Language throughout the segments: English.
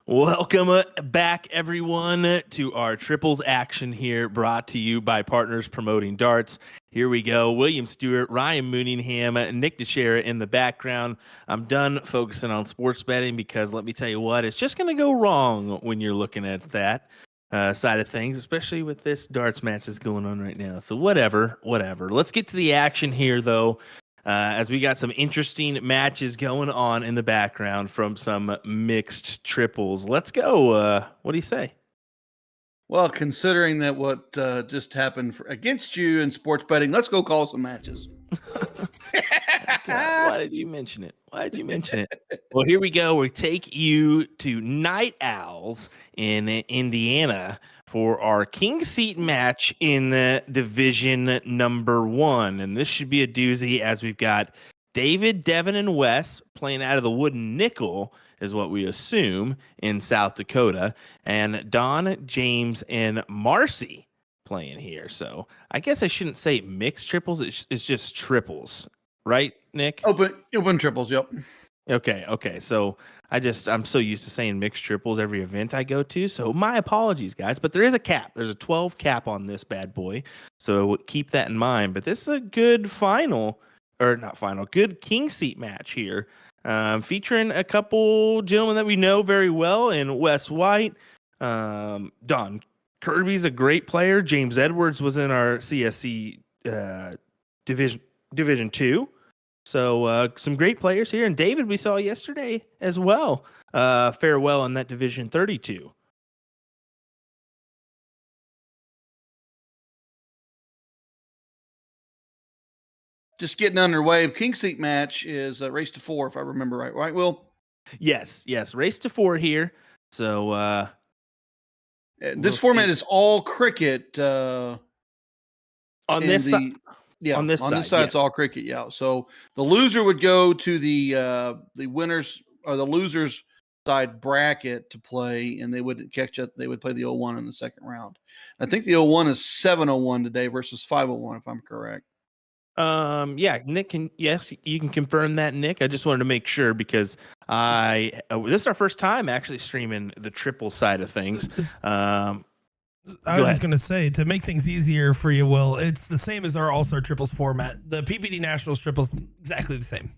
Welcome back, everyone, to our triples action here, brought to you by Partners Promoting Darts. Here we go. William Stewart, Ryan Mooningham, Nick DeShera in the background. I'm done focusing on sports betting because let me tell you what, it's just going to go wrong when you're looking at that side of things, especially with this darts match that's going on right now. So whatever. Let's get to the action here, though. As we got some interesting matches going on in the background from some mixed triples. Let's go. What do you say? Well, considering that what just happened against you in sports betting, let's go call some matches. Why did you mention it? Well, here we go. We take you to Night Owls in Indiana for our King Seat match in Division number 1. And this should be a doozy as we've got David, Devin, and Wes playing out of the Wooden Nickel, is what we assume, in South Dakota. And Don, James, and Marcy playing here. So I guess I shouldn't say mixed triples. It's just triples. Right, Nick? Open triples, yep. Okay. So I'm so used to saying mixed triples every event I go to. So my apologies, guys. But there is a cap. There's a 12 cap on this bad boy. So keep that in mind. But this is a good good King Seat match here. Featuring a couple gentlemen that we know very well in Wes White. Don Kirby's a great player. James Edwards was in our CSC Division 2. So some great players here. And David, we saw yesterday as well. Farewell in that Division 32. Just getting underway. King Seat match is a race to 4, if I remember right. Right, Will? Yes. Race to 4 here. So this format is all cricket. On this side. Yeah, on this side, it's all cricket. Yeah. So the loser would go to the winners or the losers side bracket to play, and they would catch up. They would play the 0-1 in the second round. I think the 0-1 is 7-0-1 today versus 5-0-1, if I'm correct. Yeah, Nick yes, you can confirm that, Nick. I just wanted to make sure because this is our first time actually streaming the triple side of things. I was just going to say, to make things easier for you, Will, it's the same as our All-Star Triples format. The PPD Nationals Triples, exactly the same.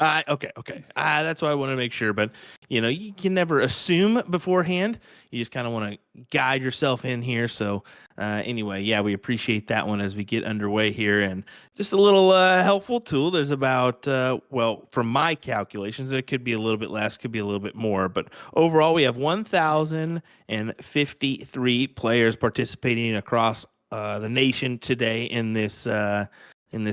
Okay. That's why I want to make sure. But, you can never assume beforehand. You just kind of want to guide yourself in here. So, anyway, yeah, we appreciate that one as we get underway here. And just a little helpful tool. There's about, from my calculations, it could be a little bit less, could be a little bit more. But overall, we have 1,053 players participating across the nation today in this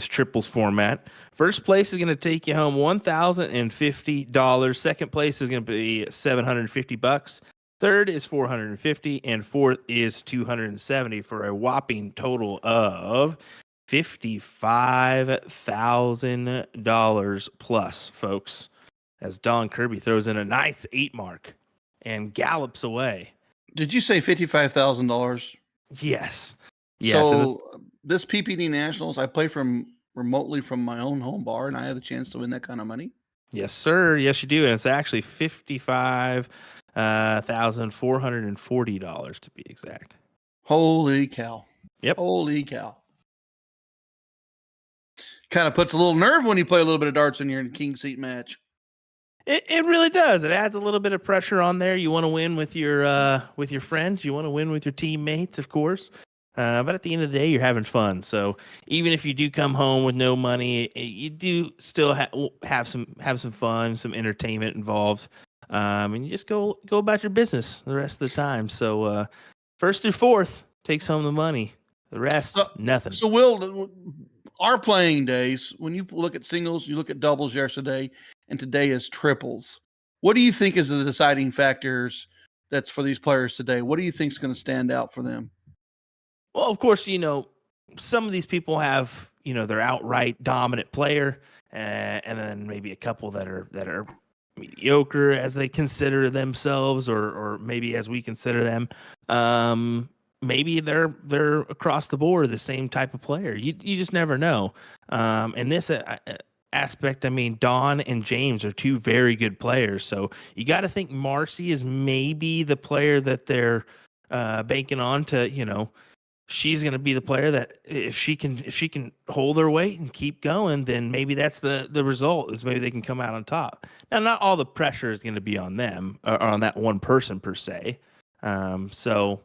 triples format. First place is going to take you home $1,050. Second place is going to be $750. Third is $450, and fourth is $270 for a whopping total of $55,000 plus, folks. As Don Kirby throws in a nice 8 mark and gallops away. Did you say $55,000? Yes. So this PPD Nationals, I play remotely from my own home bar, and I have the chance to win that kind of money. Yes, sir. Yes, you do. And it's actually $55,440 to be exact. Holy cow. Yep. Holy cow. Kind of puts a little nerve when you play a little bit of darts in your King Seat match. It really does. It adds a little bit of pressure on there. You want to win with your friends. You want to win with your teammates, of course. But at the end of the day, you're having fun. So even if you do come home with no money, you do still have some fun, some entertainment involved, and you just go about your business the rest of the time. So first through fourth takes home the money. The rest, nothing. So Will, our playing days, when you look at singles, you look at doubles yesterday, and today is triples. What do you think is the deciding factors that's for these players today? What do you think is going to stand out for them? Well, of course, some of these people have, their outright dominant player, and then maybe a couple that are mediocre as they consider themselves, or maybe as we consider them. Maybe they're across the board the same type of player. You just never know. And this, aspect, I mean, Dawn and James are two very good players. So you got to think Marcy is maybe the player that they're banking on to, she's going to be the player that if she can hold her weight and keep going, then maybe that's the result is maybe they can come out on top. Now, not all the pressure is going to be on them or on that one person per se. So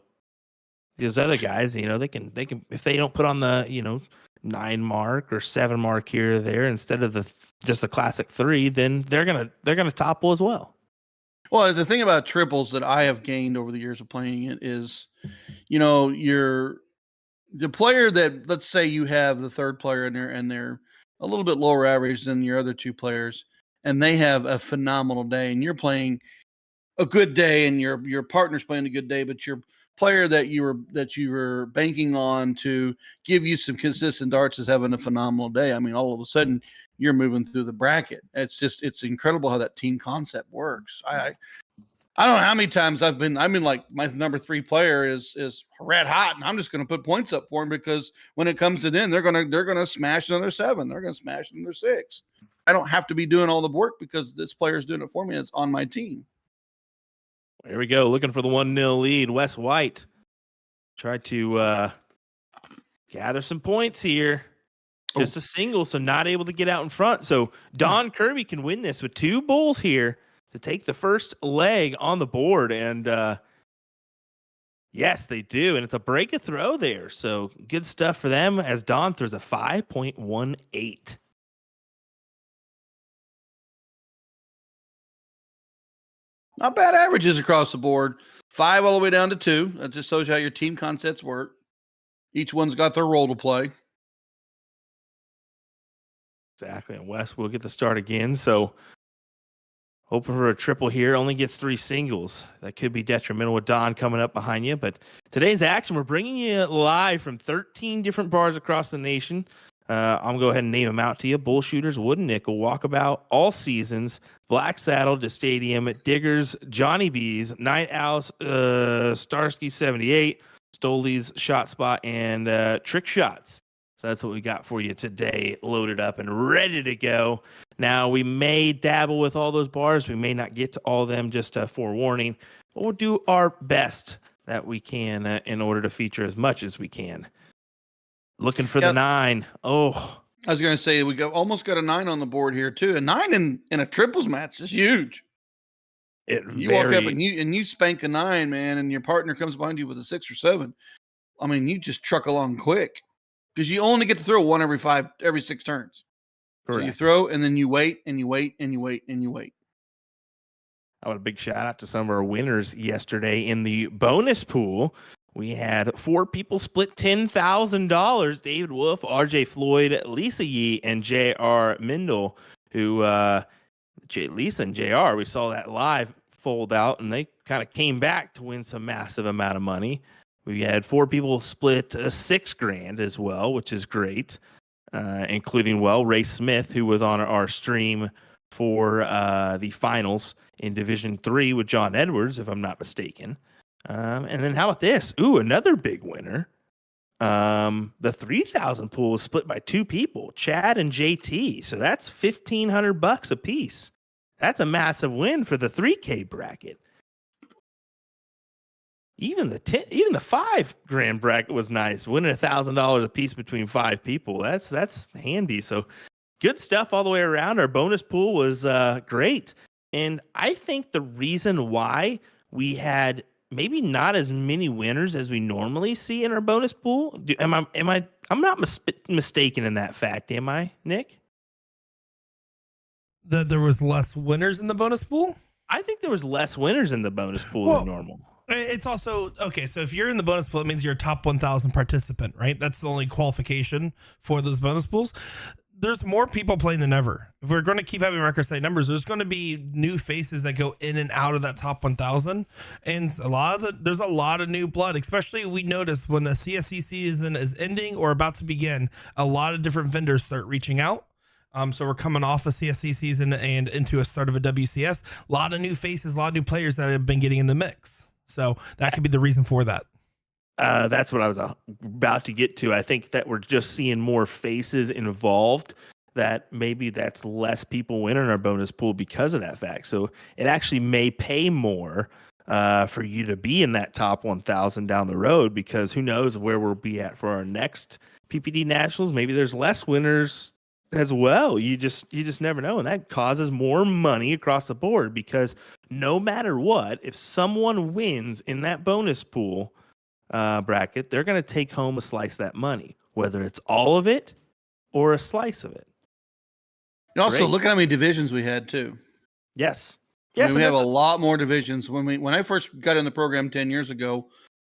those other guys, they can if they don't put on the 9 mark or 7 mark here or there instead of just the classic 3, then they're gonna topple as well. Well, the thing about triples that I have gained over the years of playing it is, you're the player that, let's say you have the third player in there and they're a little bit lower average than your other 2 players, and they have a phenomenal day, and you're playing a good day, and your partner's playing a good day, but your player that you were banking on to give you some consistent darts is having a phenomenal day. I mean, all of a sudden you're moving through the bracket. It's incredible how that team concept works. I don't know how many times like my number 3 player is red hot, and I'm just going to put points up for him because when it comes to them, they're going to smash another 7. They're going to smash another 6. I don't have to be doing all the work because this player is doing it for me. It's on my team. Here we go. Looking for the 1-0 lead. Wes White tried to gather some points here. Just a single, so not able to get out in front. So Don Kirby can win this with 2 bulls here to take the first leg on the board. And yes, they do. And it's a break a throw there. So good stuff for them as Don throws a 5.18. Not bad averages across the board. 5 all the way down to 2. That just shows you how your team concepts work. Each one's got their role to play. Exactly. And Wes will get the start again. So hoping for a triple here. Only gets 3 singles. That could be detrimental with Don coming up behind you. But today's action, we're bringing you live from 13 different bars across the nation. I'm going to go ahead and name them out to you. Bull Shooters, Wooden Nickel, Walkabout, All Seasons, Black Saddle, The Stadium, Diggers, Johnny B's, Night Owls, Starsky 78, Stoley's Shot Spot, and Trick Shots. So that's what we got for you today, loaded up and ready to go. Now, we may dabble with all those bars. We may not get to all of them, just a forewarning. But we'll do our best that we can in order to feature as much as we can. Looking for the 9. Oh, I was going to say we almost got a 9 on the board here too. A 9 in a triples match is huge. You walk up and you spank a 9, man, and your partner comes behind you with a 6 or 7. I mean, you just truck along quick because you only get to throw 1 every 6 turns. Correct. So you throw and then you wait and you wait and you wait and you wait. I want a big shout out to some of our winners yesterday in the bonus pool. We had 4 people split $10,000. David Wolf, RJ Floyd, Lisa Yee, and JR Mindel, who Lisa and JR, we saw that live fold out, and they kind of came back to win some massive amount of money. We had 4 people split $6,000 as well, which is great, including, Ray Smith, who was on our stream for the finals in Division 3 with John Edwards, if I'm not mistaken. And then how about this? Ooh, another big winner. The 3,000 pool was split by 2 people, Chad and JT. So that's $1,500 a piece. That's a massive win for the 3K bracket. Even the $5,000 bracket was nice. Winning $1,000 a piece between 5 people. That's handy. So good stuff all the way around. Our bonus pool was great. And I think the reason why we had maybe not as many winners as we normally see in our bonus pool. I'm not mistaken in that fact, am I, Nick? That there was less winners in the bonus pool? I think there was less winners in the bonus pool than normal. It's also, okay, so if you're in the bonus pool, it means you're a top 1,000 participant, right? That's the only qualification for those bonus pools. There's more people playing than ever. If we're going to keep having record site numbers, there's going to be new faces that go in and out of that top 1,000, and there's a lot of new blood. Especially we notice when the CSC season is ending or about to begin, a lot of different vendors start reaching out. So we're coming off a CSC season and into a start of a WCS. A lot of new faces, a lot of new players that have been getting in the mix. So that could be the reason for that. That's what I was about to get to. I think that we're just seeing more faces involved that maybe that's less people win in our bonus pool because of that fact. So it actually may pay more for you to be in that top 1,000 down the road, because who knows where we'll be at for our next PPD Nationals. Maybe there's less winners as well. You just never know, and that causes more money across the board, because no matter what, if someone wins in that bonus pool bracket, they're going to take home a slice of that money, whether it's all of it or a slice of it. And also, Great. look at how many divisions we had too. Yes. I mean, we have a lot more divisions. When I first got in the program 10 years ago,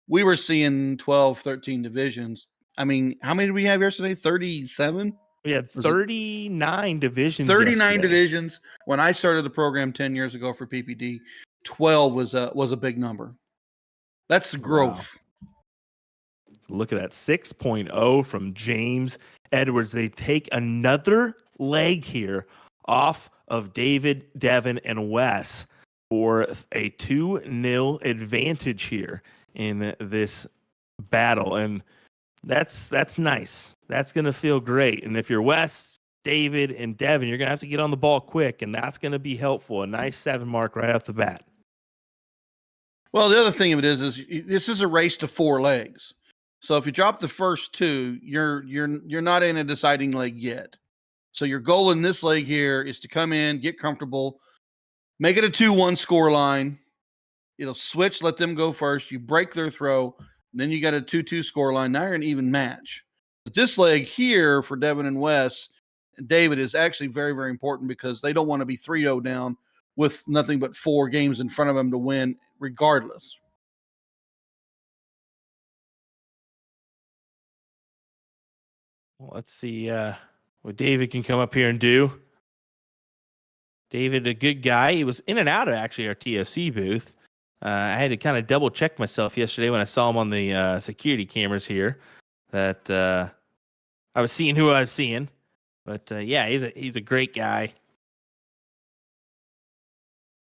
we were seeing 12, 13 divisions. I mean, how many did we have yesterday? 37? We had 39 divisions. 39 divisions. When I started the program 10 years ago for PPD, 12 was a big number. That's the growth. Wow. Look at that 6.0 from James Edwards. They take another leg here off of David, Devin, and Wes for a 2-0 advantage here in this battle. And that's nice. That's going to feel great. And if you're Wes, David, and Devin, you're going to have to get on the ball quick, and that's going to be helpful. A nice 7 mark right off the bat. Well, the other thing of it is this is a race to 4 legs. So if you drop the first 2, you're not in a deciding leg yet. So your goal in this leg here is to come in, get comfortable, make it a 2-1 score line. It'll switch, let them go first. You break their throw, and then you got a 2-2 score line. Now you're an even match. But this leg here for Devin and Wes and David is actually very, very important, because they don't want to be 3-0 down with nothing but 4 games in front of them to win regardless. Well, let's see what David can come up here and do. David, a good guy. He was in and out of actually our TSC booth. I had to kind of double check myself yesterday when I saw him on the security cameras here, that I was seeing who I was seeing. But yeah, he's a great guy.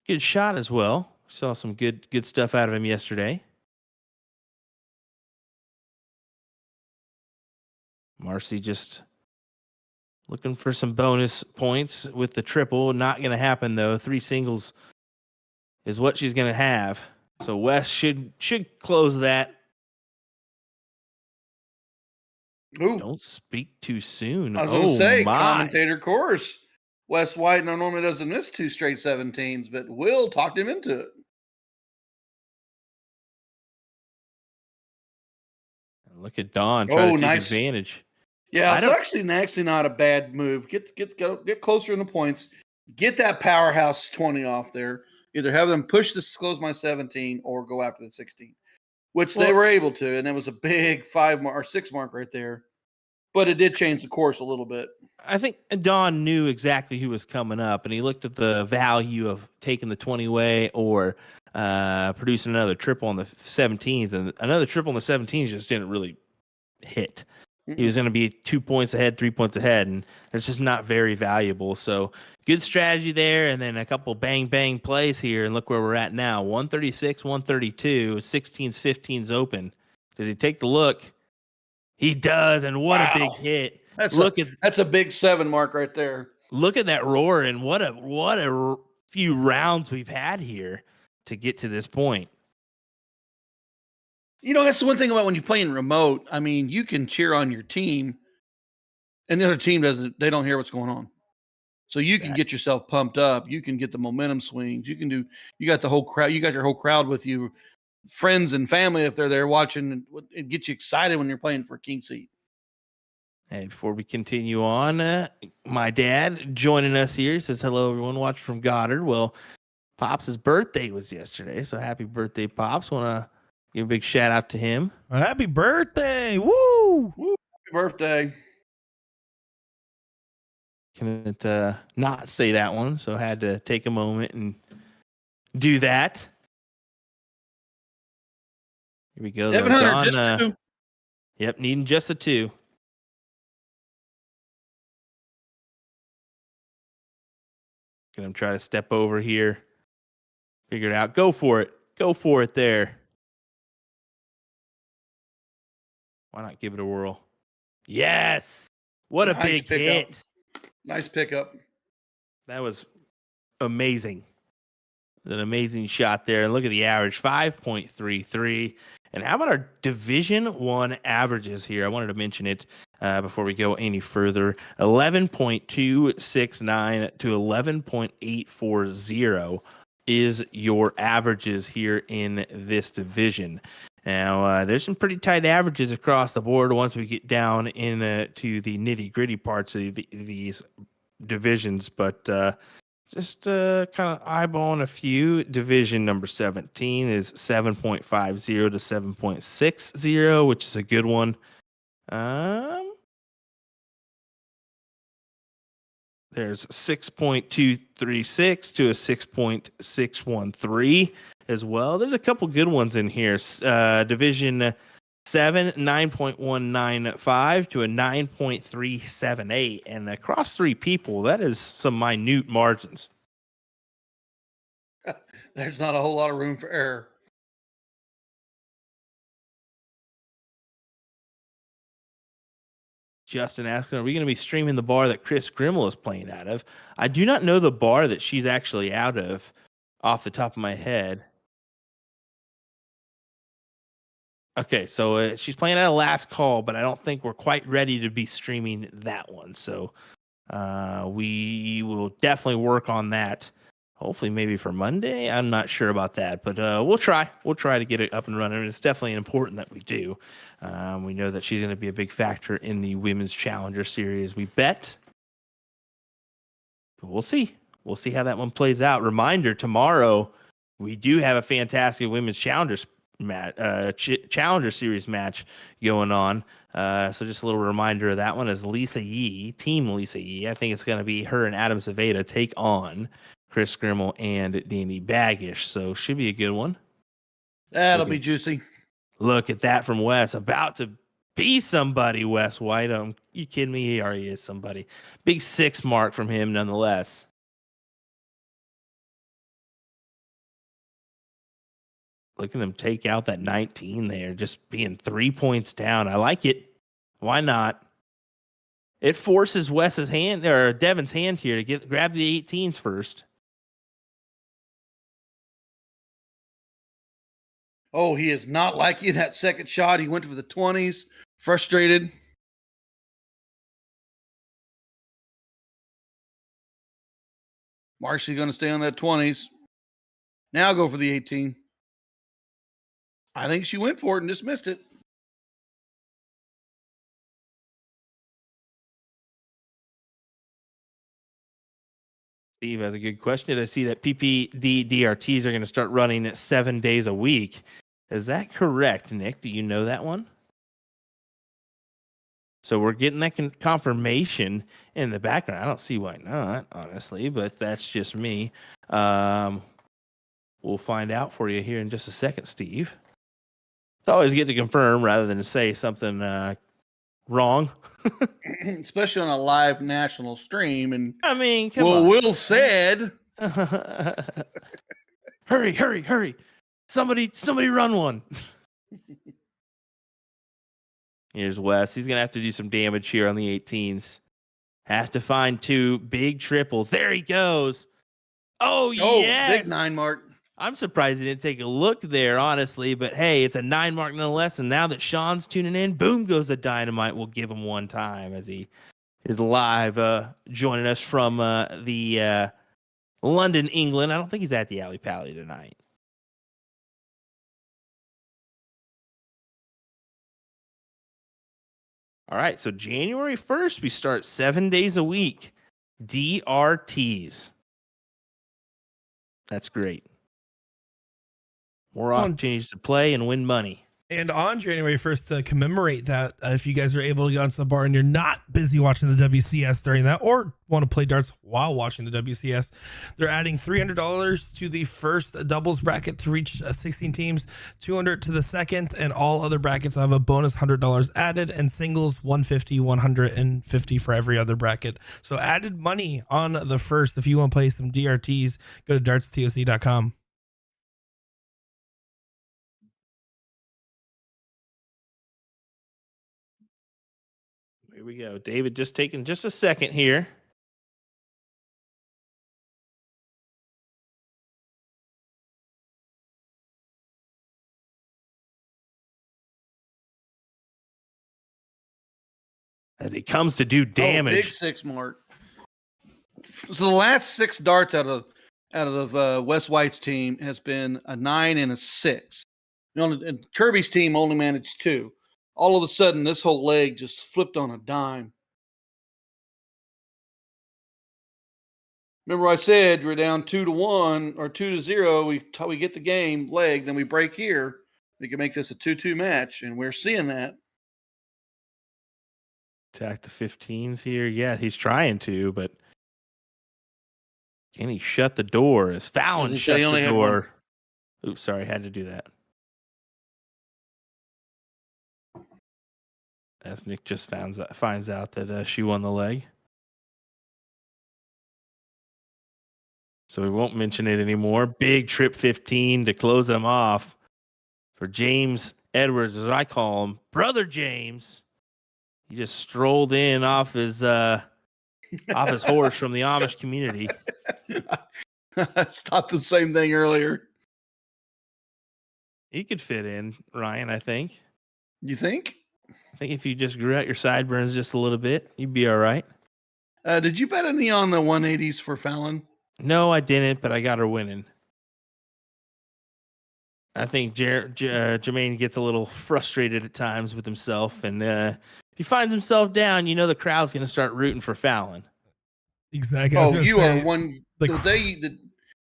Good shot as well. Saw some good stuff out of him yesterday. Marcy just looking for some bonus points with the triple. Not going to happen, though. 3 singles is what she's going to have. So Wes should close that. Ooh. Don't speak too soon. I was going to say, my. commentator course. Wes White normally doesn't miss 2 straight 17s, but Will talked him into it. Look at Don trying to take nice advantage. Yeah, it's actually not a bad move. Get closer in the points. Get that powerhouse 20 off there. Either have them push this, close my 17, or go after the 16, which they were able to, and it was a big 5 mark or 6 mark right there. But it did change the course a little bit. I think Don knew exactly who was coming up, and he looked at the value of taking the 20 way or producing another triple on the 17s, and another triple on the 17s just didn't really hit. He was going to be 2 points ahead, 3 points ahead, and it's just not very valuable. So good strategy there, and then a couple bang plays here, and look where we're at now. 136, 132, 16s, 15s open. Does he take the look? He does, and what a big hit. That's a big 7 mark right there. Look at that roar, and what a few rounds we've had here to get to this point. You know, that's the one thing about when you play in remote. I mean, you can cheer on your team, and the other team they don't hear what's going on. So you can get yourself pumped up. You can get the momentum swings. You got the whole crowd. You got your whole crowd with you, friends and family if they're there watching. It gets you excited when you're playing for a king seat. Hey, before we continue on, my dad joining us here. He says, hello, everyone watching from Goddard. Well, Pops' birthday was yesterday, so happy birthday, Pops. Want to give a big shout out to him. Happy birthday. Woo! Woo! Happy birthday. Couldn't not say that one, so I had to take a moment and do that. Here we go. 700, just 2. Yep, needing just a 2. Gonna try to step over here. Figure it out. Go for it. Go for it there. Why not give it a whirl? Yes. What a big hit. Nice pickup. That was amazing. An amazing shot there. And look at the average, 5.33. And how about our Division One averages here? I wanted to mention it before we go any further. 11.269 to 11.840 is your averages here in this division. Now, there's some pretty tight averages across the board once we get down into the nitty gritty parts of these divisions, but just kind of eyeballing a few. Division number 17 is 7.50 to 7.60, which is a good one. There's 6.236 to a 6.613 as well. There's a couple good ones in here. Division 7, 9.195 to a 9.378. And across three people, that is some minute margins. There's not a whole lot of room for error. Justin asking, are we going to be streaming the bar that Chris Grimmel is playing out of? I do not know the bar that she's actually out of off the top of my head. Okay, so she's playing at a last call, but I don't think we're quite ready to be streaming that one. So we will definitely work on that. Hopefully, maybe for Monday. I'm not sure about that, but we'll try. We'll try to get it up and running. It's definitely important that we do. We know that she's going to be a big factor in the Women's Challenger Series. We bet. But we'll see. We'll see how that one plays out. Reminder, tomorrow we do have a fantastic Women's Challenger Series match going on. So just a little reminder of that one is Lisa Yee, Team Lisa Yee. I think it's going to be her and Adam Zaveda take on Chris Grimmel and Danny Baggish. So should be a good one. That'll be juicy. Look at that from Wes. About to be somebody, Wes White. You kidding me? He already is somebody. Big 6 mark from him nonetheless. Look at them take out that 19 there, just being 3 points down. I like it. Why not? It forces Wes's hand or Devin's hand here to grab the 18s first. Oh, he is not liking that second shot. He went for the 20s, frustrated. Marcy's going to stay on that 20s. Now go for the 18. I think she went for it and just missed it. Steve has a good question. Did I see that PPD DRTs are going to start running 7 days a week? Is that correct, Nick? Do you know that one? So we're getting that confirmation in the background. I don't see why not, honestly, but that's just me. We'll find out for you here in just a second, Steve. It's always good to confirm rather than to say something wrong. Especially on a live national stream. And I mean, come on. Will said. Hurry. Somebody run one. Here's Wes. He's going to have to do some damage here on the 18s. Have to find 2 big triples. There he goes. Oh, yes. Big 9 mark. I'm surprised he didn't take a look there, honestly. But, hey, it's a 9 mark nonetheless. And now that Sean's tuning in, boom goes the dynamite. We'll give him one time as he is live joining us from the London, England. I don't think he's at the Alley Pally tonight. All right, so January 1st, we start 7 days a week. DRTs. That's great. More opportunities to play and win money. And on January 1st, to commemorate that, if you guys are able to go out to the bar and you're not busy watching the WCS during that, or want to play darts while watching the WCS, they're adding $300 to the first doubles bracket to reach 16 teams, $200 to the second, and all other brackets will have a bonus $100 added, and singles $150, $150 for every other bracket. So added money on the first. If you want to play some DRTs, go to dartstoc.com. Here we go. David just taking just a second here as he comes to do damage. Oh, big 6 mark. So the last 6 darts out of Wes White's team has been a 9 and a 6. And Kirby's team only managed 2. All of a sudden, this whole leg just flipped on a dime. Remember, I said we're down 2-1 or 2-0. We get the game leg, then we break here. We can make this a 2-2 match, and we're seeing that. Attack the 15s here. Yeah, he's trying to, but can he shut the door? As Fallon shuts the door. Oops, sorry, had to do that. As Nick just finds out that she won the leg. So we won't mention it anymore. Big trip 15 to close them off for James Edwards, as I call him. Brother James. He just strolled in off his horse from the Amish community. I thought the same thing earlier. He could fit in, Ryan, I think. You think? I think if you just grew out your sideburns just a little bit, you'd be all right. Did you bet any on the 180s for Fallon? No, I didn't, but I got her winning. I think Jermaine gets a little frustrated at times with himself, and if he finds himself down, you know the crowd's going to start rooting for Fallon. Exactly. Are one.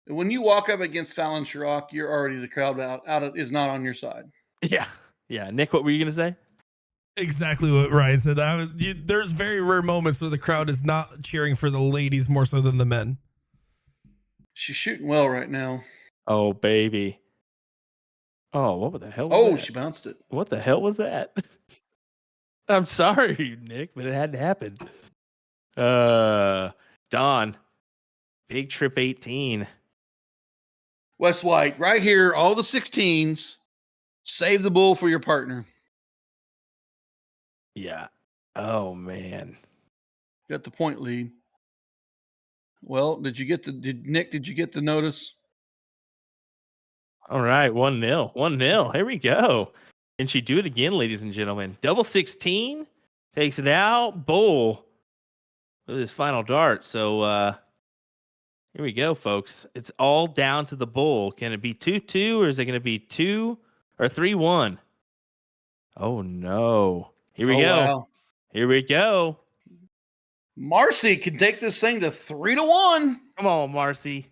When you walk up against Fallon Sherrock, you're already the crowd is not on your side. Yeah. Nick, what were you going to say? Exactly what Ryan said. There's very rare moments where the crowd is not cheering for the ladies more so than the men. She's shooting well right now. Oh, baby. Oh, what the hell was that? She bounced it. What the hell was that? I'm sorry, Nick, but it had to happen. Don. Big trip 18. Wes White, right here, all the 16s. Save the bull for your partner. Yeah. Oh, man. Got the point lead. Well, did you get the notice? All right, 1-0. 1-0. Here we go. Can she do it again, ladies and gentlemen? Double 16. Takes it out. Bull with his final dart. So here we go, folks. It's all down to the bull. Can it be 2-2 or is it going to be 2 or 3-1? Oh, no. Here we go. Wow. Here we go. Marcy can take this thing to 3-1. Come on, Marcy.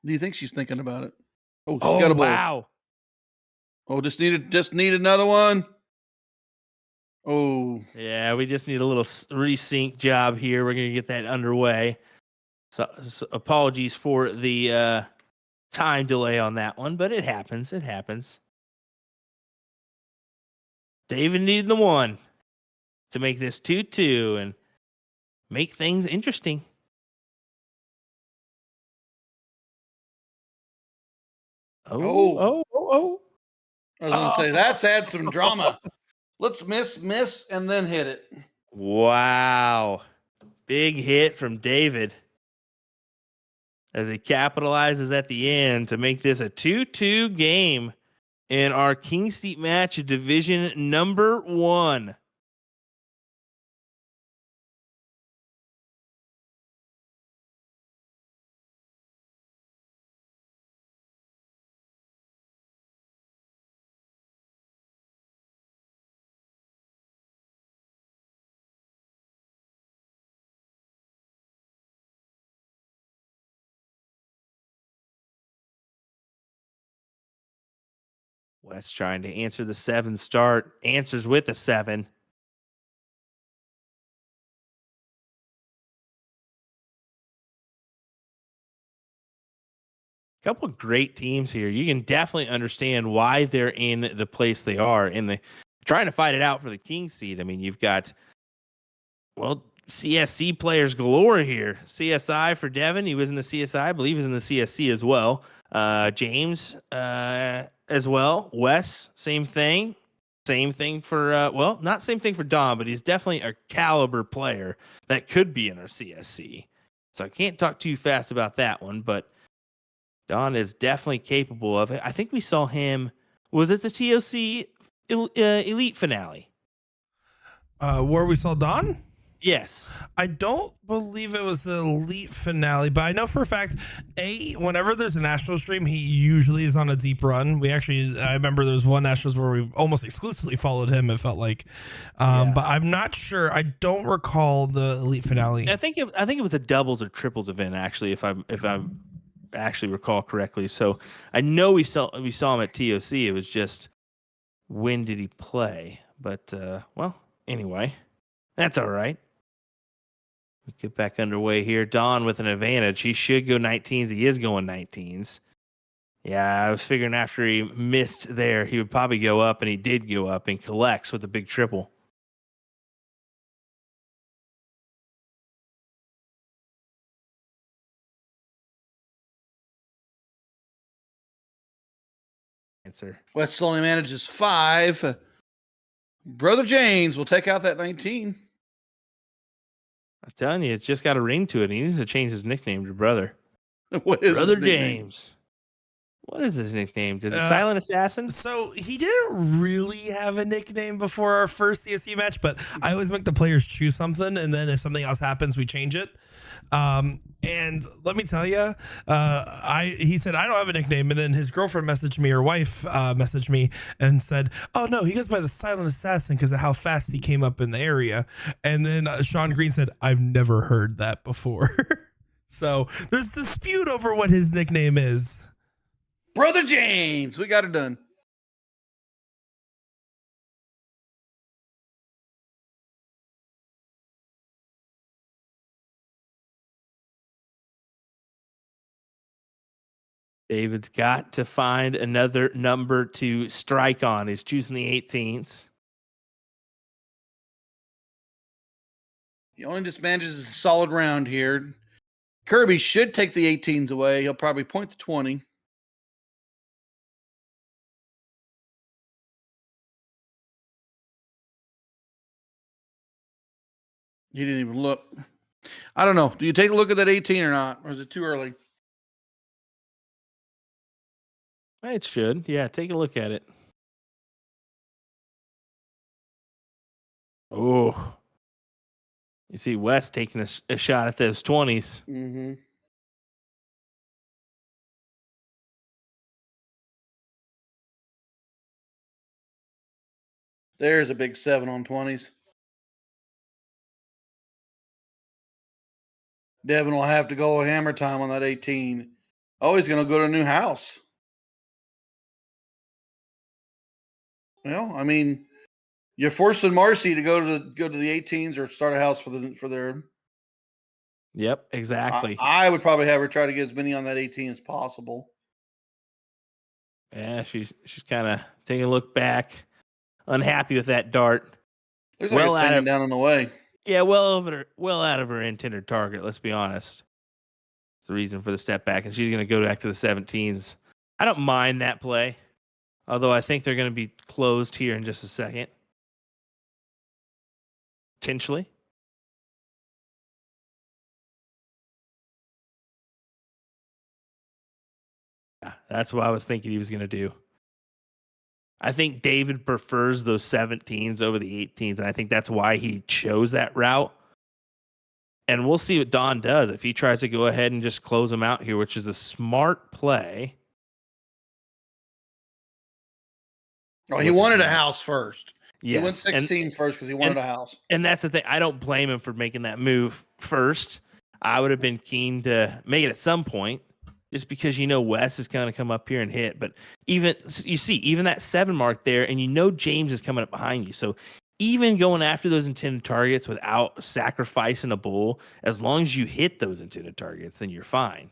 Do you think she's thinking about it? Oh, she's got a bull. Wow. Oh, just need another one. Oh. Yeah, we just need a little resync job here. We're going to get that underway. So apologies for the time delay on that one, but it happens. It happens. David needed the one to make this 2-2 and make things interesting. Oh. I was going to say, that's add some drama. Let's miss, and then hit it. Wow. Big hit from David as he capitalizes at the end to make this a 2-2 game in our King Seat match of Division number 1. West trying to answer the 7 start. Answers with a 7. Couple of great teams here. You can definitely understand why they're in the place they are in the trying to fight it out for the king seed. I mean, you've got CSC players galore here. CSI for Devin. He was in the CSI. I believe he's in the CSC as well. James as well. Wes, same thing. Same thing for, not same thing for Don, but he's definitely a caliber player that could be in our CSC. So I can't talk too fast about that one, but Don is definitely capable of it. I think we saw him, was it the TOC Elite finale. Where we saw Don? Yes. I don't believe it was the elite finale, but I know for a fact, whenever there's a national stream, he usually is on a deep run. I remember there was one nationals where we almost exclusively followed him. It felt like, but I'm not sure. I don't recall the elite finale. I think it was a doubles or triples event actually, if I actually recall correctly. So I know we saw him at TOC. It was just when did he play? But well, anyway, that's all right. We get back underway here. Don with an advantage. He should go 19s. He is going 19s. Yeah, I was figuring after he missed there, he would probably go up, and he did go up and collects with a big triple. Answer. West only manages 5. Brother James will take out that 19. I'm telling you, it's just got a ring to it. He needs to change his nickname to Brother. What is Brother his nickname? James. What is his nickname? Is it Silent Assassin? So he didn't really have a nickname before our first CSU match, but I always make the players choose something, and then if something else happens, we change it. And let me tell you, he said, I don't have a nickname. And then his girlfriend messaged me, or wife messaged me and said, oh no, he goes by the Silent Assassin because of how fast he came up in the area. And then Sean Green said, I've never heard that before. So there's dispute over what his nickname is. Brother James, we got it done. David's got to find another number to strike on. He's choosing the 18s. He only just manages a solid round here. Kirby should take the 18s away. He'll probably point to 20. He didn't even look. I don't know. Do you take a look at that 18 or not? Or is it too early? It should. Yeah, take a look at it. Oh. You see West taking a shot at those 20s. Mm-hmm. There's a big 7 on 20s. Devin will have to go hammer time on that 18. Oh, he's going to go to a new house. Well, I mean, you're forcing Marcy to go to the 18s or start a house for their. Yep, exactly. I would probably have her try to get as many on that 18 as possible. Yeah, she's kind of taking a look back, unhappy with that dart. Looks like it's hanging down on the way. Yeah, well out of her intended target. Let's be honest. It's the reason for the step back, and she's going to go back to the 17s. I don't mind that play, although I think they're going to be closed here in just a second. Potentially. Yeah, that's what I was thinking he was going to do. I think David prefers those 17s over the 18s, and I think that's why he chose that route. And we'll see what Don does if he tries to go ahead and just close them out here, which is a smart play. Oh, he wanted a house first. Yes. He went 16s first because he wanted a house. And that's the thing. I don't blame him for making that move first. I would have been keen to make it at some point, just because Wes is going to come up here and hit. But even that 7 mark there, and James is coming up behind you. So even going after those intended targets without sacrificing a bull, as long as you hit those intended targets, then you're fine.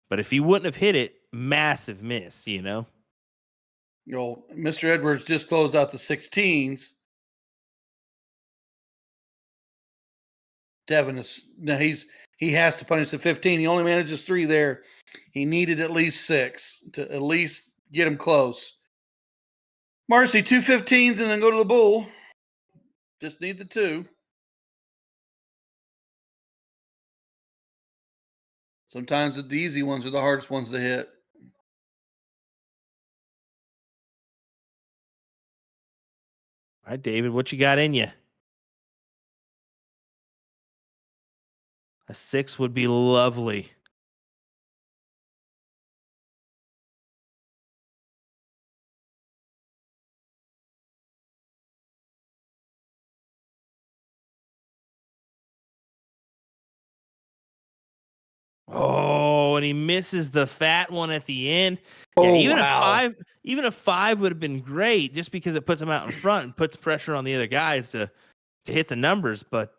But if he wouldn't have hit it, massive miss, Mr. Edwards just closed out the 16s. Devin he has to punish the 15. He only manages 3 there. He needed at least 6 to at least get him close. Marcy, 2 15s and then go to the bull. Just need the 2. Sometimes the easy ones are the hardest ones to hit. All right, David, what you got in you? A 6 would be lovely. Oh, and he misses the fat one at the end. Yeah, Oh, wow. even a 5 would have been great just because it puts him out in front and puts pressure on the other guys to hit the numbers. But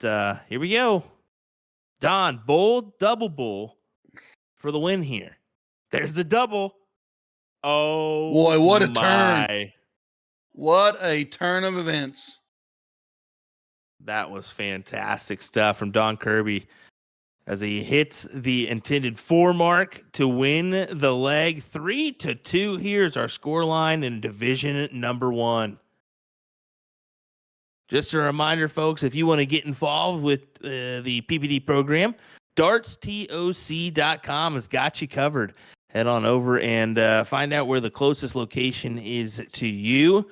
here we go. Don, bull, double bull for the win here. There's the double. Oh, Boy, what a turn. my. What a turn of events. That was fantastic stuff from Don Kirby as he hits the intended 4 mark to win the leg. 3-2. Here's our scoreline in division number 1. Just a reminder, folks, if you want to get involved with the PPD program, dartstoc.com has got you covered. Head on over and find out where the closest location is to you.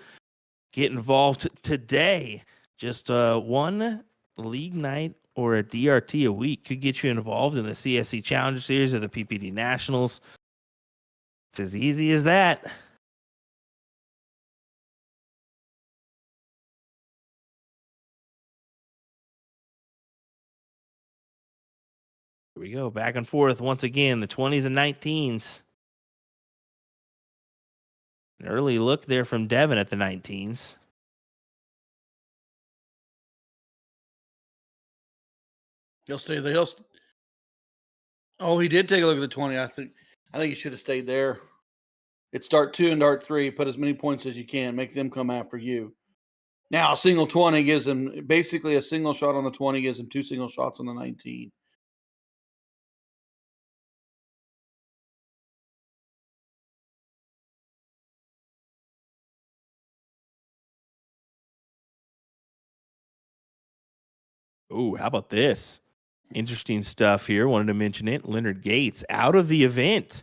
Get involved today. Just one league night or a DRT a week could get you involved in the CSC Challenger Series or the PPD Nationals. It's as easy as that. Here we go, back and forth once again, the 20s and 19s. An early look there from Devin at the 19s. He'll stay there. Oh, he did take a look at the 20. I think he should have stayed there. It's dart 2 and dart 3. Put as many points as you can. Make them come after you. Now, a single 20 gives him basically a single shot on the 20 gives him 2 single shots on the 19. Oh, how about this? Interesting stuff here. Wanted to mention it. Leonard Gates out of the event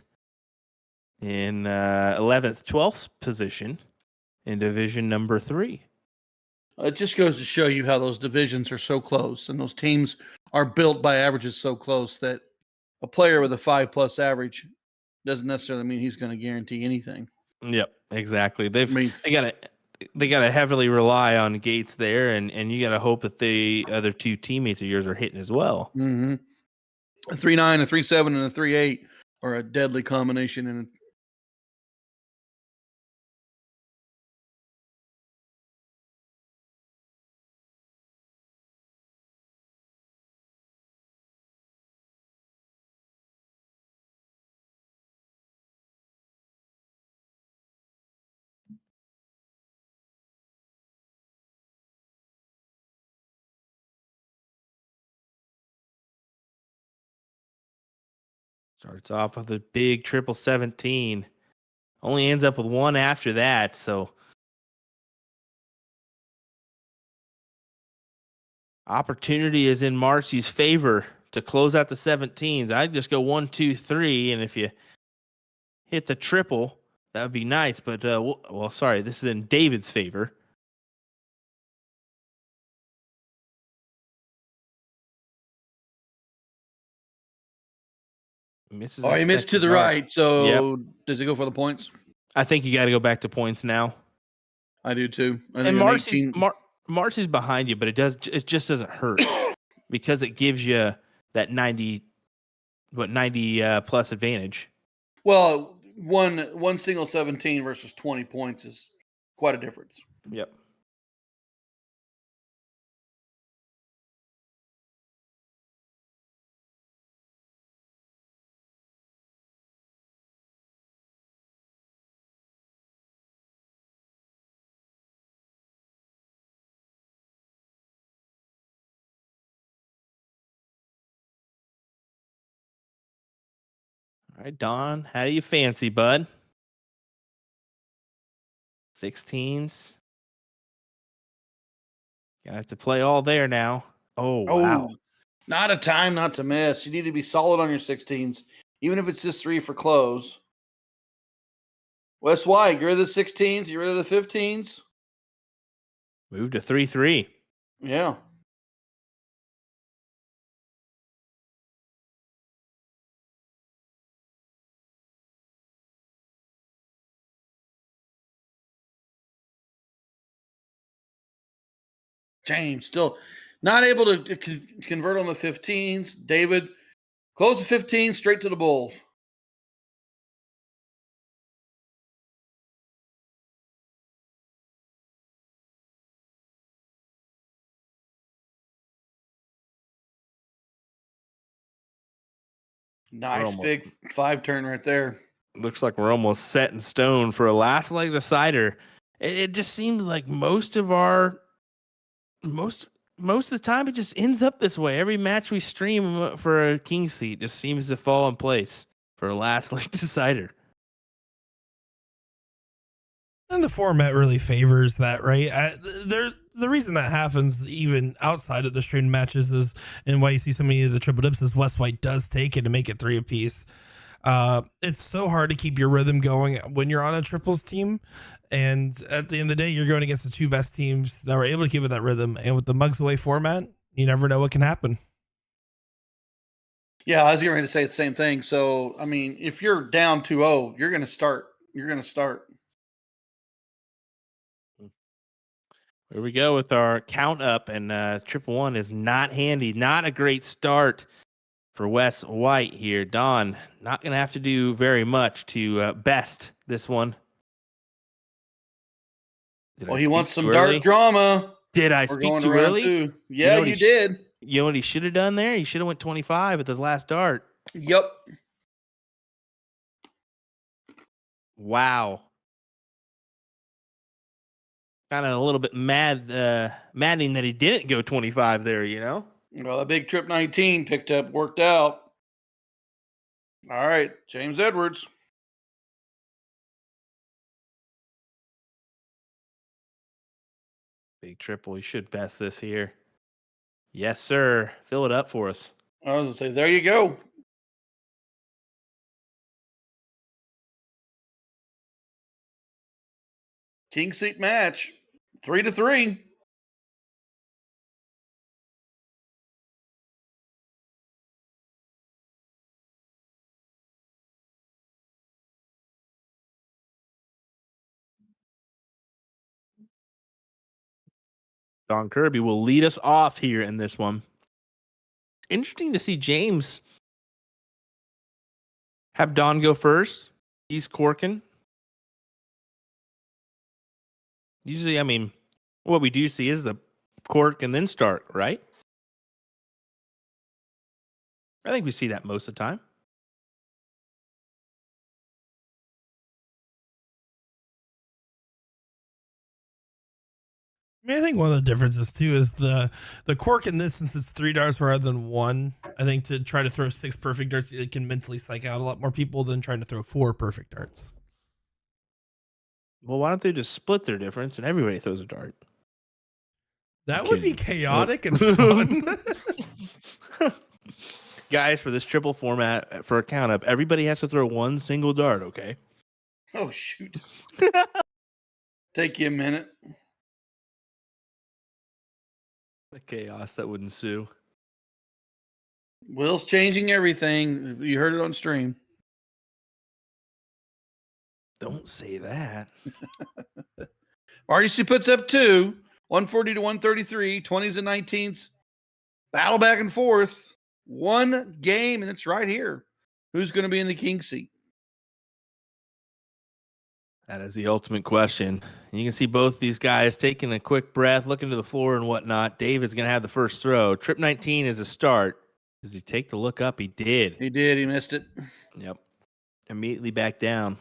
in 11th, 12th position in division number 3. It just goes to show you how those divisions are so close and those teams are built by averages so close that a player with a 5+ average doesn't necessarily mean he's going to guarantee anything. Yep, exactly. They got to heavily rely on Gates there, and you got to hope that the other 2 teammates of yours are hitting as well. Mm-hmm. A 3.9, a 3.7, and a 3.8 are a deadly combination. And Starts off with a big triple 17. Only ends up with 1 after that, so opportunity is in Marcy's favor to close out the 17s. I'd just go 1, 2, 3, and if you hit the triple, that would be nice. But well, sorry, this is in David's favor. Misses. he missed to the right. So does he go for the points? I think you got to go back to points now. I do too. And Marcy's behind you, but it just doesn't hurt because it gives you that 90 plus advantage. Well, one single 17 versus 20 points is quite a difference. Yep. All right, Don, how do you fancy, bud? 16s. Gonna have to play all there now. Oh, wow. Not a time not to miss. You need to be solid on your 16s, even if it's just 3 for close. Wes White, get rid of the 16s, get rid of the 15s. Move to 3-3. Yeah. James still not able to convert on the 15s. David, close the 15, straight to the Bulls. Nice big 5-turn right there. Looks like we're almost set in stone for a last leg decider. It just seems like most of the time it just ends up this way. Every match we stream for a king seat just seems to fall in place for a last leg decider. And the format really favors that, right? The reason that happens even outside of the streamed matches is, and why you see so many of the triple dips is West White does take it to make it 3 apiece. It's so hard to keep your rhythm going when you're on a triples team. And at the end of the day, you're going against the two best teams that were able to keep it that rhythm. And with the mugs away format, you never know what can happen. Yeah, I was getting ready to say the same thing. So, I mean, if you're down 2-0, you're going to start. You're going to start. Here we go with our count up, and triple one is not handy. Not a great start for Wes White here. Don, not going to have to do very much to best this one. Well, he wants some dark drama. Did I speak too early? 2. Yeah, you did. You know what he should have done there? He should have went 25 at the last dart. Yep. Wow. Kind of a little bit maddening that he didn't go 25 there, you know? Well, that big trip 19 picked up, worked out. All right, James Edwards. Big triple. He should best this here. Yes, sir. Fill it up for us. I was going to say, there you go. King seat match, 3-3. Don Kirby will lead us off here in this one. Interesting to see James have Don go first. He's corking. Usually, I mean, what we do see is the cork and then start, right? I think we see that most of the time. I mean, I think one of the differences too is the cork in this, since it's 3 darts rather than 1. I think to try to throw 6 perfect darts, it can mentally psych out a lot more people than trying to throw 4 perfect darts. Well, why don't they just split their difference and everybody throws a dart? That would be chaotic and fun. Guys, for this triple format, for a count up, everybody has to throw 1 single dart, okay? Oh, shoot. Take you a minute. The chaos that would ensue. Will's changing everything. You heard it on stream. Don't say that. RDC puts up 2, 140 to 133, 20s and 19s. Battle back and forth. 1 game, and it's right here. Who's going to be in the king seat? That is the ultimate question. You can see both these guys taking a quick breath, looking to the floor and whatnot. David's going to have the first throw. Trip 19 is a start. Does he take the look up? He did. He did. He missed it. Yep. Immediately back down.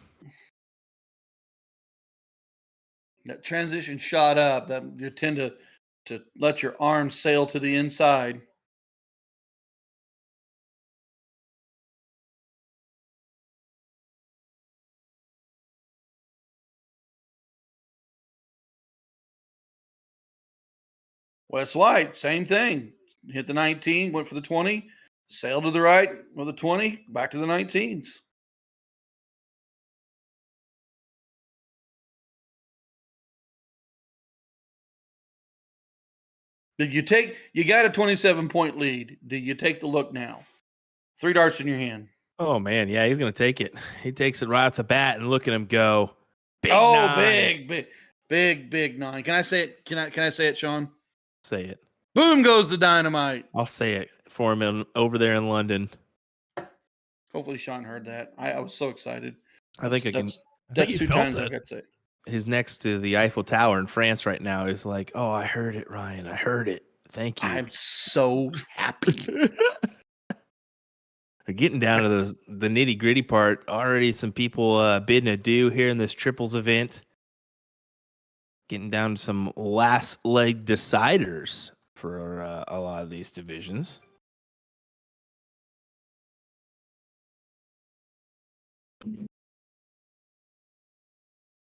That transition shot up. That you tend to let your arm sail to the inside. Wes White, same thing. Hit the 19, went for the 20, sailed to the right with the 20, back to the 19s. You got a 27-point lead. Do you take the look now? 3 darts in your hand. Oh man, yeah, he's gonna take it. He takes it right off the bat, and look at him go. Big Oh, nine. big 9. Can I say it? Can I say it, Sean? Say it. Boom goes the dynamite. I'll say it for him over there in London. Hopefully Sean heard that. I was so excited. I think That's he 2 felt times I it. got to say it. He's next to the Eiffel Tower in France right now. Is like, oh, I heard it, Ryan. I heard it. Thank you. I'm so happy. We're getting down to the nitty gritty part. Already some people bidding adieu here in this triples event. Getting down to some last leg deciders for a lot of these divisions.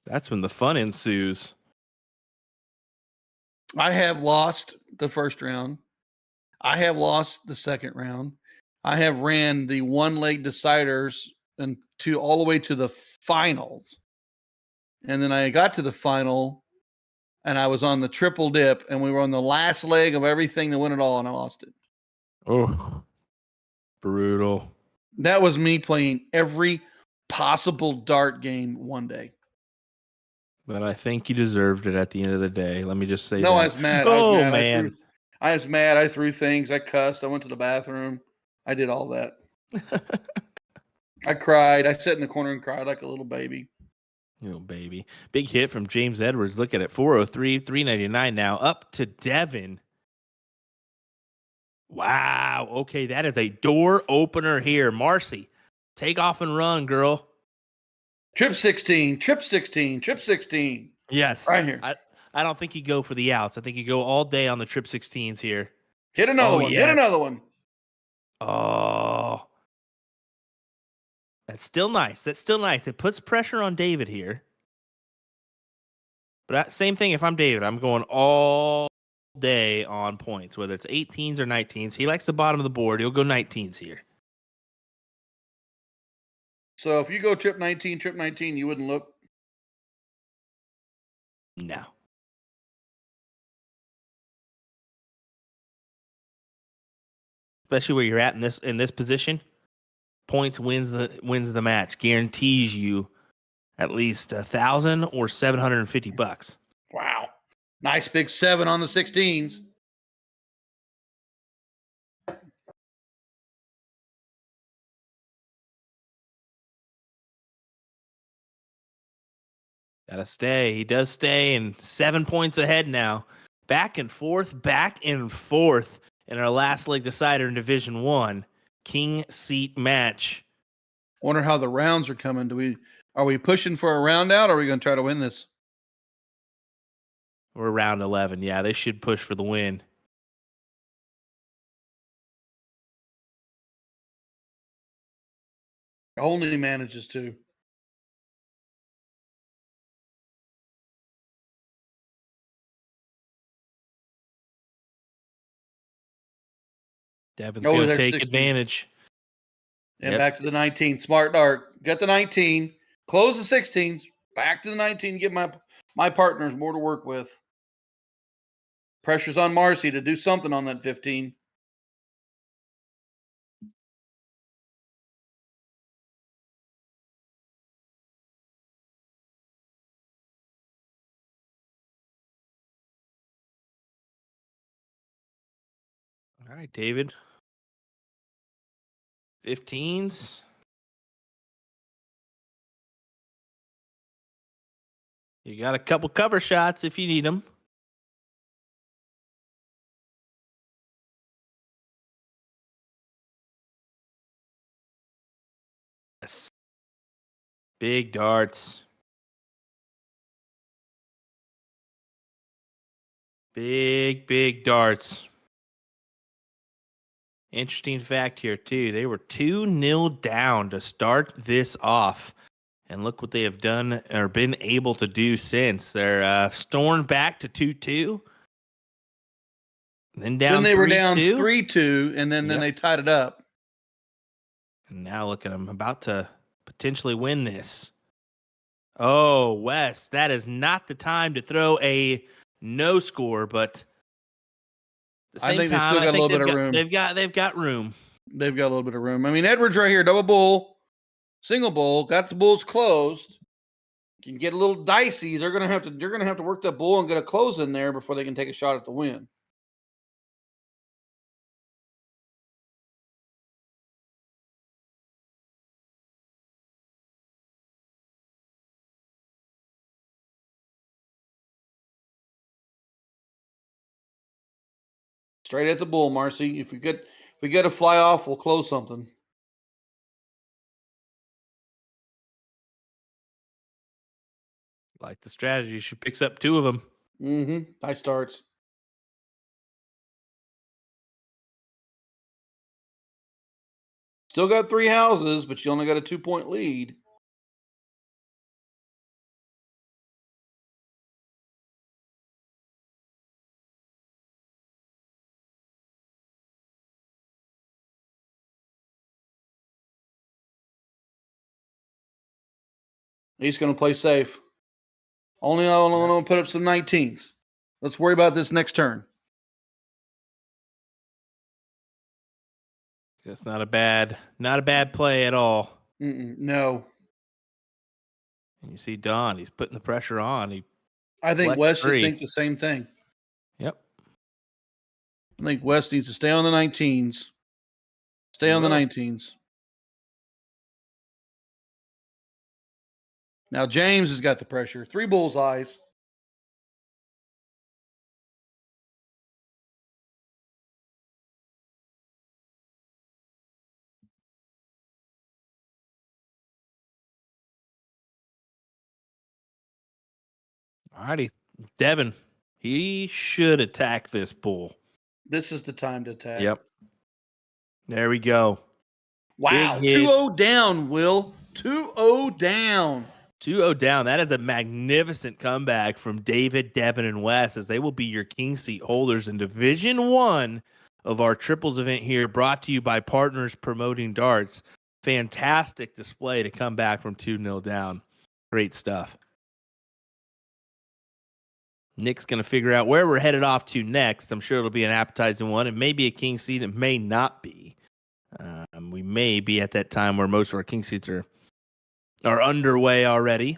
That's when the fun ensues. I have lost the first round. I have lost the second round. I have ran the 1-leg deciders and all the way to the finals. And then I got to the final and I was on the triple dip and we were on the last leg of everything to win it all and I lost it. Oh, brutal. That was me playing every possible dart game one day. But I think you deserved it at the end of the day. Let me just say No, that. I was mad. Oh, I was mad. man. I was mad. I threw things. I cussed. I went to the bathroom. I did all that. I cried. I sat in the corner and cried like a little baby. Oh, baby. Big hit from James Edwards. Look at it. 403, 399 now. Up to Devin. Wow. Okay, that is a door opener here. Marcy, take off and run, girl. Trip 16, trip 16, trip 16. Yes. Right here. I don't think you go for the outs. I think you go all day on the trip 16s here. Hit another one. Yes. Hit another one. Oh. That's still nice. That's still nice. It puts pressure on David here. But same thing if I'm David. I'm going all day on points, whether it's 18s or 19s. He likes the bottom of the board. He'll go 19s here. So if you go trip 19, you wouldn't look? No. Especially where you're at in this position. Points wins the match. Guarantees you at least $1,000 or $750. Wow. Nice big 7 on the 16s. Gotta stay. He does stay, and 7 points ahead now. Back and forth in our last leg decider in Division 1. King seat match. Wonder how the rounds are coming. Are we pushing for a round out or are we going to try to win this? We're round 11. Yeah, they should push for the win. Only manages to. Devin's going to there's take 16. Advantage. And back to the 19. Smart dart. Get the 19. Close the 16s. Back to the 19. Give my partners more to work with. Pressure's on Marcy to do something on that 15. All right, David. 15s. You got a couple cover shots if you need them. Yes. Big darts. Big darts. Interesting fact here, too. They were 2-0 down to start this off. And look what they have done or been able to do since. They're stormed back to 2-2. Then down. Then they were down 3-2. 3-2, and then they tied it up. And now look at them, about to potentially win this. Oh, Wes, that is not the time to throw a no score, but the I same think they time, still I got a think little bit of room. they've got room. They've got a little bit of room. I mean, Edwards right here, double bull, single bull, got the bulls closed. Can get a little dicey. They're gonna have to work that bull and get a close in there before they can take a shot at the win. Straight at the bull, Marcy. If we get a fly off, we'll close something. Like the strategy, she picks up 2 of them. Mm-hmm. Nice starts. Still got 3 houses, but you only got a 2-point lead. He's going to play safe. Only I want to put up some 19s. Let's worry about this next turn. That's not a bad play at all. No. And you see Don, he's putting the pressure on. I think Flex West should 3. think the same thing. Yep. I think West needs to stay on the 19s. Stay on the 19s. Now James has got the pressure. 3 bullseyes. All righty. Devin, he should attack this bull. This is the time to attack. Yep. There we go. Wow. Big hits. 2-0 down, Will. 2-0 down. 2-0 down. That is a magnificent comeback from David, Devin, and Wes, as they will be your king seat holders in Division 1 of our triples event here, brought to you by Partners Promoting Darts. Fantastic display to come back from 2-0 down. Great stuff. Nick's going to figure out where we're headed off to next. I'm sure it'll be an appetizing one. It may be a king seat. It may not be. We may be at that time where most of our king seats are underway already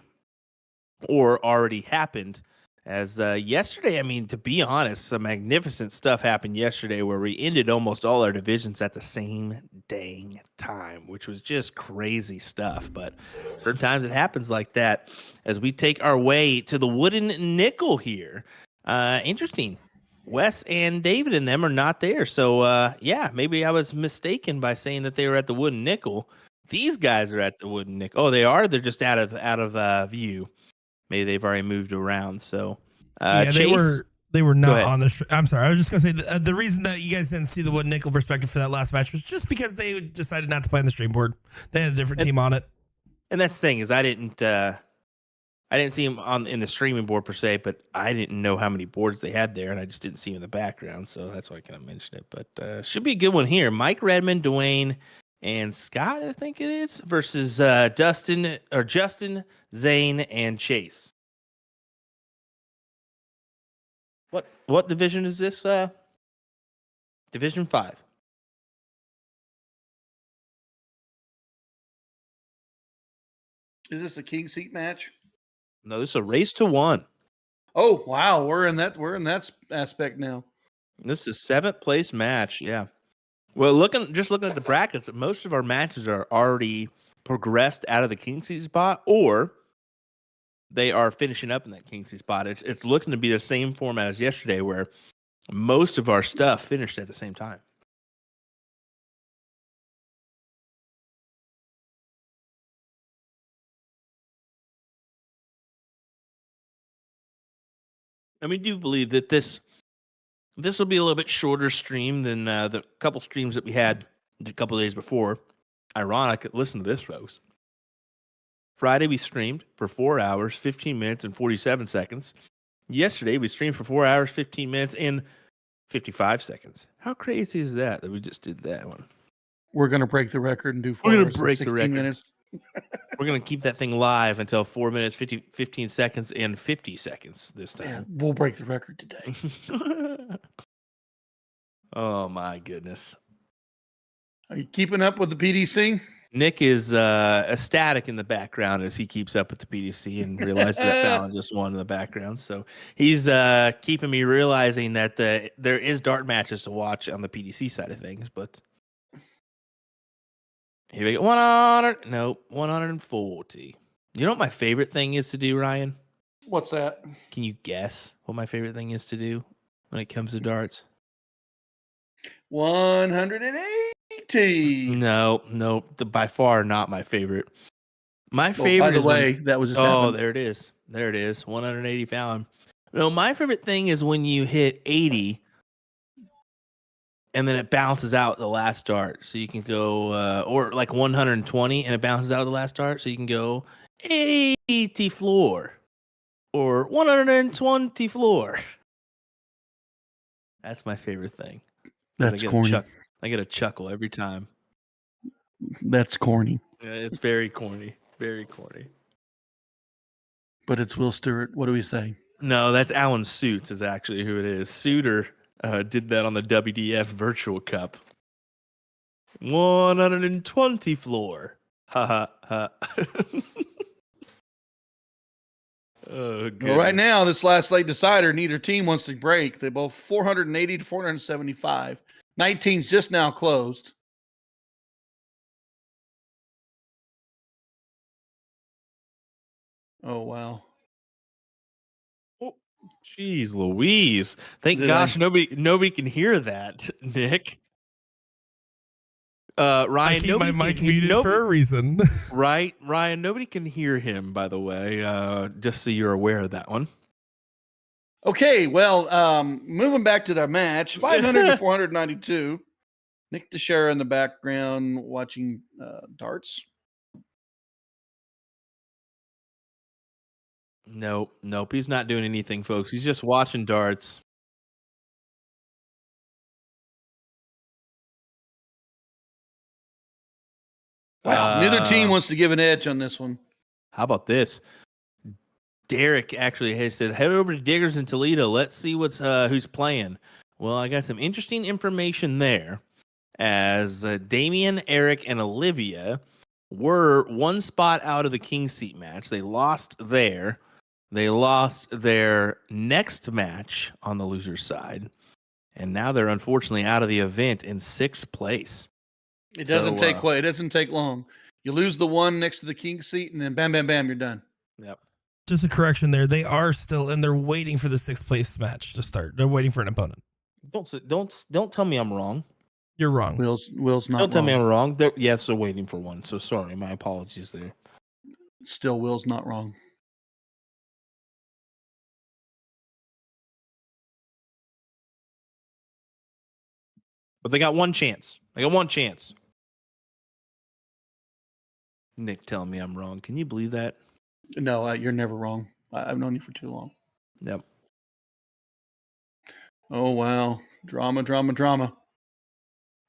or already happened. As yesterday, I mean, to be honest, some magnificent stuff happened yesterday where we ended almost all our divisions at the same dang time, which was just crazy stuff. But sometimes it happens like that as we take our way to the wooden nickel here. Interesting. Wes and David and them are not there. So, yeah, maybe I was mistaken by saying that they were at the wooden nickel. These guys are at the wooden nickel. Oh, they are? They're just out of view. Maybe they've already moved around. So, yeah, Chase, they were not on the. I'm sorry, I was just gonna say the reason that you guys didn't see the wood nickel perspective for that last match was just because they decided not to play on the stream board. They had a different team on it. And that's the thing is, I didn't see him in the streaming board per se, but I didn't know how many boards they had there, and I just didn't see him in the background. So that's why I kind of mentioned it. But should be a good one here. Mike Redmond, Dwayne, and Scott, I think it is, versus Justin, Zane, and Chase. What division is this? Division 5. Is this a king seat match? No, this is a race to 1. Oh, wow. We're in that aspect now. This is 7th place match. Yeah. Well, looking at the brackets, most of our matches are already progressed out of the king seat spot, or they are finishing up in that king seat spot. It's looking to be the same format as yesterday, where most of our stuff finished at the same time. And we do believe that this will be a little bit shorter stream than the couple streams that we had a couple days before. Ironic. Listen to this, folks. Friday, we streamed for 4 hours, 15 minutes, and 47 seconds. Yesterday, we streamed for 4 hours, 15 minutes, and 55 seconds. How crazy is that we just did that one? We're going to break the record and do 4 We're hours going to break the record. Minutes. We're going to keep that thing live until 4 minutes, 15 seconds, and 50 seconds this time. Yeah, we'll break the record today. Oh my goodness. Are you keeping up with the PDC? Nick is ecstatic in the background as he keeps up with the PDC and realizes that Fallon just won in the background. So he's keeping me realizing that there is dart matches to watch on the PDC side of things. But here we go. 140. You know what my favorite thing is to do, Ryan? What's that? Can you guess what my favorite thing is to do when it comes to darts? 180. No, by far not my favorite. My Oh, favorite by the is way, when, that was just oh, happened. there it is. There it is. 180 Fallon. No, my favorite thing is when you hit 80 and then it bounces out the last dart. So you can go, or like 120 and it bounces out the last dart. So you can go 80 floor or 120 floor. That's my favorite thing. 'Cause That's corny. I get a chuckle every time. That's corny. Yeah, it's very corny. Very corny. But it's Will Stewart. What do we say? No, that's Alan Suits is actually who it is. Suter did that on the WDF Virtual Cup. 120 floor. Ha ha ha. Oh, Well, right goodness. now, this last late decider, neither team wants to break. They both 480 to 475. 19's just now closed. Oh, wow. Oh, jeez Louise. Thank Did gosh I- nobody can hear that, Nick. I Ryan, keep my nobody mic can muted for a reason. right, Ryan, nobody can hear him, by the way. Just so you're aware of that one. Okay, well, moving back to the match, 500 to 492. Nick Teixeira in the background watching darts. Nope. He's not doing anything, folks. He's just watching darts. Wow, neither team wants to give an edge on this one. How about this? Derek actually has said, head over to Diggers in Toledo. Let's see who's playing. Well, I got some interesting information there. As Damien, Eric, and Olivia were one spot out of the King Seat match. They lost there. They lost their next match on the loser's side. And now they're unfortunately out of the event in 6th place. It doesn't So, take it doesn't take long. You lose the one next to the king seat, and then bam, bam, bam, you're done. Yep. Just a correction there. They are still, and they're waiting for the 6th place match to start. They're waiting for an opponent. Don't tell me I'm wrong. You're wrong. Will's not Don't tell me wrong. I'm wrong. Yes, they're waiting for one. So sorry. My apologies there. Still, Will's not wrong. But they got one chance. Nick telling me I'm wrong. Can you believe that? No, you're never wrong. I've known you for too long. Yep. Oh, wow. Drama.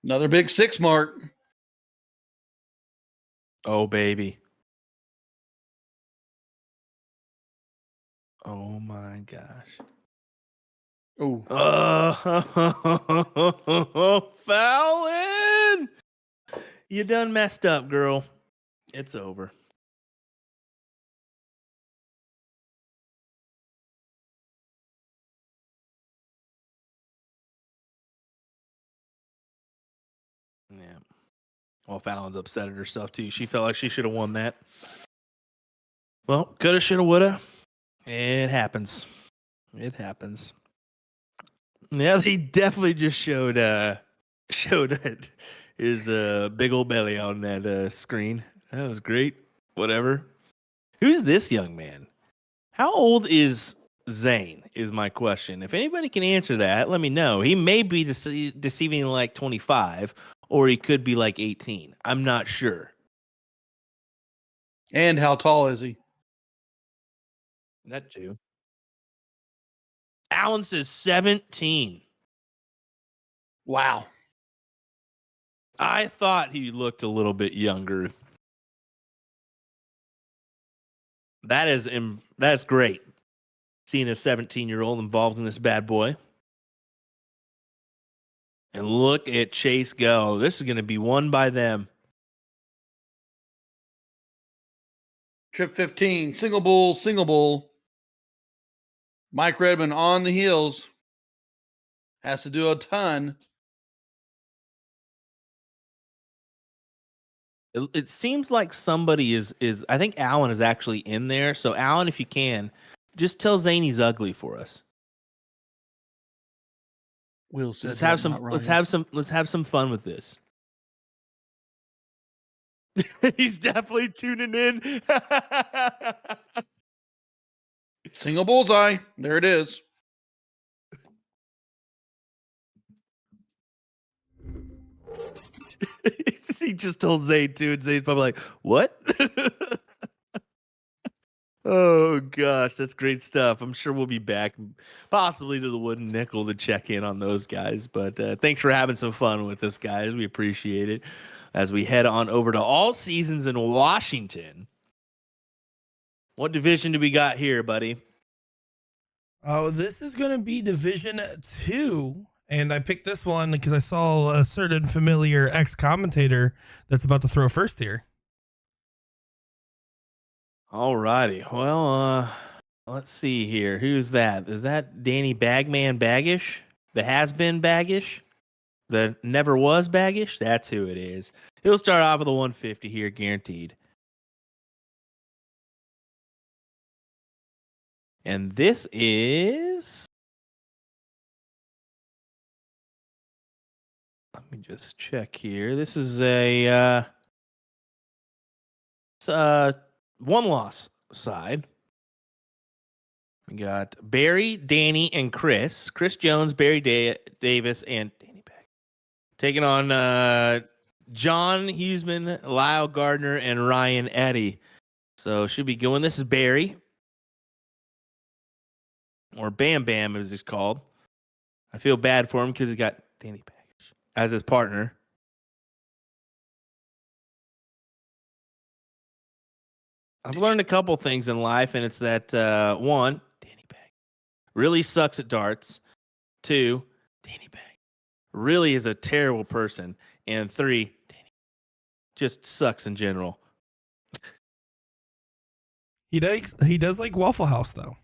Another big 6 mark. Oh, baby. Oh, my gosh. Oh, Oh, Fallon! You done messed up, girl. It's over. Yeah. Well, Fallon's upset at herself, too. She felt like she should have won that. Well, coulda, shoulda, woulda. It happens. Yeah, they definitely just showed his big old belly on that screen. That was great. Whatever. Who's this young man? How old is Zane? Is my question. If anybody can answer that, let me know. He may be deceiving like 25, or he could be like 18. I'm not sure. and how tall is he? That too. Alan says 17. Wow. I thought he looked a little bit younger. That's great. Seeing a 17-year-old involved in this bad boy. And look at Chase go. This is going to be won by them. Trip 15, single bull, single bull. Mike Redmond on the heels. Has to do a ton. It seems like somebody is I think Alan is actually in there. So Alan, if you can, just tell Zane he's ugly for us. Will said Let's that, have some not let's Ryan. have some fun with this. He's definitely tuning in. Single bullseye. There it is. He just told Zane too, and Zane's probably like, "What?" Oh gosh, that's great stuff. I'm sure we'll be back, possibly to the wooden nickel to check in on those guys. But thanks for having some fun with us, guys. We appreciate it. As we head on over to all seasons in Washington. What division do we got here, buddy? Oh, this is going to be Division 2. And I picked this one because I saw a certain familiar ex-commentator that's about to throw first here. All righty. Well, let's see here. Who's that? Is that Danny Bagman Baggish? The has-been Baggish? The never was Baggish? That's who it is. He'll start off with a 150 here, guaranteed. And this is... Let me just check here. This is a one-loss side. We got Barry, Danny, and Chris. Chris Jones, Barry Davis, and Danny Beck. Taking on John Huseman, Lyle Gardner, and Ryan Eddy. So should be going. This is Barry. Or Bam Bam, as he's called. I feel bad for him because he got Danny Beck as his partner. I've learned a couple things in life, and it's that one, Danny Beck really sucks at darts. 2, Danny Beck really is a terrible person. And 3, Danny just sucks in general. He does like Waffle House though.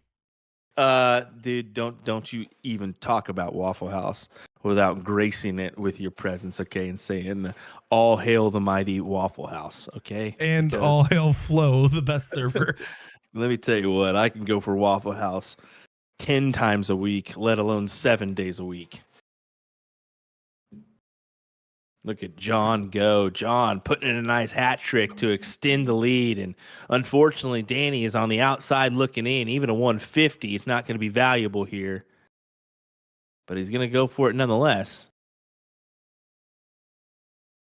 Dude, don't you even talk about Waffle House without gracing it with your presence, okay? And saying all hail the mighty Waffle House, okay? And all hail Flo, the best server. Let me tell you what, I can go for Waffle House 10 times a week, let alone 7 days a week. Look at John go. John putting in a nice hat trick to extend the lead. And unfortunately, Danny is on the outside looking in. Even a 150 is not going to be valuable here. But he's going to go for it nonetheless.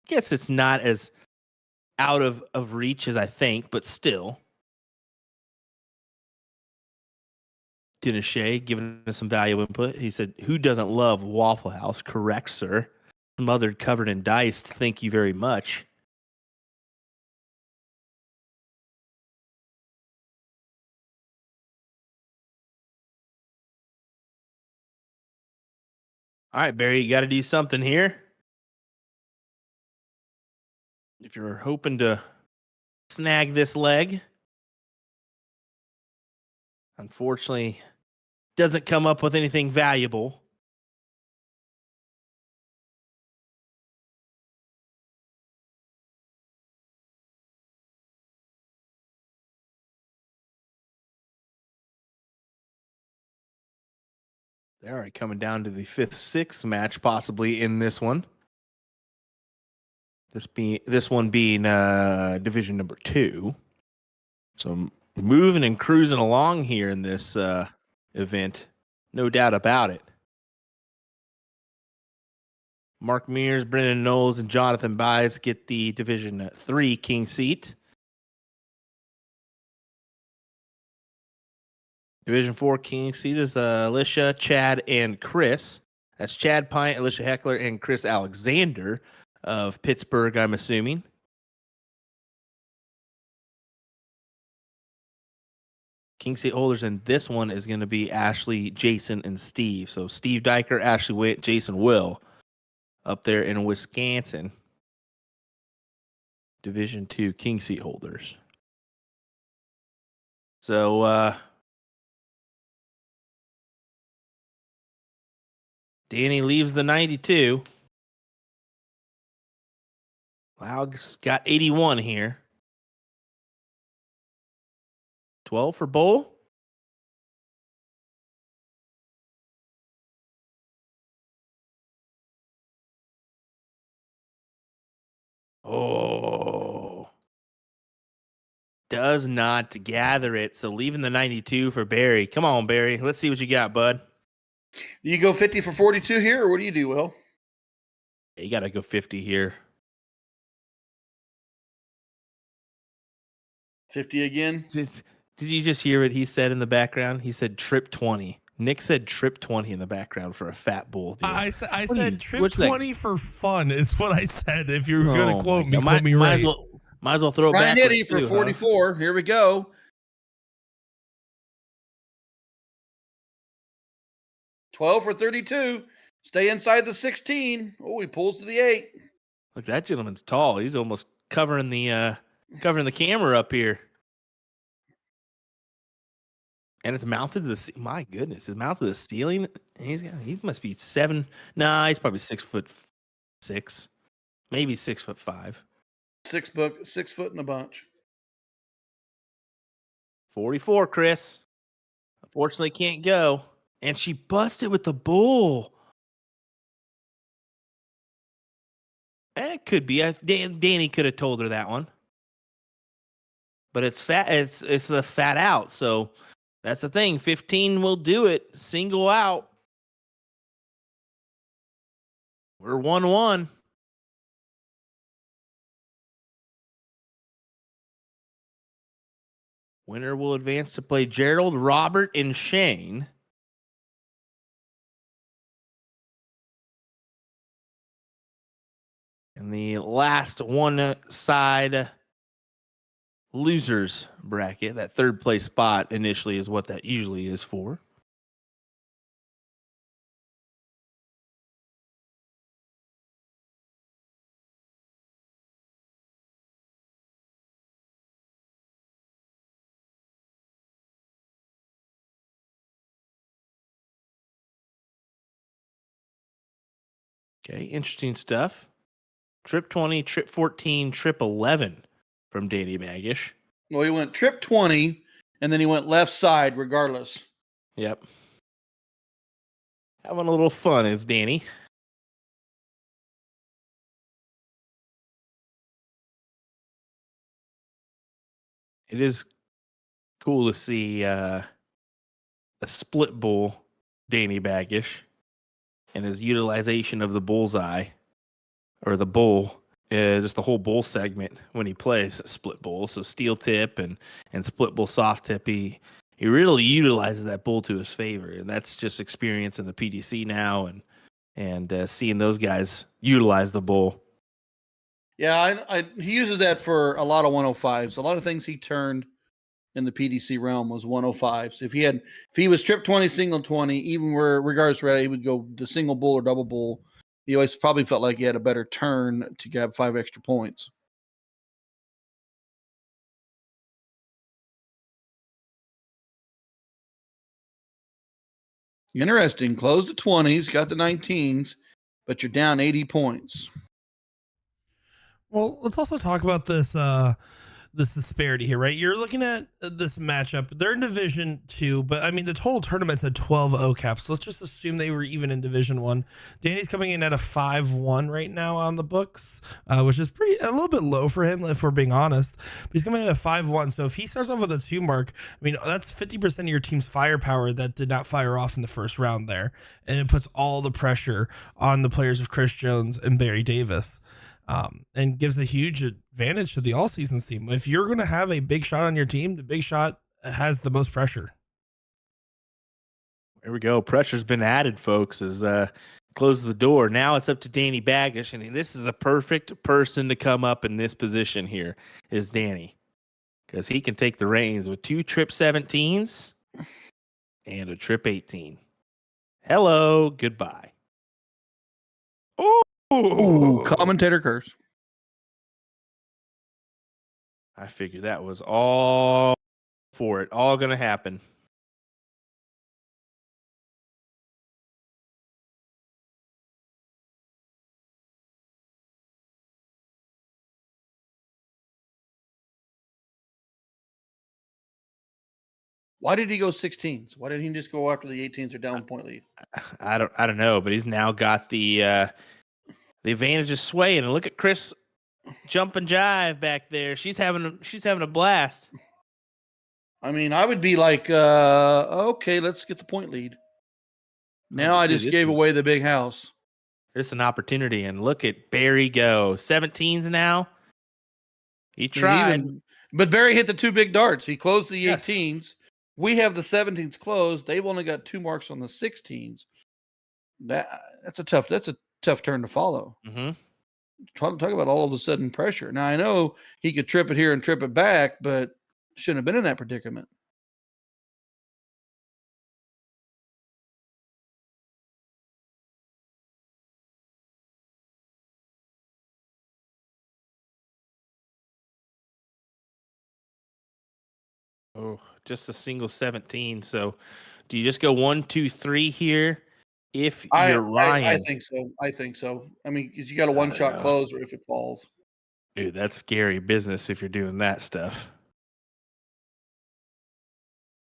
I guess it's not as out of reach as I think, but still. Dinashay giving us some valuable input. He said, "Who doesn't love Waffle House?" Correct, sir. Smothered, covered in diced. Thank you very much. All right, Barry, you got to do something here. If you're hoping to snag this leg, unfortunately, doesn't come up with anything valuable. They're already coming down to the 5th, 6th match, possibly in this one. This one being division number 2. So moving and cruising along here in this event, no doubt about it. Mark Mears, Brendan Knowles, and Jonathan Byes get the Division 3 king seat. Division 4 king seat is Alicia, Chad, and Chris. That's Chad Pint, Alicia Heckler, and Chris Alexander of Pittsburgh, I'm assuming. King seat holders in this one is going to be Ashley, Jason, and Steve. So Steve Diker, Ashley Witt, Jason Will. up there in Wisconsin. Division II king seat holders. So Danny leaves the 92. Laug's got 81 here. 12 for Bull. Oh. Does not gather it. So leaving the 92 for Barry. Come on, Barry. Let's see what you got, bud. Do you go 50 for 42 here, or what do you do, Will? Yeah, you got to go 50 here. 50 again? Did you just hear what he said in the background? He said trip 20. Nick said trip 20 in the background for a fat bull. Dude. I said trip what's that? 20 for fun is what I said. If you were going to quote my me, God. quote me right. Might as well throw it Ryan backwards Eddy for too, 44. Here we go. 12 for 32. Stay inside the 16. Oh, he pulls to the 8. Look, that gentleman's tall. He's almost covering the camera up here. And it's mounted to the my goodness, it's mounted to the ceiling. He must be 7. Nah, he's probably 6'6", maybe 6'5". 6 foot in a bunch. 44, Chris. Unfortunately, can't go. And she busted with the bull. It could be. Danny could have told her that one. But it's fat. It's a fat out. So that's the thing. 15 will do it. Single out. We're 1-1. Winner will advance to play Gerald, Robert, and Shane. And the last one side losers bracket, that third place spot initially is what that usually is for. Okay, interesting stuff. Trip 20, trip 14, trip 11 from Danny Baggish. Well, he went trip 20, and then he went left side regardless. Yep. Having a little fun is Danny. It is cool to see a split bull, Danny Baggish, and his utilization of the bullseye or the bull, just the whole bull segment when he plays split bull. So steel tip and split bull soft tip. He really utilizes that bull to his favor, and that's just experience in the PDC now and seeing those guys utilize the bull. Yeah, he uses that for a lot of 105s. A lot of things he turned in the PDC realm was 105s. If he was trip 20, single 20, even regardless whether he would go the single bull or double bull, he always probably felt like he had a better turn to grab 5 extra points. Interesting. Close the 20s, got the 19s, but you're down 80 points. Well, let's also talk about this this disparity here, right? You're looking at this matchup. They're in Division 2, but I mean the total tournament's at 12 OCAPs. So let's just assume they were even in Division 1. Danny's coming in at a 5-1 right now on the books, which is a little bit low for him if we're being honest. But he's coming in at 5-1. So if he starts off with a 2 mark, I mean that's 50% of your team's firepower that did not fire off in the first round there, and it puts all the pressure on the players of Chris Jones and Barry Davis. And gives a huge advantage to the all seasons team. If you're going to have a big shot on your team, the big shot has the most pressure. There we go. Pressure's been added, folks, as close the door. Now it's up to Danny Baggish, and this is the perfect person to come up in this position here is Danny, because he can take the reins with 2 trip 17s and a trip 18. Hello, goodbye. Oh. Ooh, commentator curse. I figured that was all for it. All going to happen. Why did he go 16s? Why didn't he just go after the 18s or down point lead? I don't know, but he's now got the advantage of swaying. And look at Chris jump and jive back there. She's having a blast. I mean, I would be like, okay, let's get the point lead. Now I just gave away the big house. It's an opportunity, and look at Barry go 17s now. He tried, but Barry hit the two big darts. He closed the 18s. We have the 17s closed. They've only got 2 marks on the 16s. That's a tough turn to follow. Mm-hmm. Talk about all of a sudden pressure. Now I know he could trip it here and trip it back, but shouldn't have been in that predicament. Oh, just a single 17. So, do you just go 1, 2, 3 here? If you're Ryan, I think so. I think so. I mean, because you got a one-shot close, or if it falls. Dude, that's scary business if you're doing that stuff.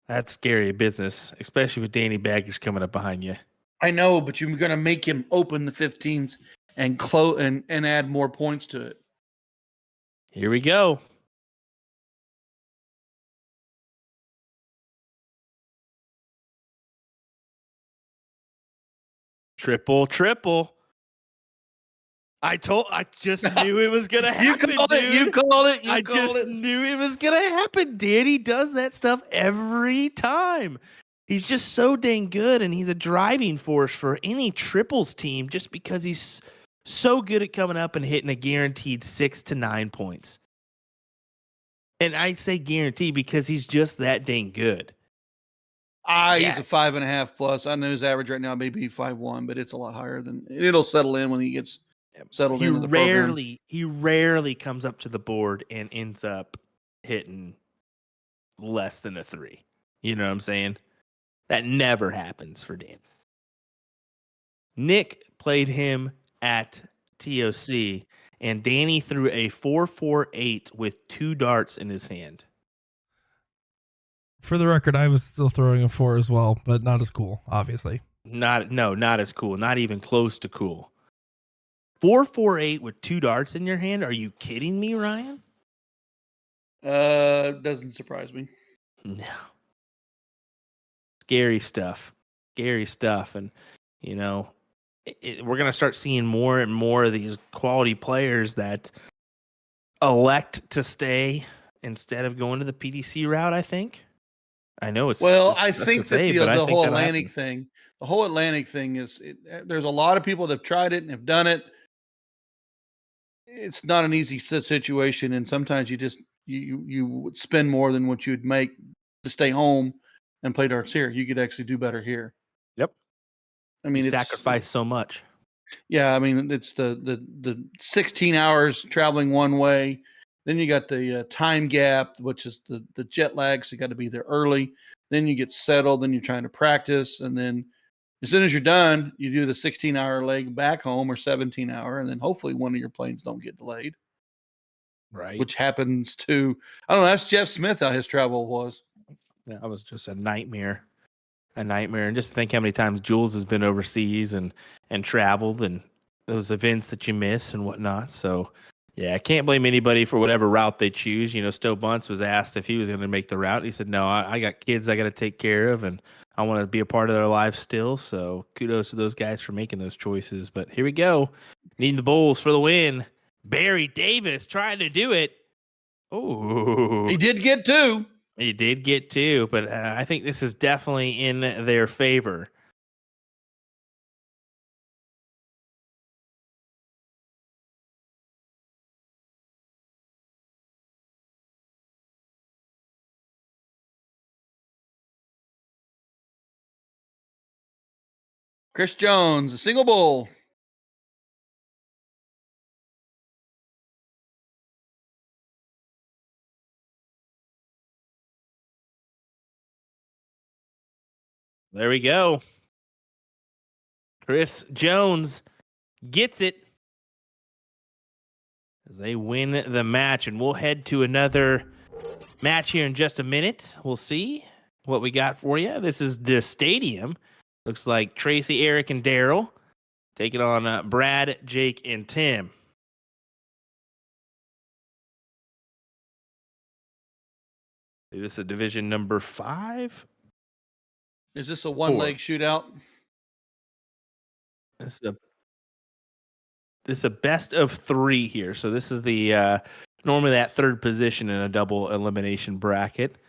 That's scary business, especially with Danny Baggage coming up behind you. I know, but you're going to make him open the 15s and close and add more points to it. Here we go. Triple. I just knew it was gonna happen. You called it. I just knew it was gonna happen. Danny does that stuff every time. He's just so dang good, and he's a driving force for any triples team just because he's so good at coming up and hitting a guaranteed 6 to 9 points. And I say guaranteed because he's just that dang good. He's a 5.5 plus. I know his average right now may be 5.1, but it's a lot higher than it'll settle in when he gets settled into the program. He rarely comes up to the board and ends up hitting less than a 3. You know what I'm saying? That never happens for Dan. Nick played him at TOC, and Danny threw a 4.48 with 2 darts in his hand. For the record, I was still throwing a 4 as well, but not as cool, obviously. Not as cool. Not even close to cool. 4.48 with 2 darts in your hand? Are you kidding me, Ryan? Doesn't surprise me. No. Scary stuff. And, you know, we're going to start seeing more and more of these quality players that elect to stay instead of going to the PDC route, I think. I know it's I think that the whole Atlantic thing is there's a lot of people that have tried it and have done it. It's not an easy situation, and sometimes you just you would spend more than what you'd make to stay home and play darts here. You could actually do better here. Yep. I mean, you sacrifice so much. Yeah, I mean, it's the 16 hours traveling one way. Then you got the time gap, which is the jet lag. So you got to be there early. Then you get settled. Then you're trying to practice. And then as soon as you're done, you do the 16-hour leg back home or 17-hour. And then hopefully one of your planes don't get delayed. Right. Which happens to, I don't know, that's Jeff Smith how his travel was. That was just a nightmare. And just think how many times Jules has been overseas and traveled and those events that you miss and whatnot. So, yeah, I can't blame anybody for whatever route they choose. You know, Stowe Bunce was asked if he was going to make the route. He said, no, I got kids I got to take care of, and I want to be a part of their life still. So kudos to those guys for making those choices. But here we go. Needing the Bulls for the win. Barry Davis trying to do it. Oh, he did get 2. He did get 2, but I think this is definitely in their favor. Chris Jones, a single bull. There we go. Chris Jones gets it as they win the match, and we'll head to another match here in just a minute. We'll see what we got for you. This is the stadium. Looks like Tracy, Eric, and Daryl taking on Brad, Jake, and Tim. This is a division number 5. Is this a one-leg shootout? This is a best of 3 here. So this is the normally that third position in a double elimination bracket.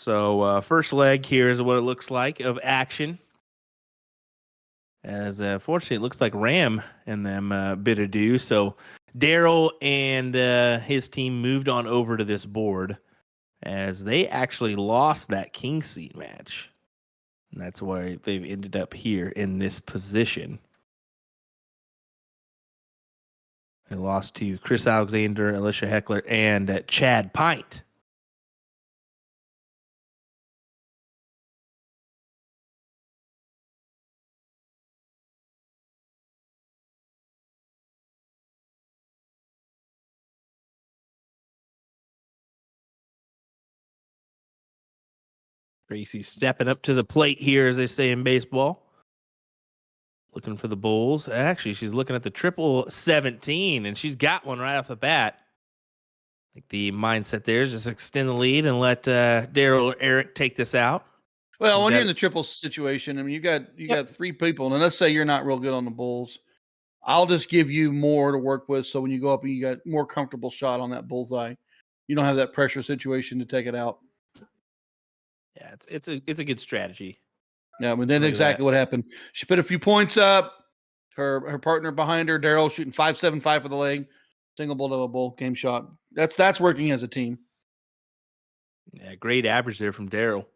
So first leg here is what it looks like of action. As fortunately, it looks like Ram and them bit ado. So Daryl and his team moved on over to this board as they actually lost that king seat match. And that's why they've ended up here in this position. They lost to Chris Alexander, Alicia Heckler, and Chad Pint. Tracy stepping up to the plate here, as they say in baseball. Looking for the Bulls. Actually, she's looking at the 17, and she's got one right off the bat. Like the mindset there is just extend the lead and let Daryl or Eric take this out. Well, when you're in the triple situation, I mean, you got 3 people, and let's say you're not real good on the Bulls. I'll just give you more to work with, so when you go up, you got more comfortable shot on that bullseye. You don't have that pressure situation to take it out. Yeah, it's a good strategy. Yeah, but then exactly what happened. She put a few points up. Her partner behind her, Daryl, shooting 5.75 for the leg, single bull, double bull, game shot. That's working as a team. Yeah, great average there from Daryl.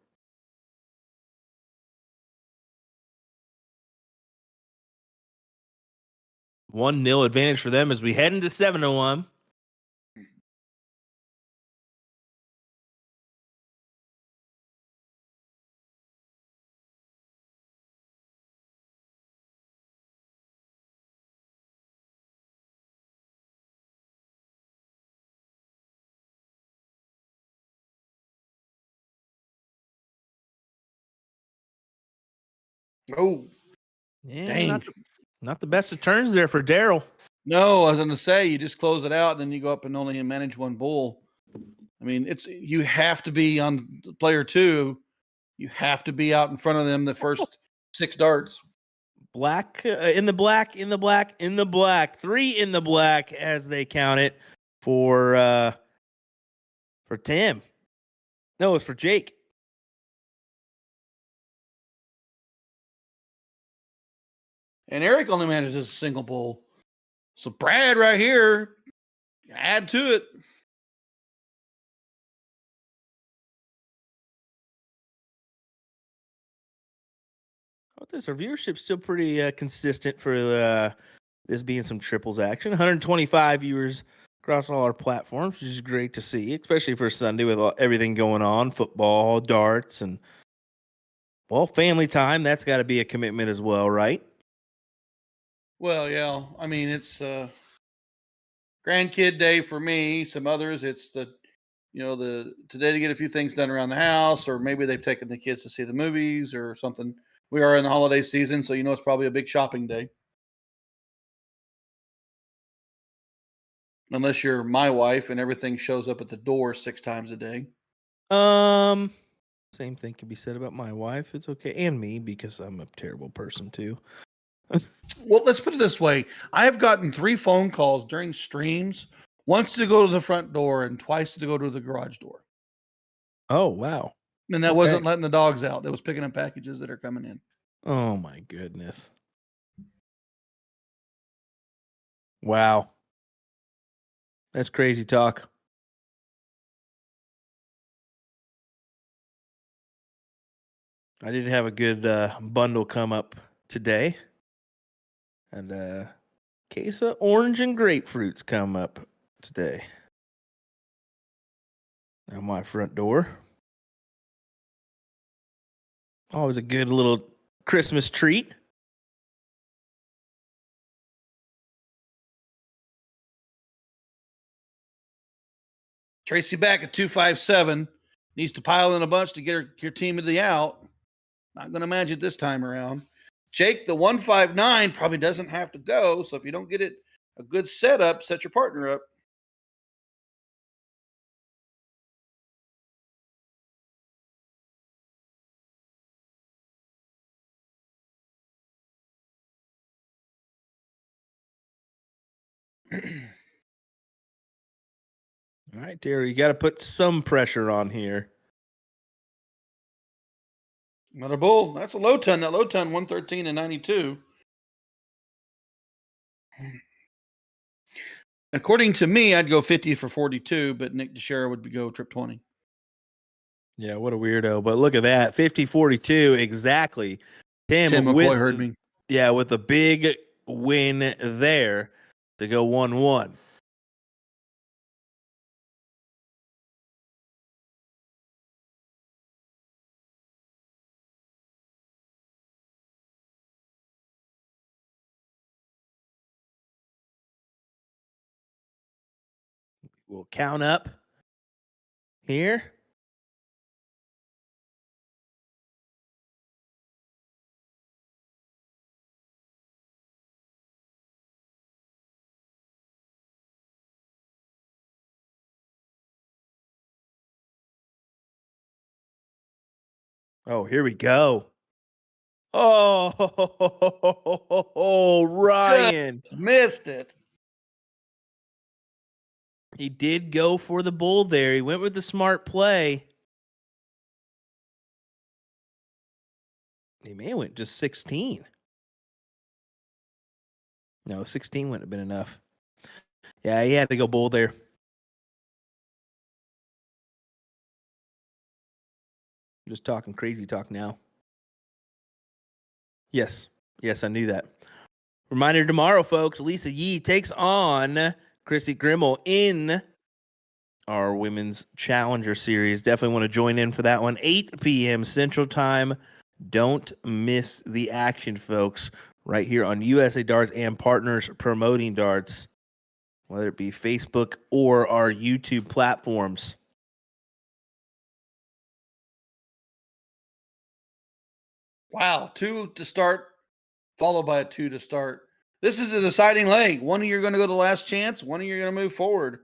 1-0 advantage for them as we head into 7-1. Oh, Yeah, dang. Not the best of turns there for Daryl. No, I was going to say, you just close it out, and then you go up and only manage 1 bull. I mean, you have to be on player 2. You have to be out in front of them the first 6 darts. Black in the black, in the black, in the black. 3 in the black as they count it for Tim. No, it's for Jake. And Eric only manages a single bull. So Brad right here, add to it. Oh, this our viewership's still pretty consistent for this being some triples action. 125 viewers across all our platforms, which is great to see, especially for Sunday with everything going on, football, darts, and well, family time. That's got to be a commitment as well, right? Well, yeah. I mean, it's grandkid day for me. Some others, it's the today to get a few things done around the house, or maybe they've taken the kids to see the movies or something. We are in the holiday season, so it's probably a big shopping day. Unless you're my wife and everything shows up at the door 6 times a day. Same thing can be said about my wife. It's okay. And me, because I'm a terrible person too. Well, let's put it this way. I have gotten 3 phone calls during streams, once to go to the front door and twice to go to the garage door. Oh, wow. And that wasn't letting the dogs out. It was picking up packages that are coming in. Oh, my goodness. Wow. That's crazy talk. I did have a good bundle come up today. And case of orange and grapefruits come up today. Now my front door. Always a good little Christmas treat. Tracy back at 257. Needs to pile in a bunch to get your team to the out. Not going to manage it this time around. Jake, the 159 probably doesn't have to go. So if you don't get it a good setup, set your partner up. All right, Terry, you got to put some pressure on here. Another bull. That's a low ton. That low ton, 113 and 92. According to me, I'd go 50 for 42, but Nick DeShera would go trip 20. Yeah, what a weirdo. But look at that. 50-42, exactly. Tim McCoy heard me. Yeah, with a big win there to go 1-1. We'll count up here. Oh, here we go. Oh, Ryan. Just missed it. He did go for the bull there. He went with the smart play. He may have went just 16. No, 16 wouldn't have been enough. Yeah, he had to go bull there. Just talking crazy talk now. Yes, I knew that. Reminder tomorrow, folks, Lisa Yee takes on Chrissy Grimmel in our Women's Challenger Series. Definitely want to join in for that one. 8 p.m. Central Time. Don't miss the action, folks, right here on USA Darts and Partners Promoting Darts, whether it be Facebook or our YouTube platforms. Wow, 2 to start, followed by a 2 to start. This is a deciding leg. One of you are going to go to last chance. One of you are going to move forward.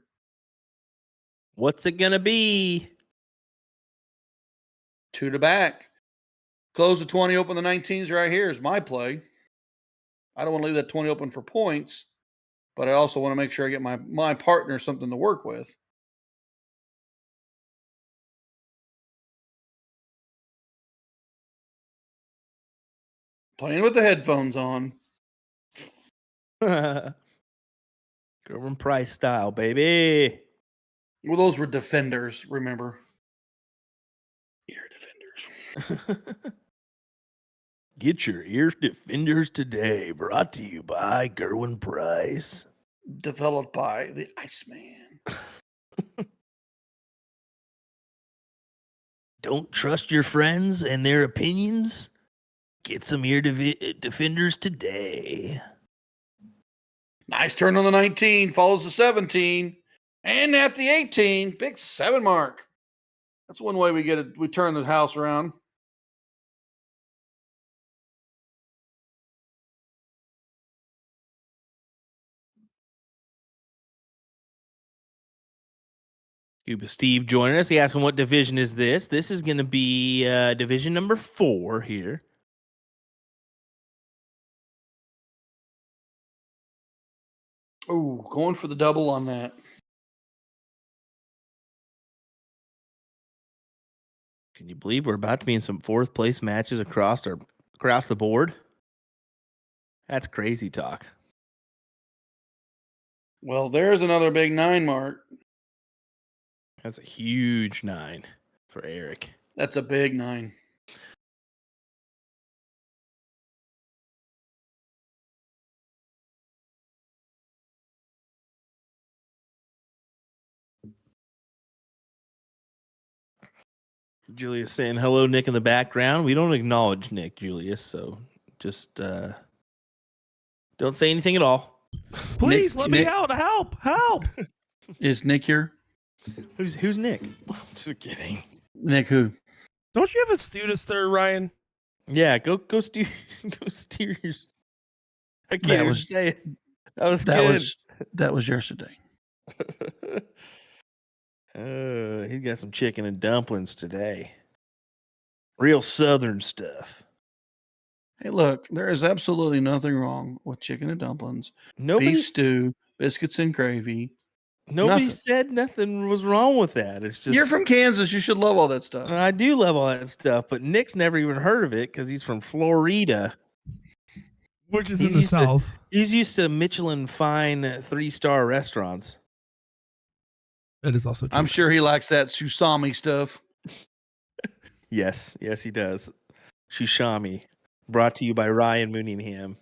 What's it going to be? 2 to back. Close the 20, open the 19s right here is my play. I don't want to leave that 20 open for points, but I also want to make sure I get my partner something to work with. Playing with the headphones on. Gerwin Price style, baby. Well, those were defenders, remember? Ear defenders. Get your ear defenders today. Brought to you by Gerwin Price. Developed by the Iceman. Don't trust your friends and their opinions? Get some ear defenders today. Nice turn on the 19. Follows the 17. And at the 18. Big 7 mark. That's one way we get it. We turn the house around. Scuba Steve joining us. He asked him, what division is this? This is going to be division number 4 here. Oh, going for the double on that. Can you believe we're about to be in some 4th place matches across the board? That's crazy talk. Well, there's another big 9 mark. That's a huge 9 for Eric. That's a big 9. Julius saying hello, Nick, in the background. We don't acknowledge Nick, Julius, so just don't say anything at all. Please let me out. Help. Is Nick here? Who's Nick? Just kidding. Nick who? Don't you have a student stir, Ryan? Yeah, go steer your. I can't even say it. That was good. That was yesterday. He got some chicken and dumplings today. Real Southern stuff. Hey, look, there is absolutely nothing wrong with chicken and dumplings, beef stew, biscuits and gravy. Nobody said nothing was wrong with that. It's just you're from Kansas. You should love all that stuff. I do love all that stuff, but Nick's never even heard of it because he's from Florida, which is in the South. He's used to Michelin fine 3-star restaurants. That is also true. I'm sure he likes that susami stuff. Yes, he does. Shushami, brought to you by Ryan Mooningham.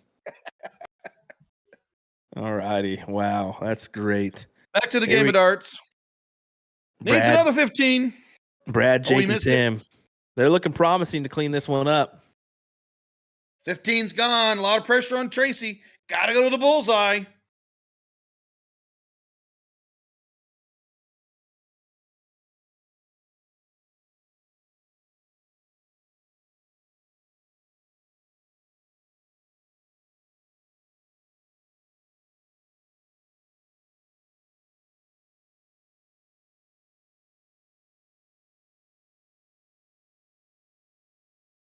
All righty. Wow, that's great. Back to the game of darts. Needs another 15. Brad, Jake, and Tim. They're looking promising to clean this one up. 15's gone. A lot of pressure on Tracy. Got to go to the bullseye.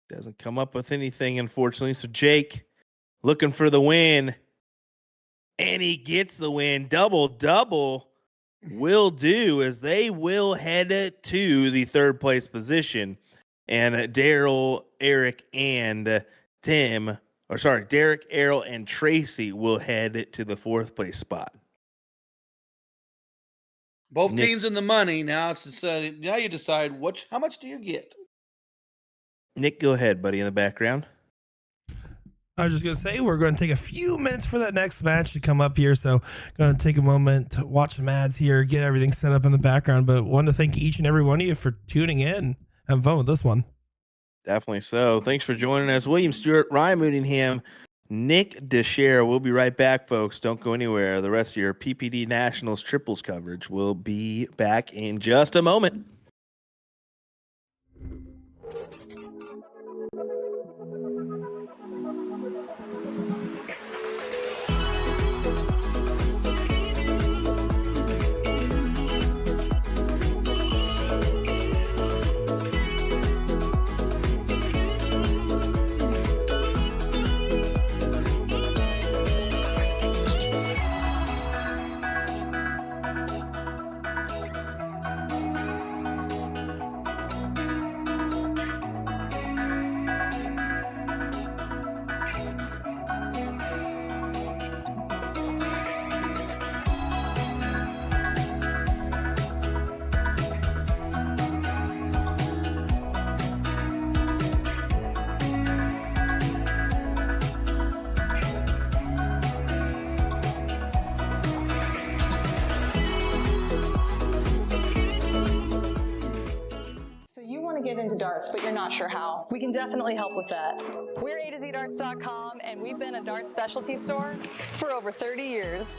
Doesn't come up with anything, unfortunately. So Jake looking for the win. And he gets the win. Double will do, as they will head to the third place position. And Daryl, Eric, and Derek, Errol, and Tracy will head to the fourth place spot. Both teams in the money. Now now you decide how much do you get? Nick, go ahead, buddy, in the background. I was just going to say, we're going to take a few minutes for that next match to come up here. So going to take a moment to watch some ads here, get everything set up in the background. But want to thank each and every one of you for tuning in. Having fun with this one. Definitely so. Thanks for joining us. William Stewart, Ryan Mooningham, Nick DeShare. We'll be right back, folks. Don't go anywhere. The rest of your PPD Nationals triples coverage will be back in just a moment. Get into darts, but you're not sure how. We can definitely help with that. We're A2ZDarts.com, and we've been a darts specialty store for over 30 years.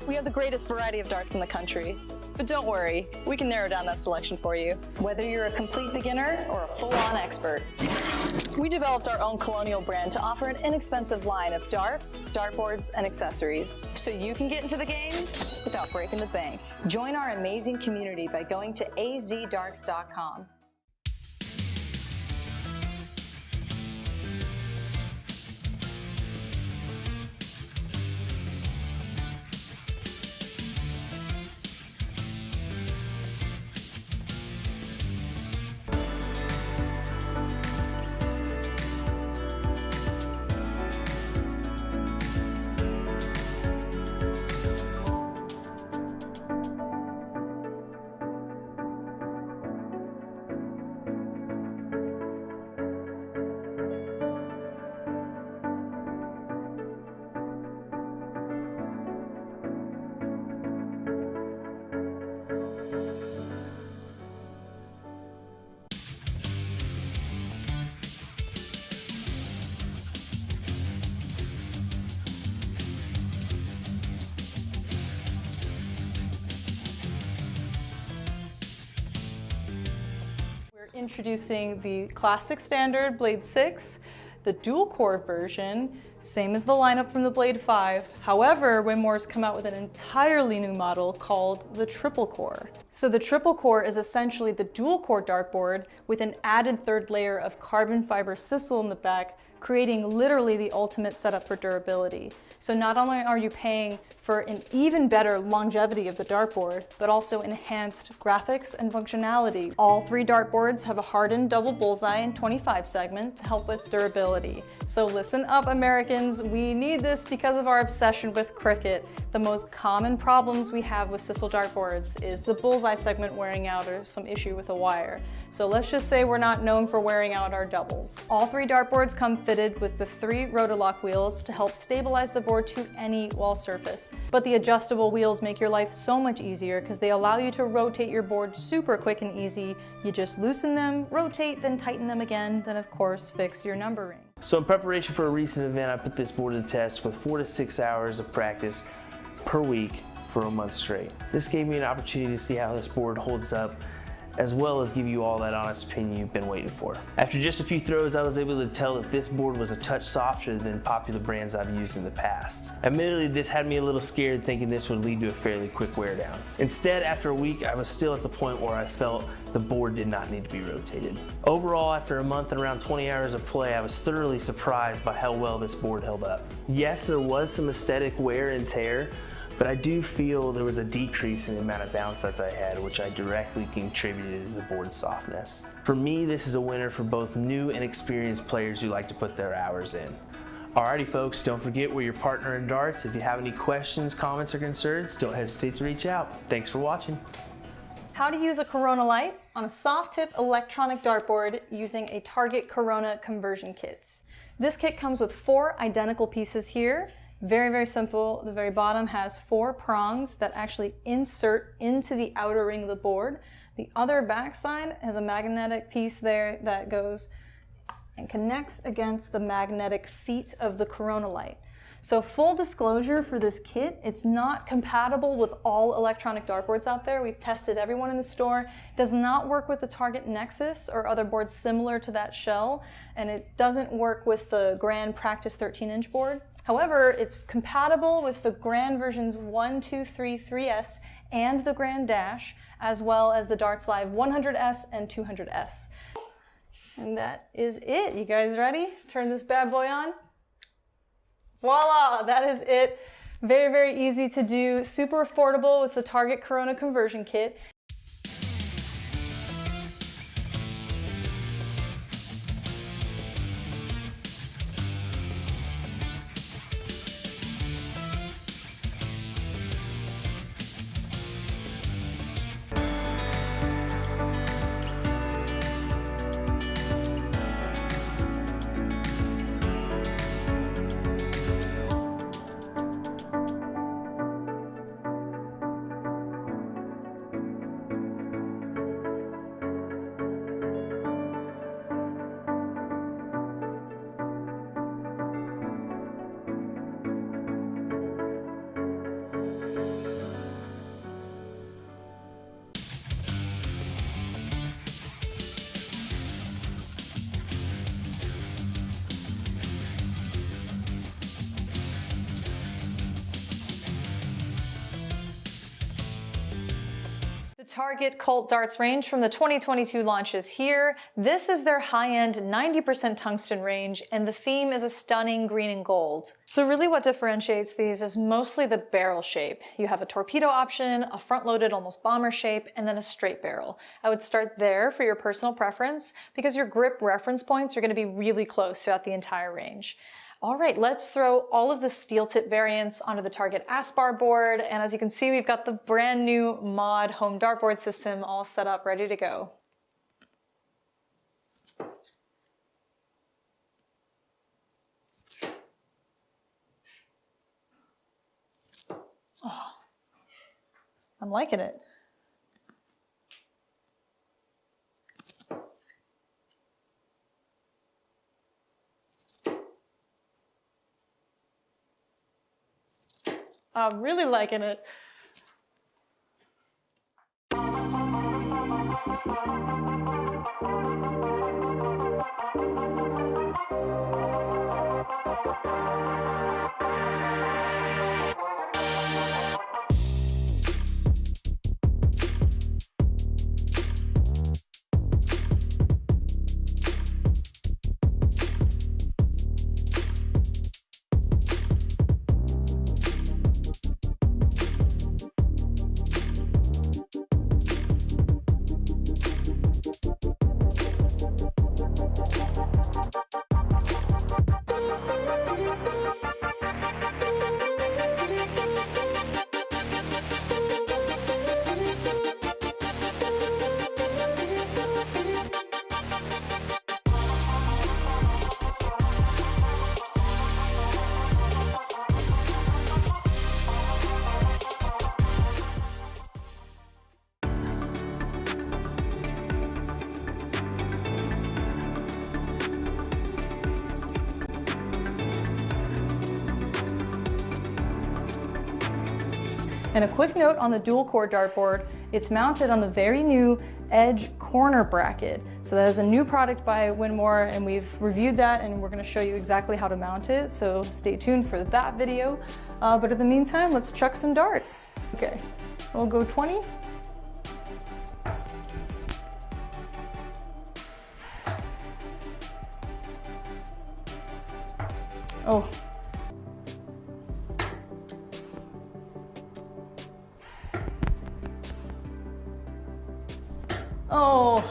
We have the greatest variety of darts in the country. But don't worry, we can narrow down that selection for you, whether you're a complete beginner or a full-on expert. We developed our own Colonial brand to offer an inexpensive line of darts, dartboards, and accessories, so you can get into the game without breaking the bank. Join our amazing community by going to azdarts.com. Introducing the classic standard Blade 6, the dual core version, same as the lineup from the Blade 5. However, Winmore's come out with an entirely new model called the triple core. So the triple core is essentially the dual core dartboard with an added third layer of carbon fiber sisal in the back, creating literally the ultimate setup for durability. So not only are you paying for an even better longevity of the dartboard, but also enhanced graphics and functionality. All 3 dartboards have a hardened double bullseye and 25 segment to help with durability. So listen up, Americans, we need this because of our obsession with cricket. The most common problems we have with sisal dartboards is the bullseye segment wearing out or some issue with a wire. So let's just say we're not known for wearing out our doubles. All 3 dartboards come fitted with the 3 Rotolock wheels to help stabilize the board to any wall surface. But the adjustable wheels make your life so much easier because they allow you to rotate your board super quick and easy. You just loosen them, rotate, then tighten them again, then of course fix your numbering. So in preparation for a recent event, I put this board to the test with 4 to 6 hours of practice per week for a month straight. This gave me an opportunity to see how this board holds up, as well as give you all that honest opinion you've been waiting for. After just a few throws, I was able to tell that this board was a touch softer than popular brands I've used in the past. Admittedly, this had me a little scared, thinking this would lead to a fairly quick wear down. Instead, after a week, I was still at the point where I felt the board did not need to be rotated. Overall, after a month and around 20 hours of play, I was thoroughly surprised by how well this board held up. Yes, there was some aesthetic wear and tear, but I do feel there was a decrease in the amount of bounce that I had, which I directly contributed to the board's softness. For me, this is a winner for both new and experienced players who like to put their hours in. Alrighty folks, don't forget we're your partner in darts. If you have any questions, comments, or concerns, don't hesitate to reach out. Thanks for watching. How to use a Corona light on a soft tip electronic dartboard using a Target Corona conversion kit. This kit comes with 4 identical pieces here. Very, very simple. The very bottom has 4 prongs that actually insert into the outer ring of the board. The other backside has a magnetic piece there that goes and connects against the magnetic feet of the Corona light. So full disclosure for this kit, it's not compatible with all electronic dartboards out there. We've tested every one in the store. It does not work with the Target Nexus or other boards similar to that shell, and it doesn't work with the Grand Practice 13-inch board. However, it's compatible with the Grand versions 1, 2, 3, 3S and the Grand Dash, as well as the Darts Live 100S and 200S. And that is it. You guys ready? Turn this bad boy on. Voila, that is it. Very, very easy to do, super affordable with the Target Corona conversion kit. Target Cult Darts range from the 2022 launches here. This is their high-end 90% tungsten range, and the theme is a stunning green and gold. So really what differentiates these is mostly the barrel shape. You have a torpedo option, a front-loaded almost bomber shape, and then a straight barrel. I would start there for your personal preference because your grip reference points are going to be really close throughout the entire range. All right, let's throw all of the steel tip variants onto the Target Aspar board. And as you can see, we've got the brand new mod home dartboard system all set up, ready to go. Oh, I'm liking it. I'm really liking it. And a quick note on the dual core dartboard, it's mounted on the very new edge corner bracket. So that is a new product by Winmore, and we've reviewed that and we're gonna show you exactly how to mount it. So stay tuned for that video. But in the meantime, let's chuck some darts. Okay, we'll go 20. Oh. Oh,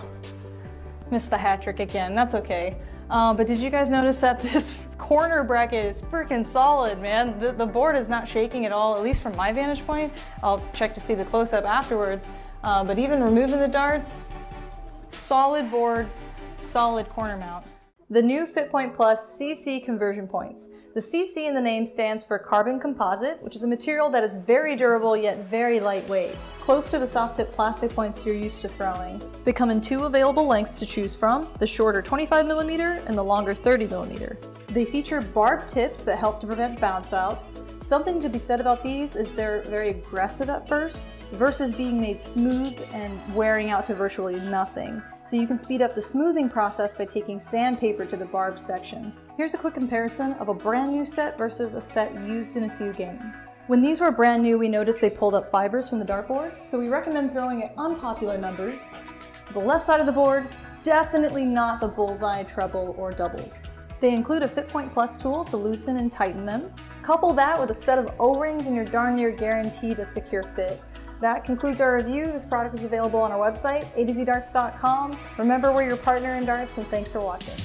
missed the hat trick again. That's okay. But did you guys notice that this corner bracket is freaking solid, man? The board is not shaking at all, at least from my vantage point. I'll check to see the close-up afterwards. But even removing the darts, solid board, solid corner mount. The new FitPoint Plus CC conversion points. The CC in the name stands for carbon composite, which is a material that is very durable yet very lightweight, close to the soft tip plastic points you're used to throwing. They come in 2 available lengths to choose from, the shorter 25mm and the longer 30mm. They feature barbed tips that help to prevent bounce outs. Something to be said about these is they're very aggressive at first, versus being made smooth and wearing out to virtually nothing. So you can speed up the smoothing process by taking sandpaper to the barbed section. Here's a quick comparison of a brand new set versus a set used in a few games. When these were brand new, we noticed they pulled up fibers from the dartboard, so we recommend throwing at unpopular numbers. The left side of the board, definitely not the bullseye, treble, or doubles. They include a FitPoint Plus tool to loosen and tighten them. Couple that with a set of O-rings and you're darn near guaranteed a secure fit. That concludes our review. This product is available on our website, a2zdarts.com. Remember, we're your partner in darts, and thanks for watching.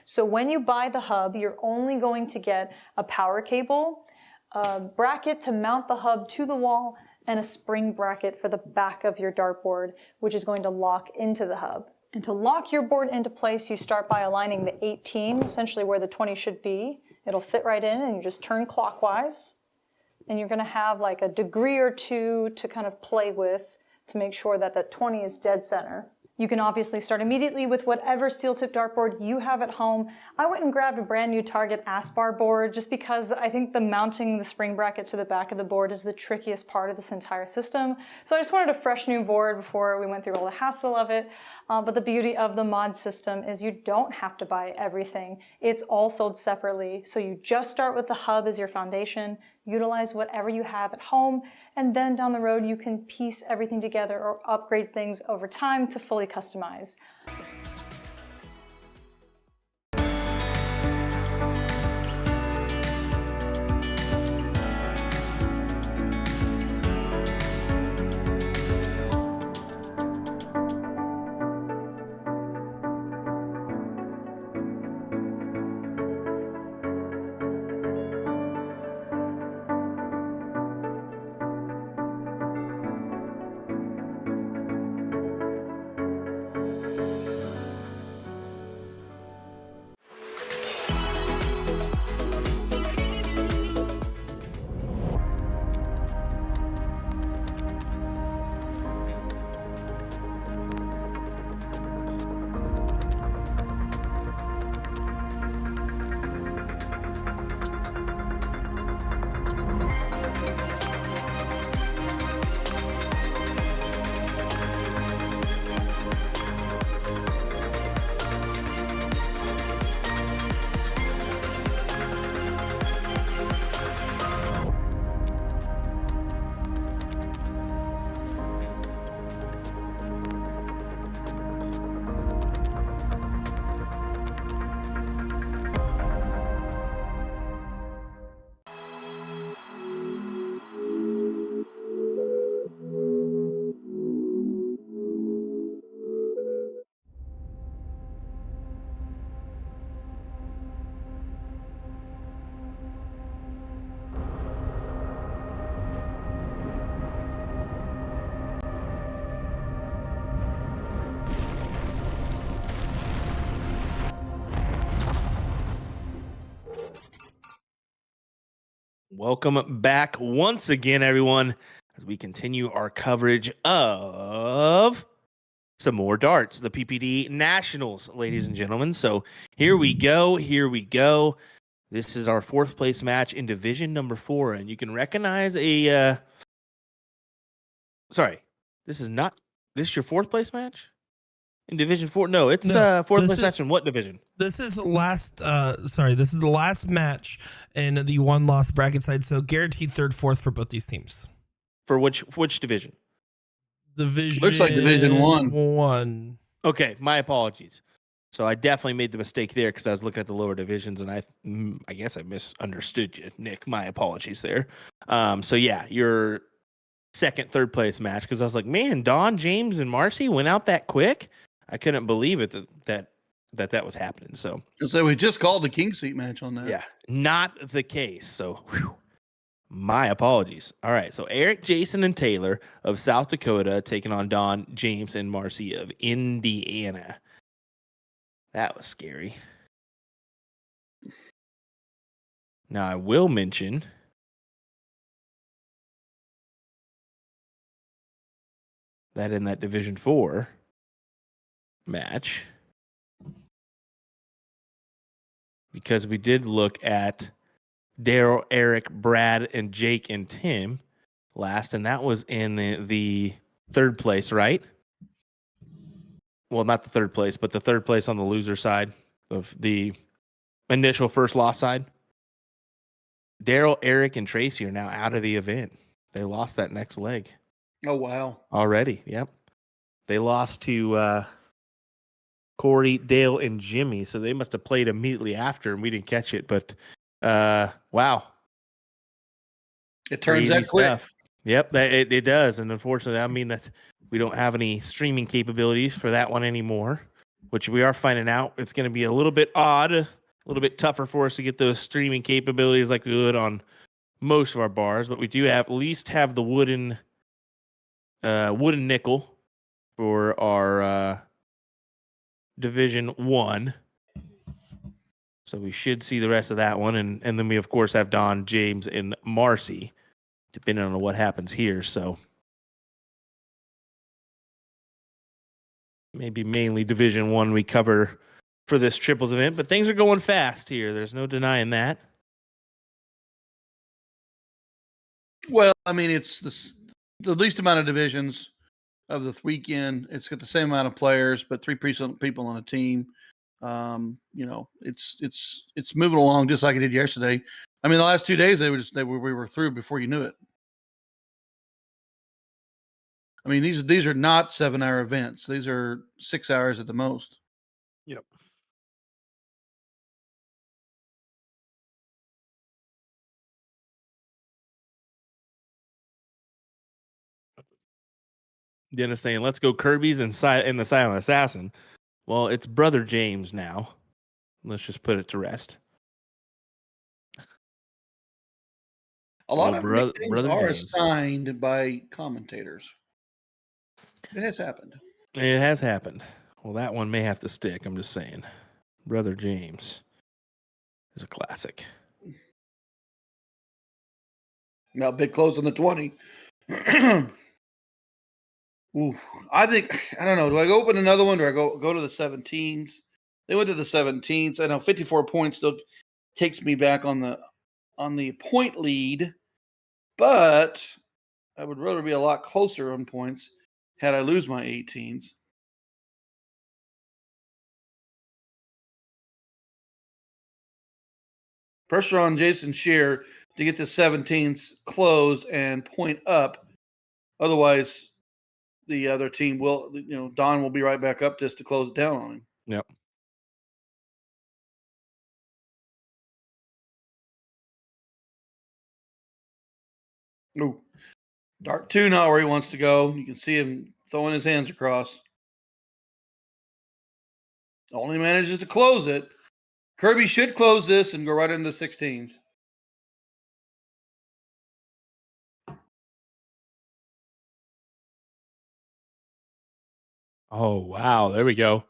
So when you buy the hub, you're only going to get a power cable, a bracket to mount the hub to the wall, and a spring bracket for the back of your dartboard, which is going to lock into the hub. And to lock your board into place, you start by aligning the 18, essentially where the 20 should be. It'll fit right in, and you just turn clockwise. And you're going to have like a degree or two to kind of play with to make sure that that 20 is dead center. You can obviously start immediately with whatever steel tip dartboard you have at home. I went and grabbed a brand new Target Aspar board just because I think the mounting the spring bracket to the back of the board is the trickiest part of this entire system. So I just wanted a fresh new board before we went through all the hassle of it. But the beauty of the mod system is you don't have to buy everything. It's all sold separately. So you just start with the hub as your foundation, utilize whatever you have at home, and then down the road you can piece everything together or upgrade things over time to fully customize. Welcome back once again, everyone, as we continue our coverage of some more darts, the PPD Nationals, ladies and gentlemen. So here we go. Here we go. This is our fourth place match in division number 4, and you can recognize a. Sorry, this is not. This is your fourth place match in division 4. No, it's fourth place match in what division? This is last. This is the last match in the one-loss bracket side. So guaranteed third, fourth for both these teams. For which division? Division. Looks like Division 1. Okay, my apologies. So I definitely made the mistake there because I was looking at the lower divisions, and I guess I misunderstood you, Nick. My apologies there. So yeah, your second, third place match, because I was like, man, Don, James, and Marcy went out that quick. I couldn't believe it that was happening. So we just called the king seat match on that. yeah, not the case. So my apologies. All right, so Eric, Jason, and Taylor of South Dakota taking on Don, James, and Marcy of Indiana. That was scary. Now I will mention that in that Division 4 match, because we did look at Daryl, Eric, Brad, and Jake and Tim last, and that was in the third place, right? Well, not the third place, but the third place on the loser side of the initial first loss side. Daryl, Eric, and Tracy are now out of the event. They lost that next leg. Oh, wow. Already, yep. They lost to Corey, Dale, and Jimmy, so they must have played immediately after, and we didn't catch it. But, wow. It turns out quick. Yep, it does. And unfortunately, I mean that we don't have any streaming capabilities for that one anymore, which we are finding out. It's going to be a little bit odd, a little bit tougher for us to get those streaming capabilities like we would on most of our bars. But we do at least have the wooden wooden nickel for our Division 1. So we should see the rest of that one. And then we, of course, have Don, James, and Marcy, depending on what happens here. So maybe mainly Division 1 we cover for this triples event. But things are going fast here. There's no denying that. Well, I mean, it's the least amount of divisions of the weekend. It's got the same amount of players, but 3 people on a team. It's moving along just like it did yesterday. I mean, the last 2 days we were through before you knew it. I mean, these are not 7-hour events. These are 6 hours at the most. Yep. Dennis saying, let's go Kirby's and the Silent Assassin. Well, it's Brother James now. Let's just put it to rest. A lot of Brother nicknames are James. assigned by commentators. It has happened. It has happened. Well, that one may have to stick. I'm just saying. Brother James is a classic. Now, big close on the 20. Ooh, I don't know. Do I go open another one? Do I go to the 17s? They went to the 17s. I know 54 points still takes me back on the point lead, but I would rather be a lot closer on points had I lose my 18s. Pressure on Jason Shear to get the 17s close and point up. Otherwise, the other team will, Don will be right back up just to close it down on him. Yep. Ooh. Dart 2 not where he wants to go. You can see him throwing his hands across. Only manages to close it. Kirby should close this and go right into the 16s. Oh, wow. There we go.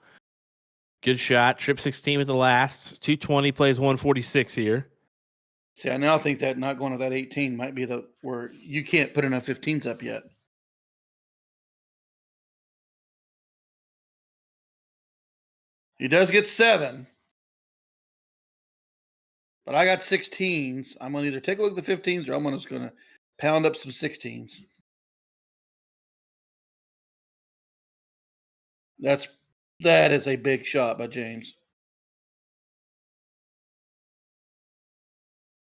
Good shot. Trip 16 at the last. 220 plays 146 here. See, I now think that not going to that 18 might be where you can't put enough 15s up yet. He does get 7. But I got 16s. I'm going to either take a look at the 15s or I'm just going to pound up some 16s. That is a big shot by James.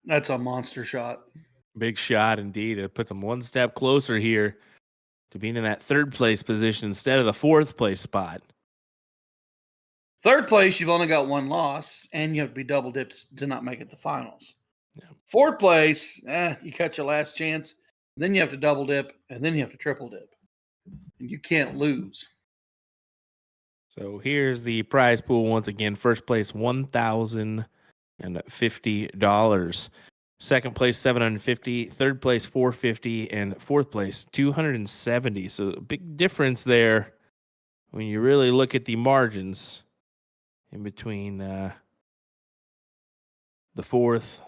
That's a monster shot. Big shot indeed. It puts him one step closer here to being in that 3rd place position instead of the 4th place spot. 3rd place, you've only got 1 loss, and you have to be double dipped to not make it the finals. Yeah. 4th place, you got your last chance. Then you have to double dip, and then you have to triple dip. And you can't lose. So here's the prize pool once again. 1st place, $1,050. 2nd place, $750. 3rd place, $450, and 4th place, $270. So a big difference there when you really look at the margins in between the 4th,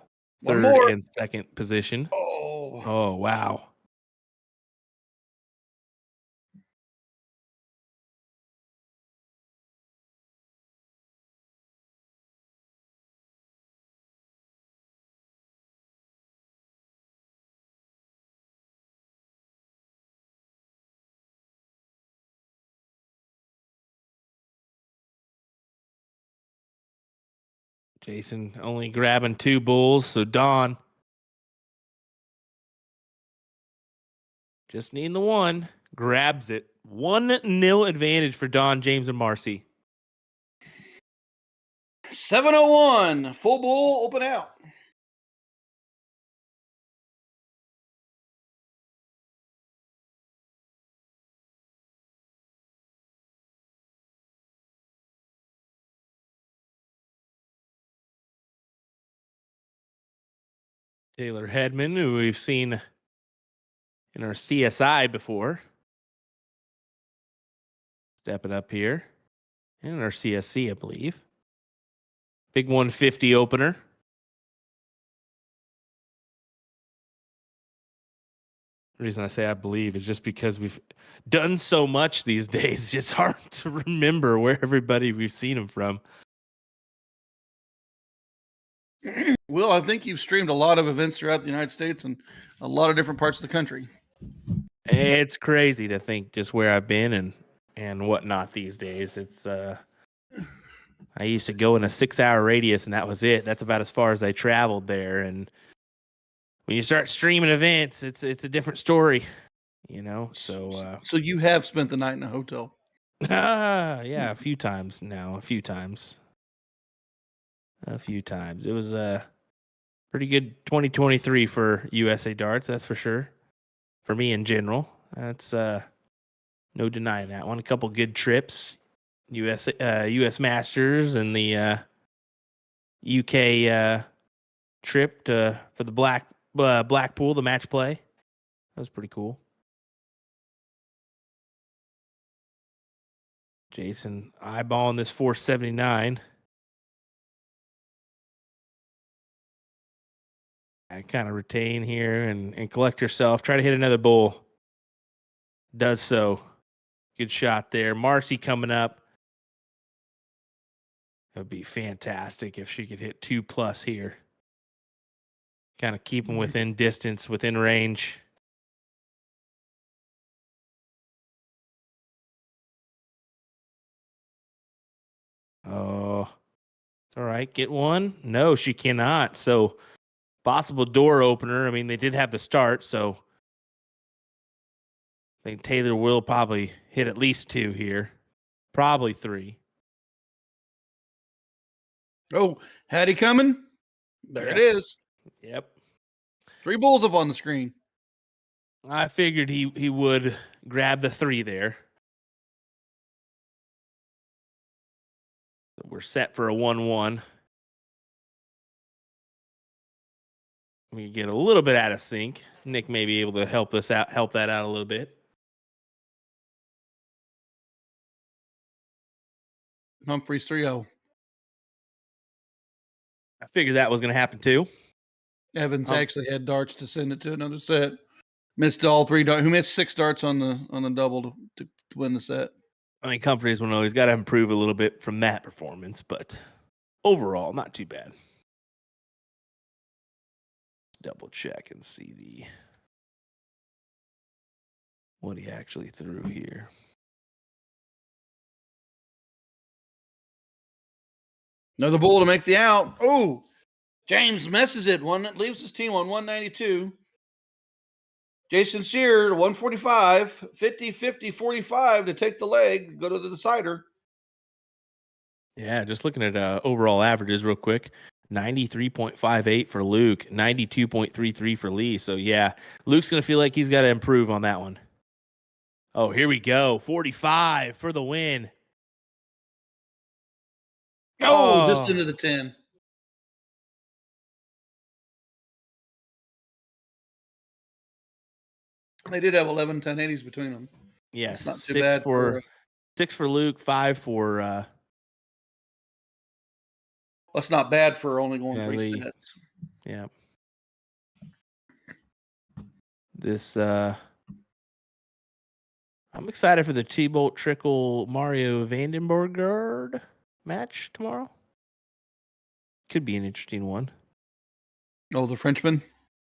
3rd, and 2nd position. Oh, wow. Jason only grabbing 2 bulls. So Don just needing the 1. Grabs it. 1-0 advantage for Don, James, and Marcy. 701. Full bull, open out. Taylor Hedman, who we've seen in our CSI before. Stepping up here. And our CSC, I believe. Big 150 opener. The reason I say I believe is just because we've done so much these days. It's just hard to remember where everybody we've seen them from. Will, I think you've streamed a lot of events throughout the United States and a lot of different parts of the country. It's crazy to think just where I've been and whatnot these days. It's I used to go in a 6-hour radius and that was it. That's about as far as I traveled there. And when you start streaming events, it's a different story, you know. So So you have spent the night in a hotel. yeah, a few times now, a few times. It was a pretty good 2023 for USA Darts, that's for sure. For me in general, that's no denying that one. A couple good trips, US Masters and the UK trip for the Blackpool, the match play. That was pretty cool. Jason eyeballing this 479. I kind of retain here and collect yourself. Try to hit another bull. Does so. Good shot there. Marcy coming up. It would be fantastic if she could hit 2+ here. Kind of keep them within distance, within range. Oh, it's all right. Get one? No, she cannot. So, possible door opener. I mean, they did have the start, so I think Taylor will probably hit at least 2 here. Probably 3. Oh, Hattie coming? There it Yes. is. Yep. 3 bulls up on the screen. I figured he would grab the 3 there. We're set for a 1-1. We get a little bit out of sync. Nick may be able to help that out a little bit. Humphreys 3-0. I figured that was going to happen too. Evans actually had darts to send it to another set. Missed all 3 darts. Who missed 6 darts on the double to win the set? I think Humphreys will know he's got to improve a little bit from that performance, but overall, not too bad. Double check and see what he actually threw here. Another bull to make the out. Oh, James messes it. One that leaves his team on 192. Jason Shearer, 145, 50, 50, 45 to take the leg, go to the decider. Yeah, just looking at overall averages real quick. 93.58 for Luke, 92.33 for Lee. So, yeah, Luke's going to feel like he's got to improve on that one. Oh, here we go. 45 for the win. Oh, just into the 10. They did have 11 1080s between them. Yes, not too bad for 6 for Luke, 5 for that's not bad for only going 3 Lee. sets. Yeah. This I'm excited for the T-Bolt Trickle Mario Vandenberg match tomorrow. Could be an interesting one. Oh, the Frenchman?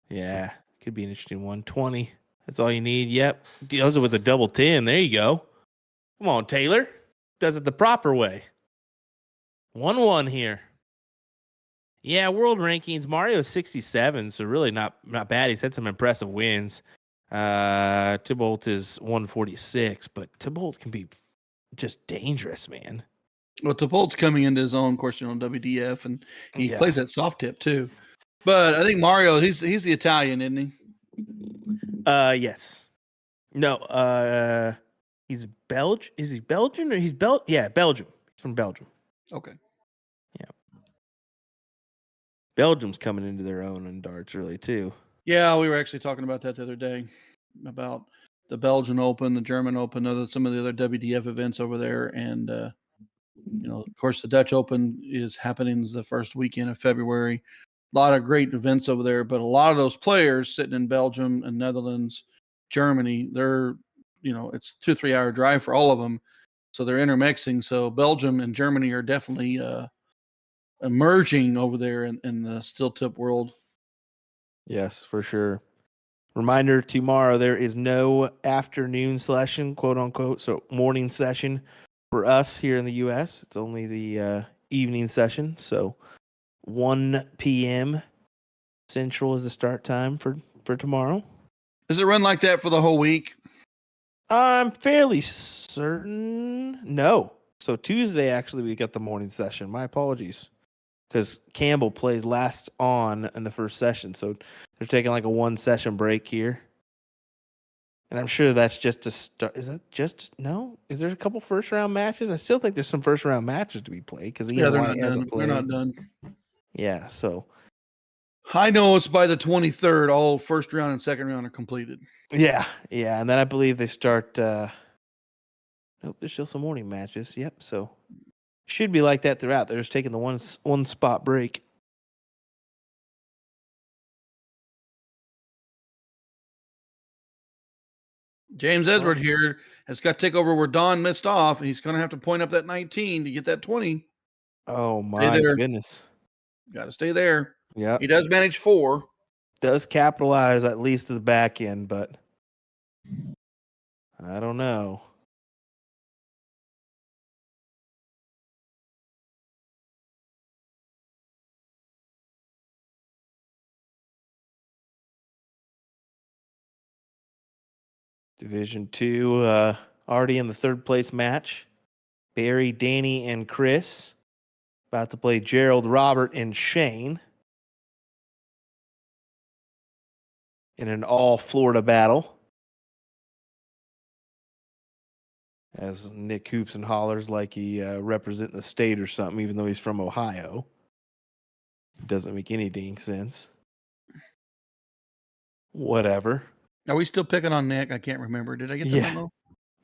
Yeah, could be an interesting one. 20. That's all you need. Yep. Goes with a double 10. There you go. Come on, Taylor. Does it the proper way. 1-1 here. Yeah, world rankings. Mario's 67, so really not bad. He's had some impressive wins. Thibault is 146, but Thibault can be just dangerous, man. Well, Thibault's coming into his own, of course, on WDF, and he plays that soft tip too. But I think Mario, he's the Italian, isn't he? Yes. No, he's Belgian. Is he Belgian or he's Belgium. He's from Belgium. Okay. Yeah. Belgium's coming into their own in darts, really, too. Yeah, we were actually talking about that the other day, about the Belgian Open, the German Open, some of the other WDF events over there. And, of course, the Dutch Open is happening the first weekend of February. A lot of great events over there, but a lot of those players sitting in Belgium and Netherlands, Germany, they're, it's 2-3 hour drive for all of them. So they're intermixing. So Belgium and Germany are definitely emerging over there in the steel tip world. Yes, for sure. Reminder, tomorrow there is no afternoon session, quote unquote, so morning session for us here in the U.S. It's only the evening session, so 1 p.m. Central is the start time for tomorrow. Does it run like that for the whole week? I'm fairly certain. No. So Tuesday, actually, we got the morning session. My apologies. Because Campbell plays last on in the first session. So they're taking like a 1 session break here. And I'm sure that's just to start. Is that just, no? Is there a couple first round matches? I still think there's some first round matches to be played because They're not done. They're not done. Yeah, so. I know it's by the 23rd. All first round and second round are completed. Yeah. And then I believe they start. Nope, there's still some morning matches. Yep. So should be like that throughout. They're just taking the one spot break. James Edward here has got to take over where Don missed off. He's going to have to point up that 19 to get that 20. Oh, my goodness. Got to stay there. Yeah. He does manage 4. Does capitalize at least to the back end, but I don't know. Division 2, already in the third place match. Barry, Danny, and Chris about to play Gerald, Robert, and Shane in an all Florida battle. As Nick hoops and hollers like he representing the state or something, even though he's from Ohio. Doesn't make any dang sense. Whatever. Are we still picking on Nick? I can't remember. Did I get the memo?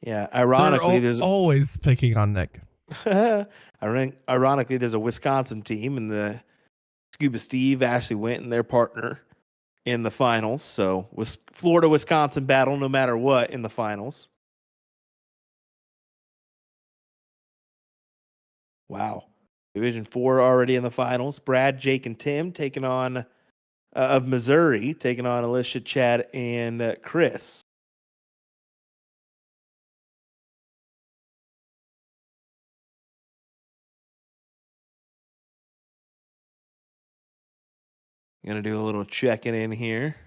Yeah. Ironically, there's always picking on Nick. Ironically, there's a Wisconsin team, and the Scuba Steve actually went and their partner in the finals. So was Florida-Wisconsin battle no matter what in the finals. Wow. Division 4 already in the finals. Brad, Jake, and Tim taking on of Missouri, taking on Alicia, Chad, and Chris. Going to do a little checking in here.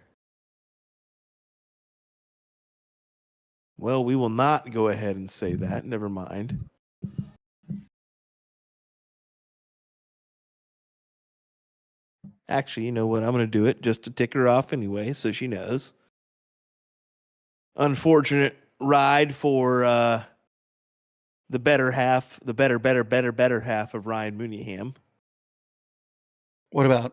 Well, we will not go ahead and say that. Never mind. Actually, you know what? I'm going to do it just to tick her off anyway, so she knows. Unfortunate ride for the better half, the better half of Ryan Mooneyham. What about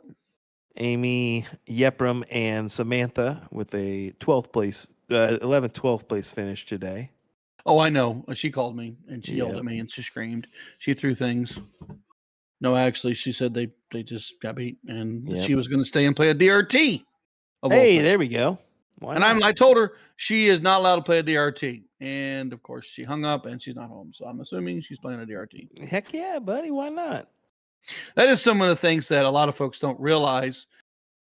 Amy Yepram and Samantha with a 12th place, 11th, 12th place finish today. Oh, I know. She called me and she yelled at me and she screamed. She threw things. No, actually, she said they just got beat and she was going to stay and play a DRT. Hey, there we go. I told her she is not allowed to play a DRT. And of course, she hung up and she's not home. So I'm assuming she's playing a DRT. Heck yeah, buddy. Why not? That is some of the things that a lot of folks don't realize,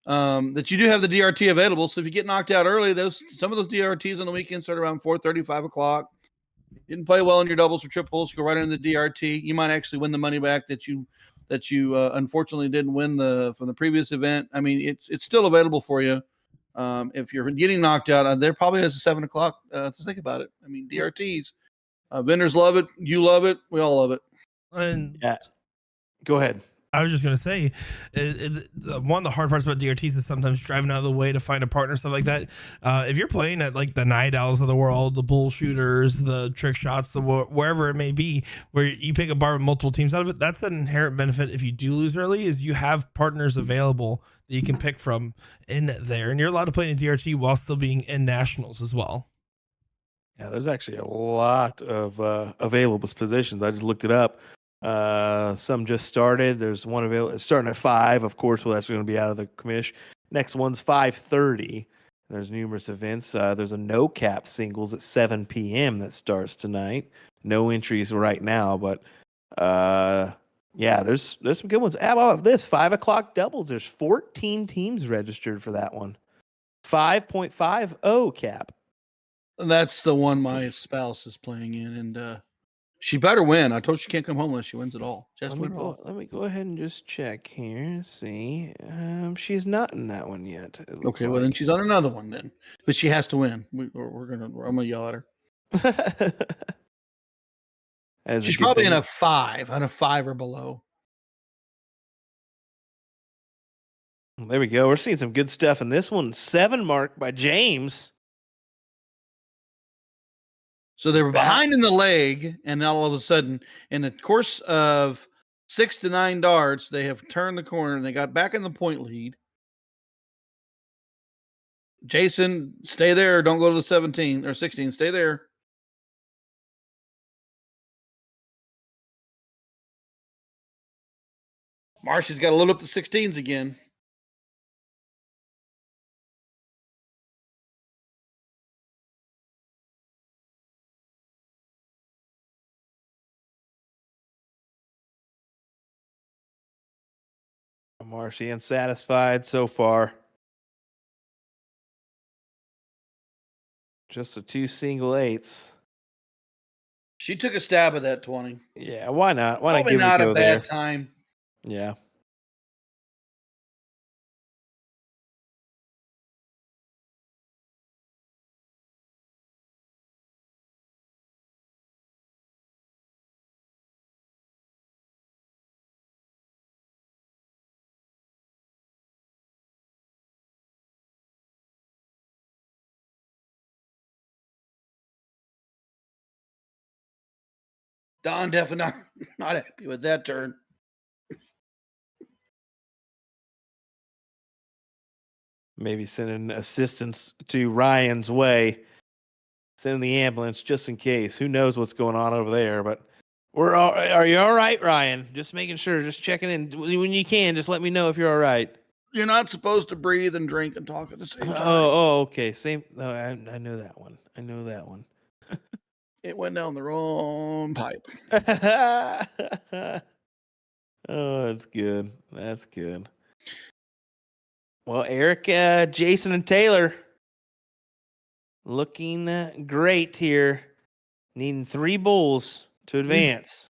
that you do have the DRT available. So if you get knocked out early, some of those DRTs on the weekend start around 4:30, 5 o'clock. Didn't play well in your doubles or triples, go right into the DRT. You might actually win the money back that you unfortunately didn't win from the previous event. I mean, it's still available for you. If you're getting knocked out, there probably is a 7 o'clock to think about it. I mean, DRTs, vendors love it. You love it. We all love it. And go ahead. I was just going to say, one of the hard parts about DRTs is sometimes driving out of the way to find a partner, stuff like that. If you're playing at like the Night Owls of the world, the Bull Shooters, the Trick Shots, wherever it may be, where you pick a bar with multiple teams out of it, that's an inherent benefit if you do lose early, is you have partners available that you can pick from in there. And you're allowed to play in a DRT while still being in nationals as well. Yeah, there's actually a lot of available positions. I just looked it up. Some just started. There's one available. It's starting at 5. Of course, well, that's going to be out of the commish. Next one's 5:30. There's numerous events. There's a no cap singles at 7 p.m. that starts tonight. No entries right now, but yeah, there's some good ones. How about this 5 o'clock doubles? There's 14 teams registered for that one. 5.50 cap. That's the one my spouse is playing in, and she better win. I told her she can't come home unless she wins it all. Just win it all. Let me go ahead and just check here. See, she's not in that one yet. Okay, well then she's on another one then, but she has to win. I'm gonna yell at her. She's probably in a 5, on a 5 or below. There we go. We're seeing some good stuff in this one. 7 mark by James. So they were behind in the leg, and now all of a sudden, in the course of 6 to 9 darts, they have turned the corner and they got back in the point lead. Jason, stay there. Don't go to the 17 or 16. Stay there. Marcy's got to load up the 16s again. Marcy unsatisfied so far. Just the 2 single 8s. She took a stab at that 20. Yeah, why not? Why Probably not give not it a go a bad there? time. Yeah. Don definitely not happy with that turn. Maybe sending assistance to Ryan's way. Send the ambulance just in case. Who knows what's going on over there? But are you all right, Ryan? Just making sure, just checking in when you can. Just let me know if you're all right. You're not supposed to breathe and drink and talk at the same time. Oh, okay. Same. No, I know that one. I know that one. It went down the wrong pipe. Oh, that's good. That's good. Well, Eric, Jason, and Taylor looking great here. Needing 3 bulls to advance.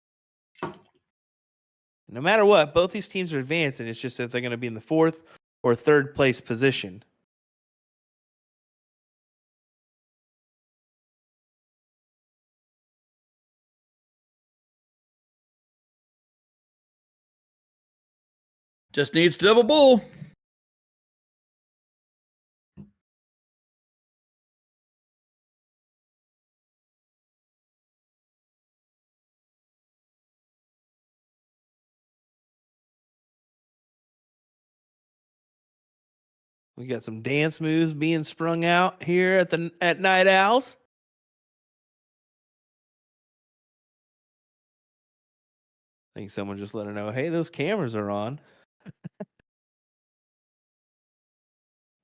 No matter what, both these teams are advancing. It's just that they're going to be in the 4th or 3rd place position. Just needs to double bull. We got some dance moves being sprung out here at Night Owls. I think someone just let her know, hey, those cameras are on.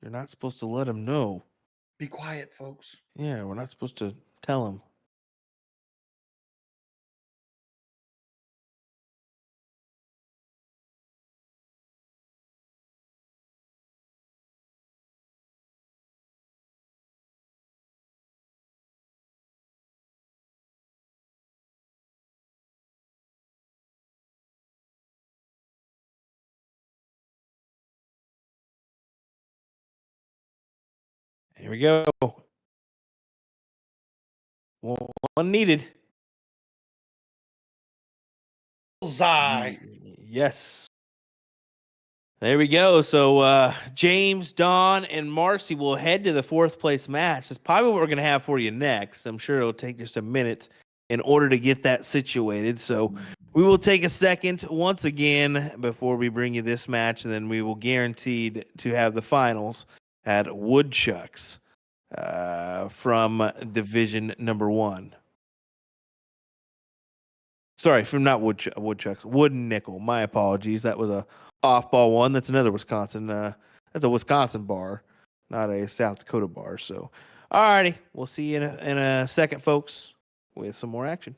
You're not supposed to let them know. Be quiet, folks. Yeah, we're not supposed to tell them. Here we go. One needed. Bullseye. Yes. There we go. So James, Don, and Marcy will head to the 4th place match. That's probably what we're going to have for you next. I'm sure it'll take just a minute in order to get that situated. So we will take a second once again before we bring you this match, and then we will guaranteed to have the finals at Woodchucks. from Division Number 1. Sorry, from not woodchucks, wooden nickel. My apologies. That was a off-ball one. That's another Wisconsin. That's a Wisconsin bar, not a South Dakota bar. So, all righty, we'll see you in a second, folks, with some more action.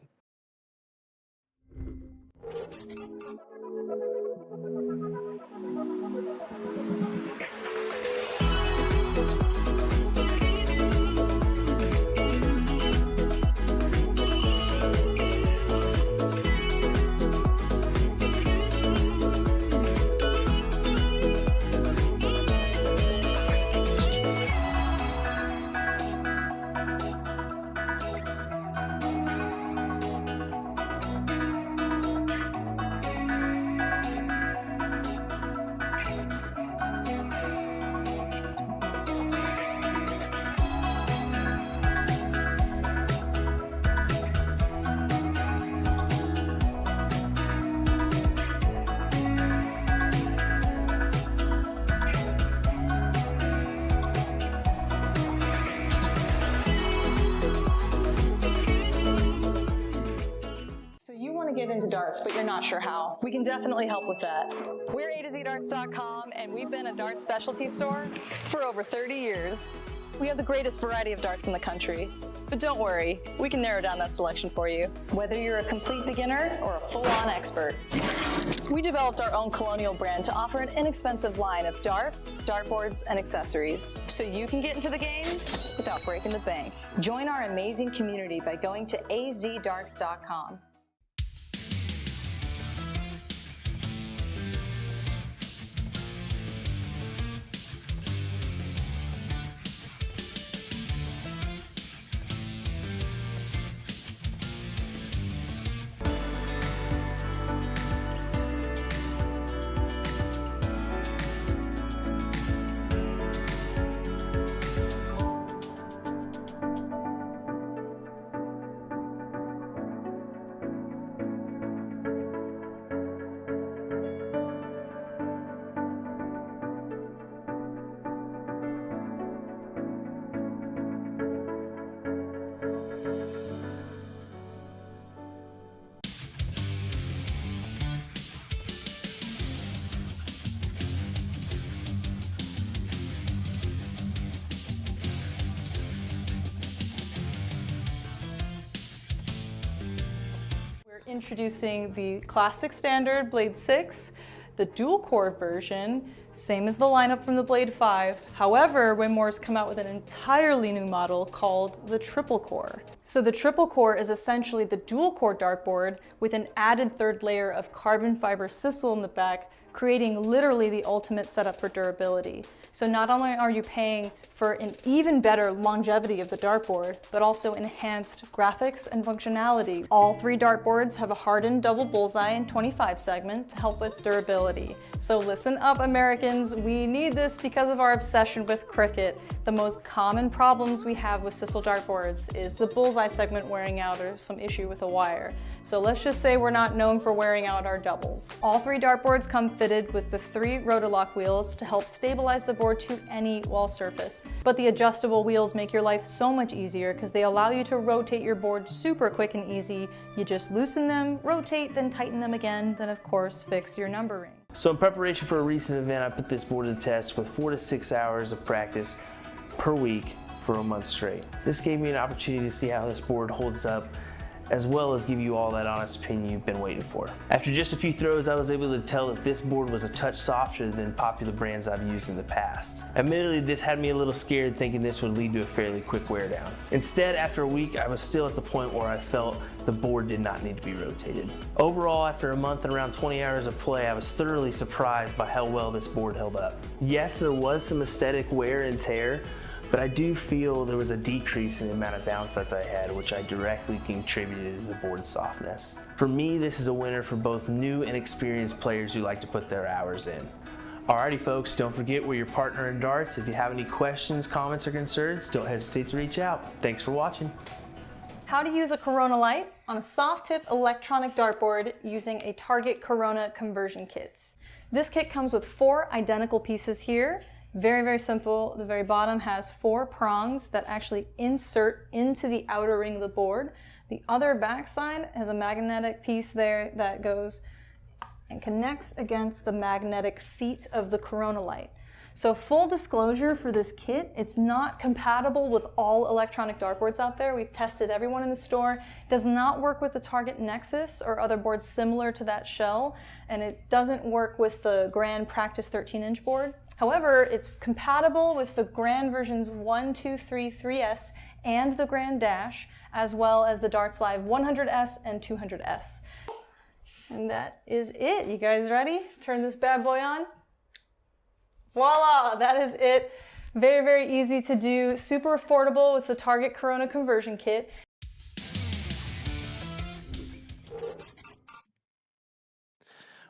Get into darts, but you're not sure how. We can definitely help with that. We're A2ZDarts.com, and we've been a darts specialty store for over 30 years. We have the greatest variety of darts in the country. But don't worry, we can narrow down that selection for you, whether you're a complete beginner or a full-on expert. We developed our own Colonial brand to offer an inexpensive line of darts, dartboards, and accessories, so you can get into the game without breaking the bank. Join our amazing community by going to AZDarts.com. Introducing the classic standard Blade 6, the dual core version, same as the lineup from the Blade 5. However, Winmore's come out with an entirely new model called the triple core. So the triple core is essentially the dual core dartboard with an added third layer of carbon fiber sisal in the back, creating literally the ultimate setup for durability. So not only are you paying for an even better longevity of the dartboard, but also enhanced graphics and functionality. All three dartboards have a hardened double bullseye and 25 segment to help with durability. So listen up, Americans, we need this because of our obsession with cricket. The most common problems we have with sisal dartboards is the bullseye segment wearing out or some issue with a wire. So let's just say we're not known for wearing out our doubles. All three dartboards come fitted with the 3 Rotolock wheels to help stabilize the board to any wall surface. But the adjustable wheels make your life so much easier because they allow you to rotate your board super quick and easy. You just loosen them, rotate, then tighten them again, then of course fix your numbering. So in preparation for a recent event, I put this board to the test with 4 to 6 hours of practice per week for a month straight. This gave me an opportunity to see how this board holds up, as well as give you all that honest opinion you've been waiting for. After just a few throws, I was able to tell that this board was a touch softer than popular brands I've used in the past. Admittedly, this had me a little scared, thinking this would lead to a fairly quick wear down. Instead, after a week, I was still at the point where I felt the board did not need to be rotated. Overall, after a month and around 20 hours of play, I was thoroughly surprised by how well this board held up. Yes, there was some aesthetic wear and tear, but I do feel there was a decrease in the amount of bounce that I had, which I directly contributed to the board's softness. For me, this is a winner for both new and experienced players who like to put their hours in. Alrighty folks, don't forget we're your partner in darts. If you have any questions, comments, or concerns, don't hesitate to reach out. Thanks for watching. How to use a Corona light on a soft tip electronic dartboard using a Target Corona conversion kit. This kit comes with 4 identical pieces here. Very, very simple. The very bottom has 4 prongs that actually insert into the outer ring of the board. The other backside has a magnetic piece there that goes and connects against the magnetic feet of the corona light. So full disclosure for this kit, it's not compatible with all electronic dartboards out there. We've tested everyone in the store. It does not work with the Target Nexus or other boards similar to that shell, and it doesn't work with the Grand Practice 13-inch board. However, it's compatible with the Grand versions 1, 2, 3, 3S, and the Grand Dash, as well as the Darts Live 100S and 200S. And that is it. You guys ready? Turn this bad boy on. Voila, that is it. Very, very easy to do, super affordable with the Target Corona conversion kit.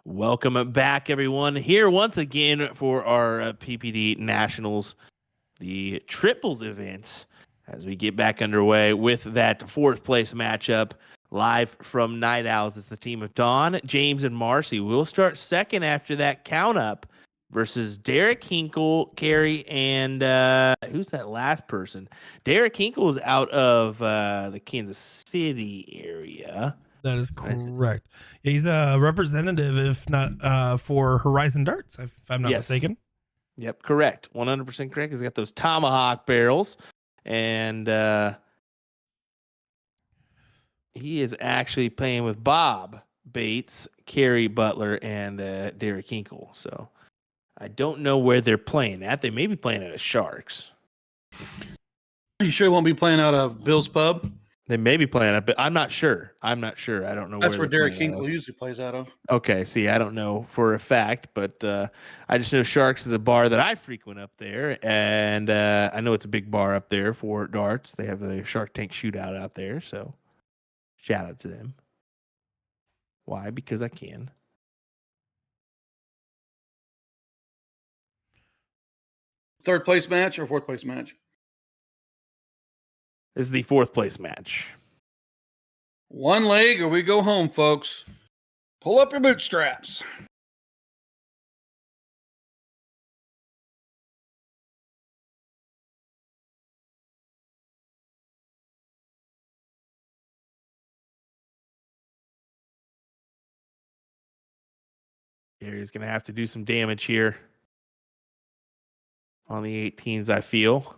Welcome back, everyone. Here once again for our PPD Nationals, the triples events, as we get back underway with that 4th place matchup live from Night Owls. It's the team of Don, James, and Marcy. We'll start second after that count up versus Derek Hinkle, Carey, and who's that last person? Derek Hinkle is out of the Kansas City area. That is correct. Yeah, he's a representative, if not for Horizon Darts, if I'm not mistaken. Yep, correct. 100% correct. He's got those tomahawk barrels, and he is actually playing with Bob Bates, Carey Butler, and Derek Hinkle. So I don't know where they're playing at. They may be playing at a Sharks. You sure won't be playing out of Bill's Pub? They may be playing at, but I'm not sure. I don't know. That's where they're Derek playing Kinkle out of. usually plays out of. Okay, see, I don't know for a fact, but I just know Sharks is a bar that I frequent up there, and I know it's a big bar up there for darts. They have the Shark Tank shootout out there, so shout out to them. Why? Because I can. Third place match or 4th place match? This is the 4th place match. One leg or we go home, folks. Pull up your bootstraps. Gary's going to have to do some damage here on the 18s, I feel.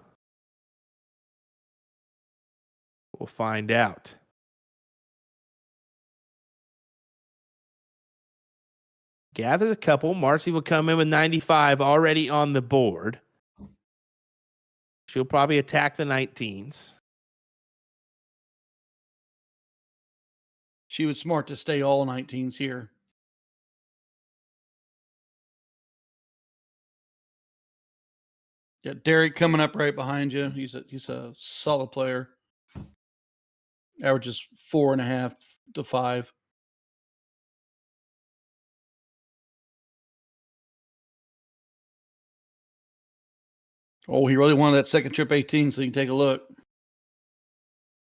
We'll find out. Gathers a couple. Marcy will come in with 95 already on the board. She'll probably attack the 19s. She was smart to stay all 19s here. Yeah, Derek coming up right behind you. He's a solid player. Averages 4.5 to 5. Oh, he really wanted that second trip 18, so you can take a look.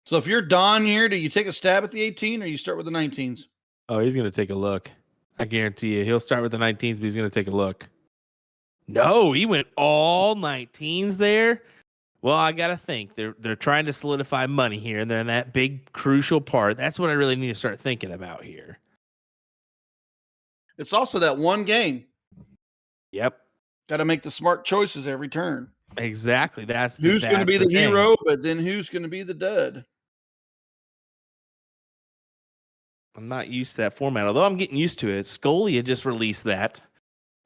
So if you're Don here, do you take a stab at the 18 or you start with the 19s? Oh, he's going to take a look. I guarantee you. He'll start with the 19s, but he's going to take a look. No, he went all 19s there. Well, I got to think. They're trying to solidify money here, and then that big crucial part. That's what I really need to start thinking about here. It's also that one game. Yep. Got to make the smart choices every turn. Exactly. Who's going to be the hero, but then who's going to be the dud? I'm not used to that format, although I'm getting used to it. Scolia just released that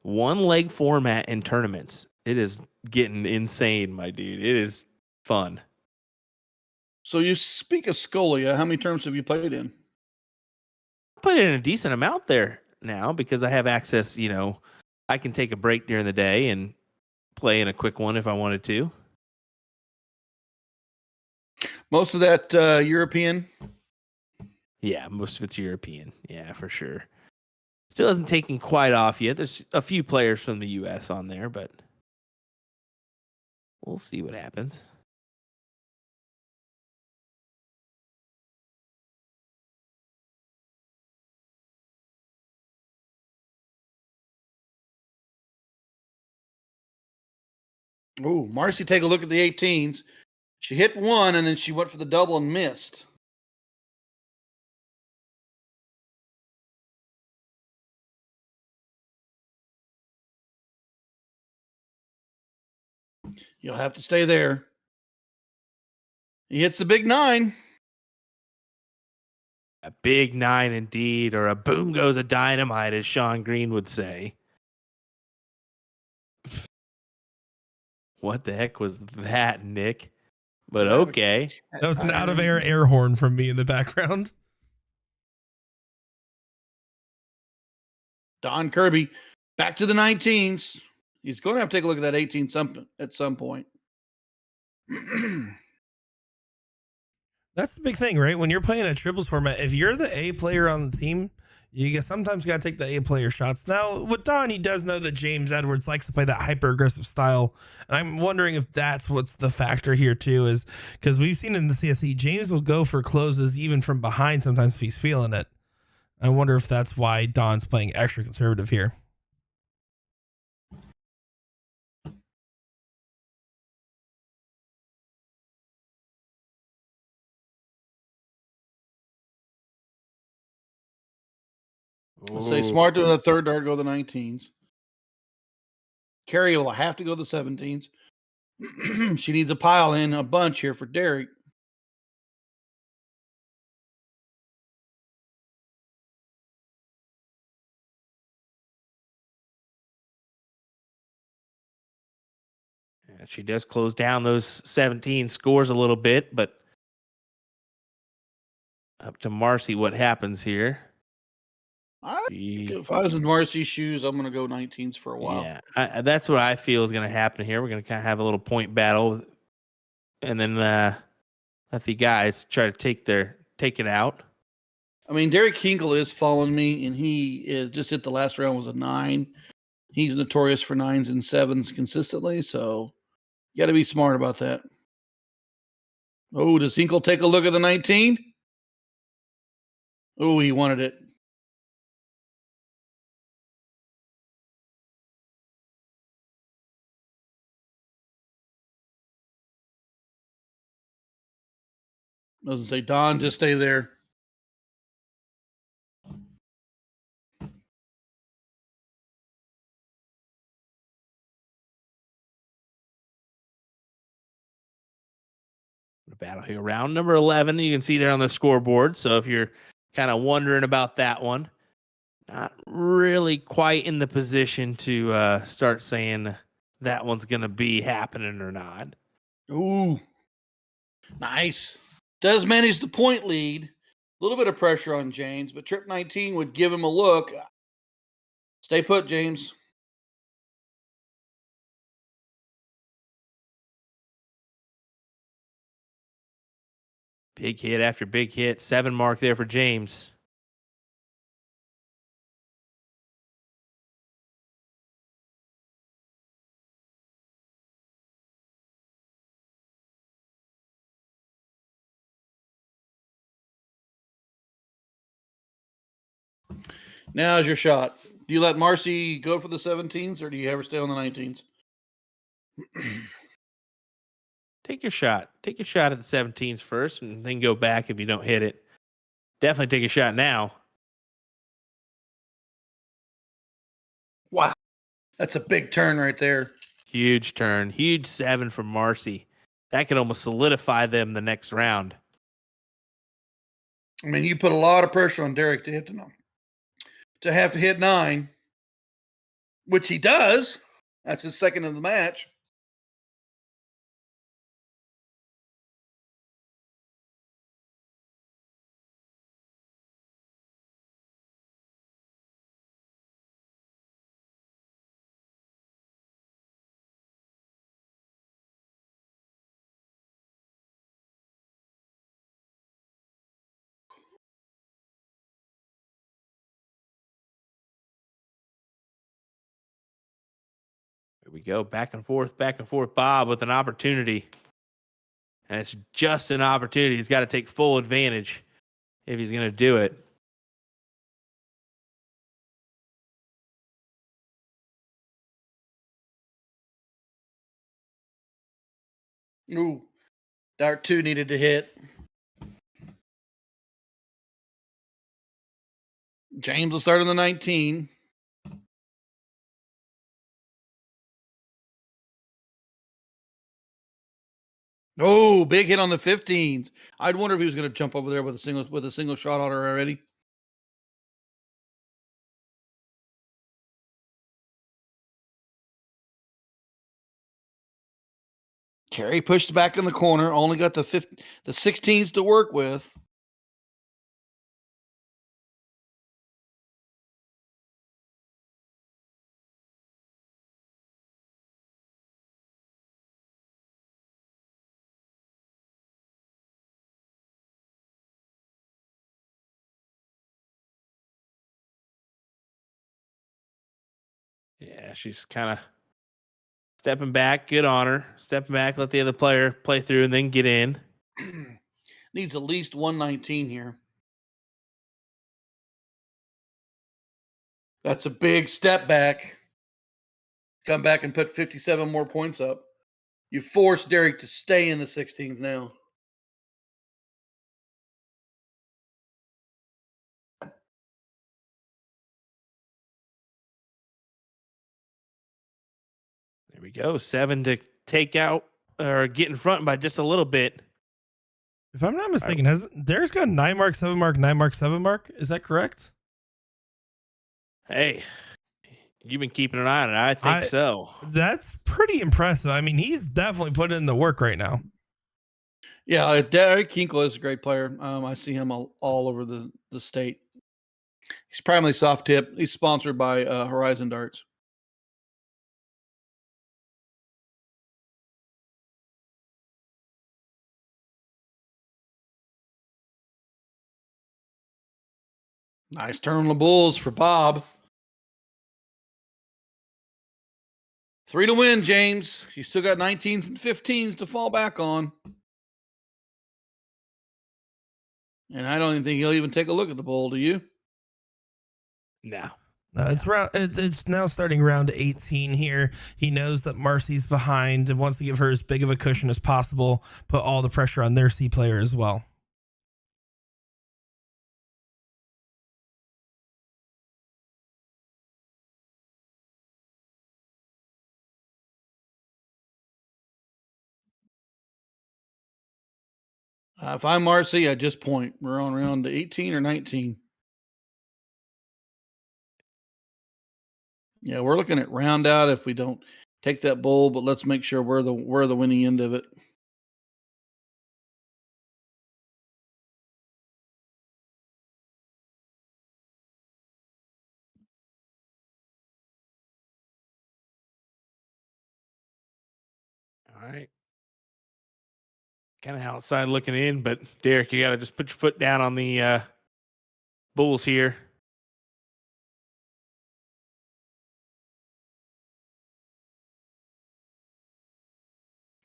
one leg format in tournaments. It is getting insane, my dude. It is fun. So you speak of Scolia. How many terms have you played in? I put in a decent amount there now because I have access. I can take a break during the day and play in a quick one if I wanted to. Most of that European? Yeah, most of it's European. Yeah, for sure. Still hasn't taken quite off yet. There's a few players from the U.S. on there, but we'll see what happens. Oh, Marcy, take a look at the 18s. She hit one, and then she went for the double and missed. You'll have to stay there. He hits the big 9. A big 9 indeed, or a boom goes a dynamite, as Sean Green would say. What the heck was that, Nick? But okay. That was an out-of-air air horn from me in the background. Don Kirby back to the 19s. He's going to have to take a look at that 18 at some point. That's the big thing, right? When you're playing a triples format, if you're the A player on the team, sometimes got to take the A player shots. Now, with Don, he does know that James Edwards likes to play that hyper aggressive style. And I'm wondering if that's what's the factor here, too, is because we've seen in the CSE, James will go for closes even from behind sometimes if he's feeling it. I wonder if that's why Don's playing extra conservative here. Let's say Smart to the third dart, go the 19s. Carrie will have to go the 17s. She needs a pile in a bunch here for Derek. She does close down those 17 scores a little bit, but up to Marcy, what happens here? If I was in Marcy's shoes, I'm going to go 19s for a while. Yeah, that's what I feel is going to happen here. We're going to kind of have a little point battle, and then let the guys try to take it out. I mean, Derek Hinkle is following me, and he just hit the last round was a 9. He's notorious for 9s and 7s consistently, so you got to be smart about that. Oh, does Hinkle take a look at the 19? Oh, he wanted it. Doesn't say, Don, just stay there. Battle here, round number 11. You can see there on the scoreboard. So if you're kind of wondering about that one, not really quite in the position to start saying that one's going to be happening or not. Ooh, nice. Does manage the point lead. A little bit of pressure on James, but trip 19 would give him a look. Stay put, James. Big hit after big hit. 7 mark there for James. Now's your shot. Do you let Marcy go for the 17s, or do you ever stay on the 19s? Take your shot. Take your shot at the 17s first, and then go back if you don't hit it. Definitely take a shot now. Wow. That's a big turn right there. Huge turn. Huge 7 from Marcy. That could almost solidify them the next round. I mean, you put a lot of pressure on Derek to have to hit 9, which he does. That's his second of the match. Here we go. Back and forth, Bob with an opportunity. And it's just an opportunity. He's got to take full advantage if he's going to do it. Ooh, dart 2 needed to hit. James will start on the 19. Oh, big hit on the 15s. I'd wonder if he was going to jump over there with a single shot on her already. Carey pushed back in the corner, only got the 16s to work with. Yeah, she's kind of stepping back. Good on her. Stepping back, let the other player play through, and then get in. Needs at least 119 here. That's a big step back. Come back and put 57 more points up. You force Derek to stay in the 16s now. There we go. 7 to take out or get in front by just a little bit. If I'm not mistaken, has Derek's got 9 mark, 7 mark, 9 mark, 7 mark? Is that correct? Hey, you've been keeping an eye on it. I think so. That's pretty impressive. I mean, he's definitely putting in the work right now. Yeah, Derek Kinkle is a great player. I see him all over the state. He's primarily soft tip. He's sponsored by Horizon Darts. Nice turn on the Bulls for Bob. 3 to win, James. You still got 19s and 15s to fall back on. And I don't even think he'll even take a look at the bowl, do you? No. It's now starting round 18 here. He knows that Marcy's behind and wants to give her as big of a cushion as possible, put all the pressure on their C player as well. If I'm Marcy, I just point. We're on round 18 or 19. Yeah, we're looking at round out if we don't take that bowl, but let's make sure we're the winning end of it. All right. Kind of outside looking in, but Derek, you got to just put your foot down on the Bulls here.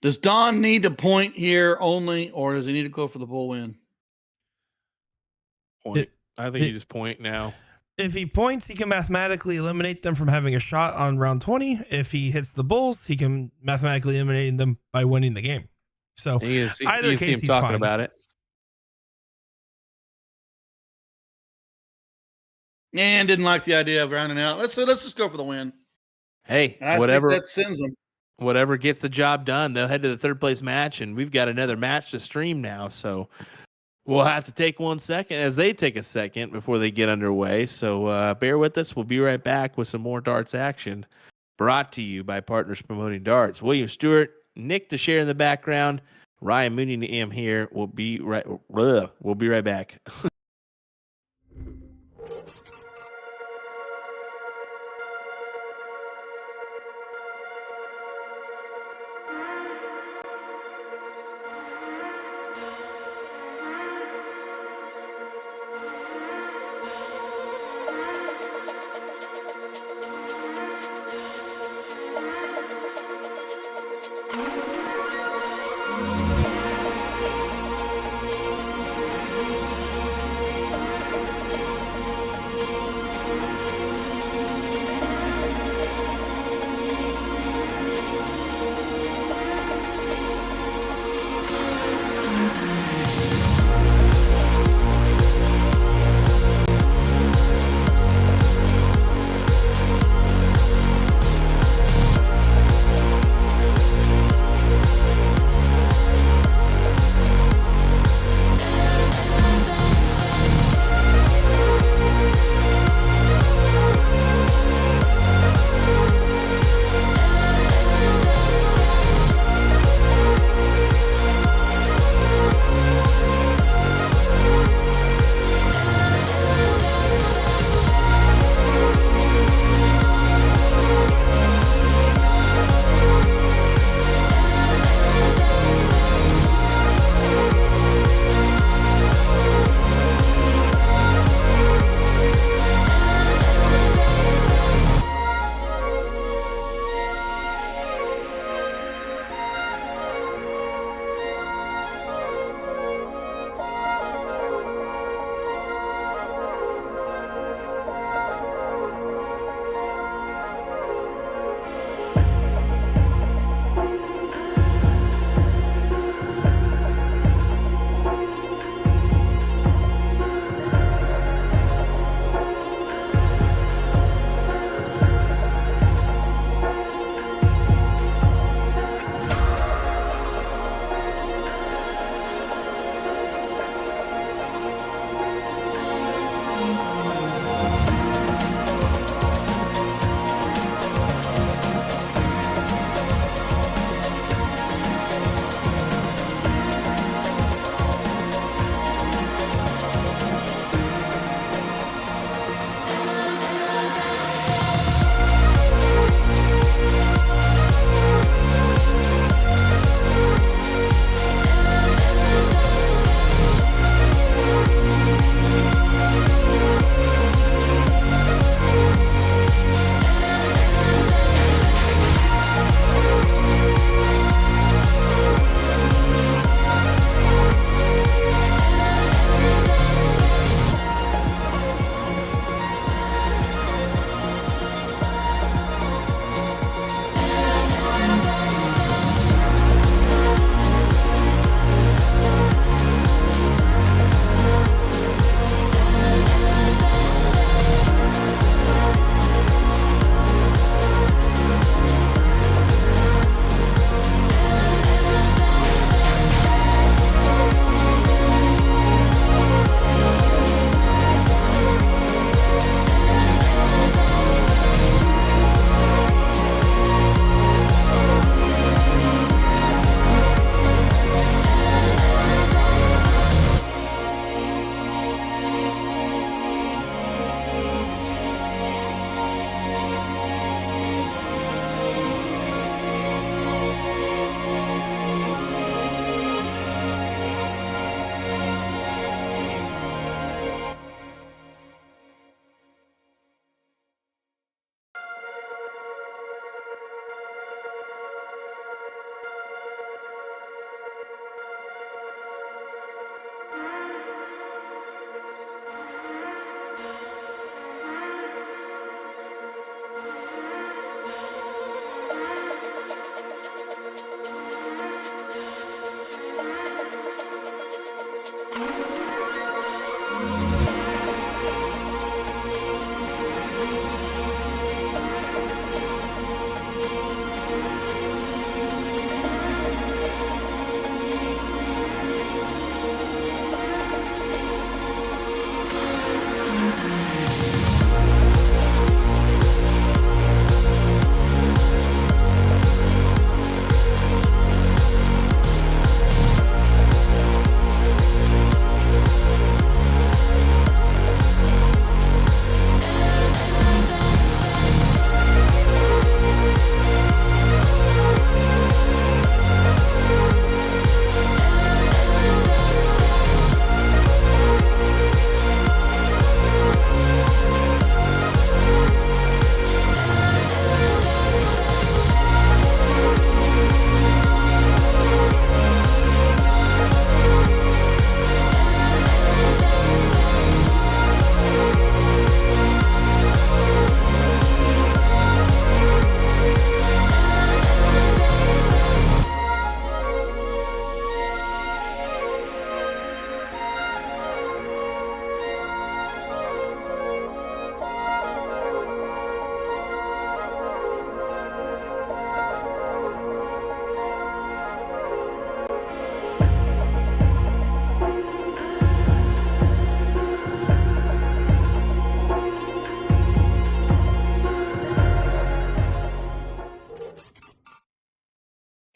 Does Don need to point here only, or does he need to go for the bull win? Point. I think you just point now. If he points, he can mathematically eliminate them from having a shot on round 20. If he hits the Bulls, he can mathematically eliminate them by winning the game. So either case, he's talking fine. about it. And didn't like the idea of rounding out. Let's just go for the win. Hey, and I whatever think that sends them. Whatever gets the job done, they'll head to the third place match, and we've got another match to stream now. So we'll have to take 1 second as they take a second before they get underway. So bear with us. We'll be right back with some more darts action brought to you by Partners Promoting Darts. William Stewart, Nick Teixeira in the background, Ryan Mooney here. We'll be right back.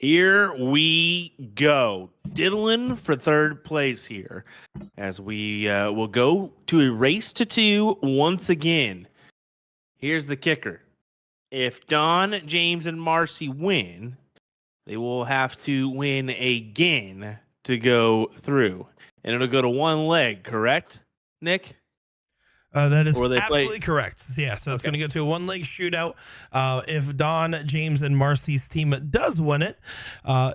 Here we go. Diddling for third place here as we will go to a race to 2 once again. Here's the kicker. If Don, James, and Marcy win, they will have to win again to go through. And it'll go to one leg, correct, Nick? That is Or they play- absolutely correct. Yeah, so it's Okay. going to go to a one-leg shootout. If Don, James, and Marcy's team does win it,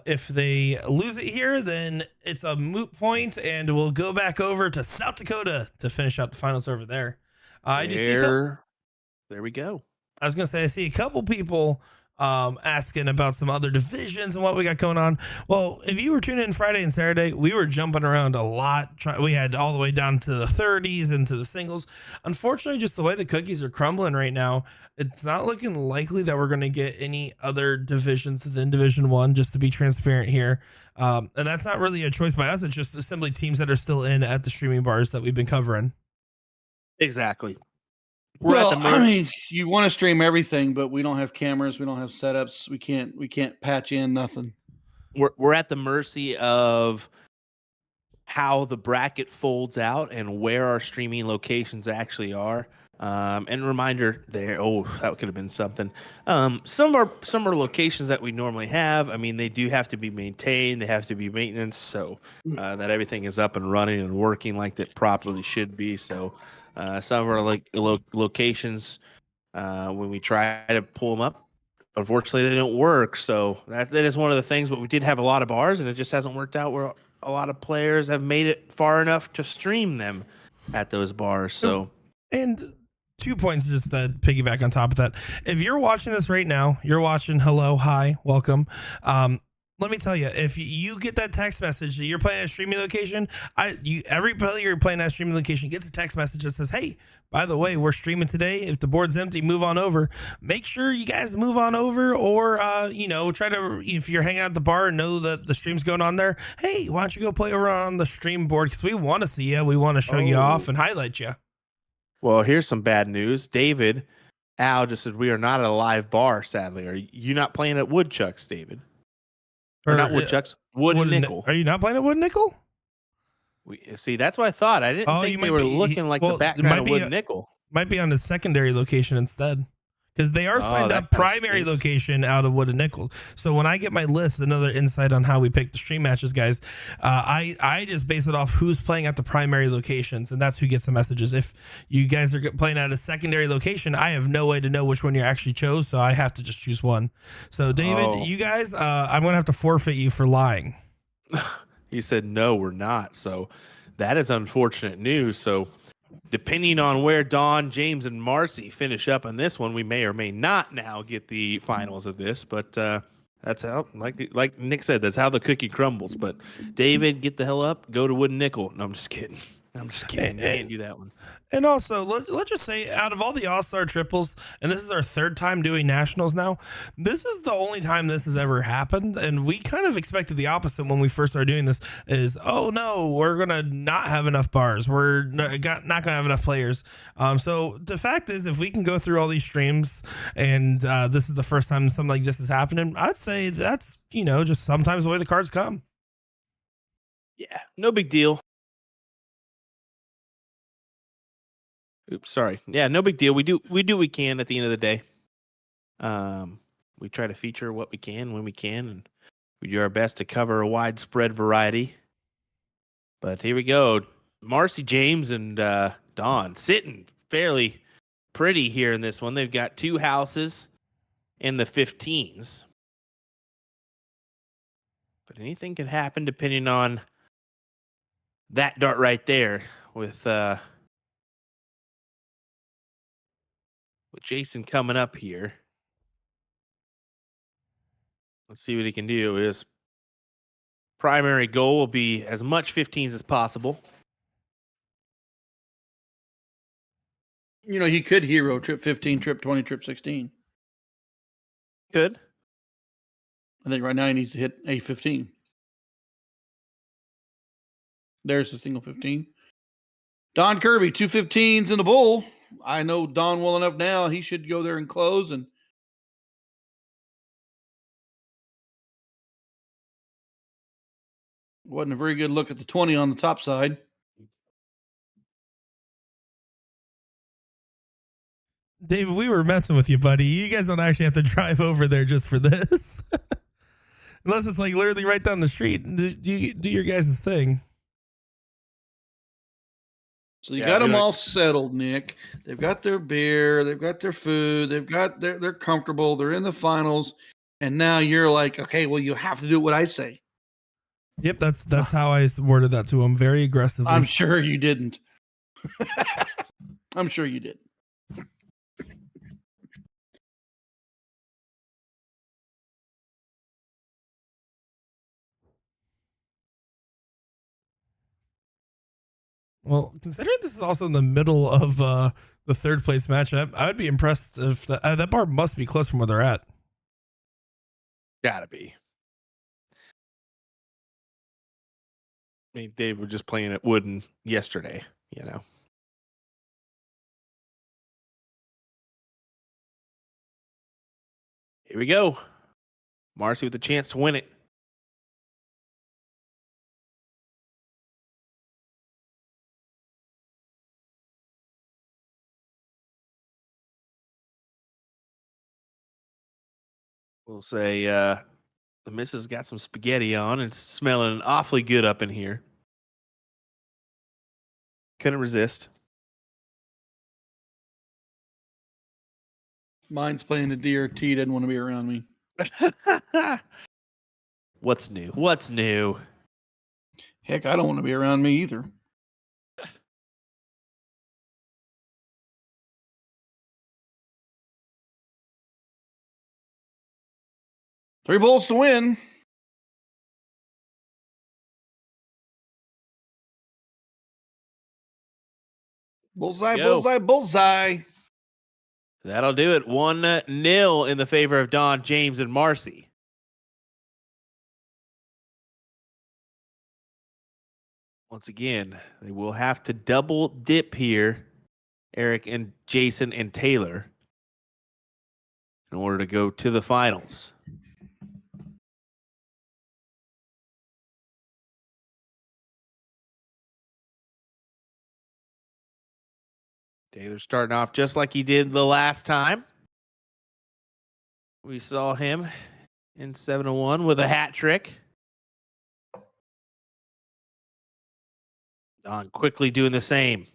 if they lose it here, then it's a moot point, and we'll go back over to South Dakota to finish out the finals over there. There we go. I was going to say, I see a couple people asking about some other divisions and what we got going on. Well, if you were tuning in Friday and Saturday, we were jumping around a lot. We had all the way down to the 30s and to the singles. Unfortunately, just the way the cookies are crumbling right now, it's not looking likely that we're going to get any other divisions than Division 1, just to be transparent here. And that's not really a choice by us. It's just simply teams that are still in at the streaming bars that we've been covering. Exactly. I mean, you want to stream everything, but we don't have cameras, we don't have setups, we can't patch in nothing. We're at the mercy of how the bracket folds out and where our streaming locations actually are. And reminder there, that could have been something. Some are locations that we normally have. I mean, they do have to be maintained, they have to be maintenance, so that everything is up and running and working like that properly should be. So some of our locations, when we try to pull them up, unfortunately they don't work. So that is one of the things. But we did have a lot of bars, and it just hasn't worked out where a lot of players have made it far enough to stream them at those bars. So, and 2 points just to piggyback on top of that. If you're watching this right now, you're watching. Hello, hi, welcome. Let me tell you, if you get that text message that you're playing at a streaming location, every player you're playing at a streaming location gets a text message that says, "Hey, by the way, we're streaming today. If the board's empty, move on over." Make sure you guys move on over, or try to, if you're hanging out at the bar and know that the stream's going on there, hey, why don't you go play over on the stream board, because we want to see you, we want to show you off and highlight you. Well, here's some bad news. David Al just said we are not at a live bar. Sadly, are you not playing at Woodchucks, David? Or not Woodchucks, Wood Nickel. Are you not playing at Wood Nickel? See, that's what I thought. I didn't think they were looking like the background of Wood Nickel. Might be on the secondary location instead, because they are signed up primary location out of Wood and Nickel. So when I get my list, another insight on how we pick the stream matches, guys, I just base it off who's playing at the primary locations, and that's who gets the messages. If you guys are playing at a secondary location, I have no way to know which one you actually chose, so I have to just choose one. So David, you guys, I'm gonna have to forfeit you for lying. He said no, we're not. So that is unfortunate news. So depending on where Don, James, and Marcy finish up on this one, we may or may not now get the finals of this. But that's how, like Nick said, that's how the cookie crumbles. But David, get the hell up. Go to Wood and Nickel. No, I'm just kidding. I can't do that one. And also, let's just say, out of all the All-Star triples, and this is our third time doing nationals now, this is the only time this has ever happened. And we kind of expected the opposite when we first started doing this, is, oh no, we're going to not have enough bars. We're not going to have enough players. So the fact is, if we can go through all these streams and this is the first time something like this is happening, I'd say that's, just sometimes the way the cards come. Yeah, no big deal. Oops, sorry. Yeah, no big deal. We do what we can at the end of the day. We try to feature what we can when we can, and we do our best to cover a widespread variety. But here we go. Marcy, James, and Dawn sitting fairly pretty here in this one. They've got 2 houses in the 15s. But anything can happen depending on that dart right there with Jason coming up here. Let's see what he can do. His primary goal will be as much 15s as possible. He could hero trip 15, trip 20, trip 16. Good. I think right now he needs to hit a 15. There's the single 15. Don Kirby, 2 15s in the bowl. I know Don well enough now. He should go there and close. And Wasn't a very good look at the 20 on the top side. Dave, we were messing with you, buddy. You guys don't actually have to drive over there just for this. Unless it's like literally right down the street. Do your guys' thing. So you got them all settled, Nick. They've got their beer, they've got their food, they're comfortable, they're in the finals, and now you're like, okay, well, you have to do what I say. Yep, that's how I worded that to him, very aggressively. I'm sure you didn't. I'm sure you did. Well, considering this is also in the middle of the third place matchup, I would be impressed if that bar must be close from where they're at. Gotta be. I mean, they were just playing at Wooden yesterday, you know. Here we go. Marcy with a chance to win it. We'll say the missus got some spaghetti on and it's smelling awfully good up in here. Couldn't resist. Mine's playing the DRT, doesn't want to be around me. What's new? What's new? Heck, I don't want to be around me either. Three bowls to win. Bullseye, Go. bullseye, bullseye. That'll do it. 1-0 in the favor of Don, James, and Marcy. Once again, they will have to double dip here, Eric and Jason and Taylor, in order to go to the finals. Taylor starting off just like he did the last time. We saw him in 7-1 with a hat trick. Don quickly doing the same.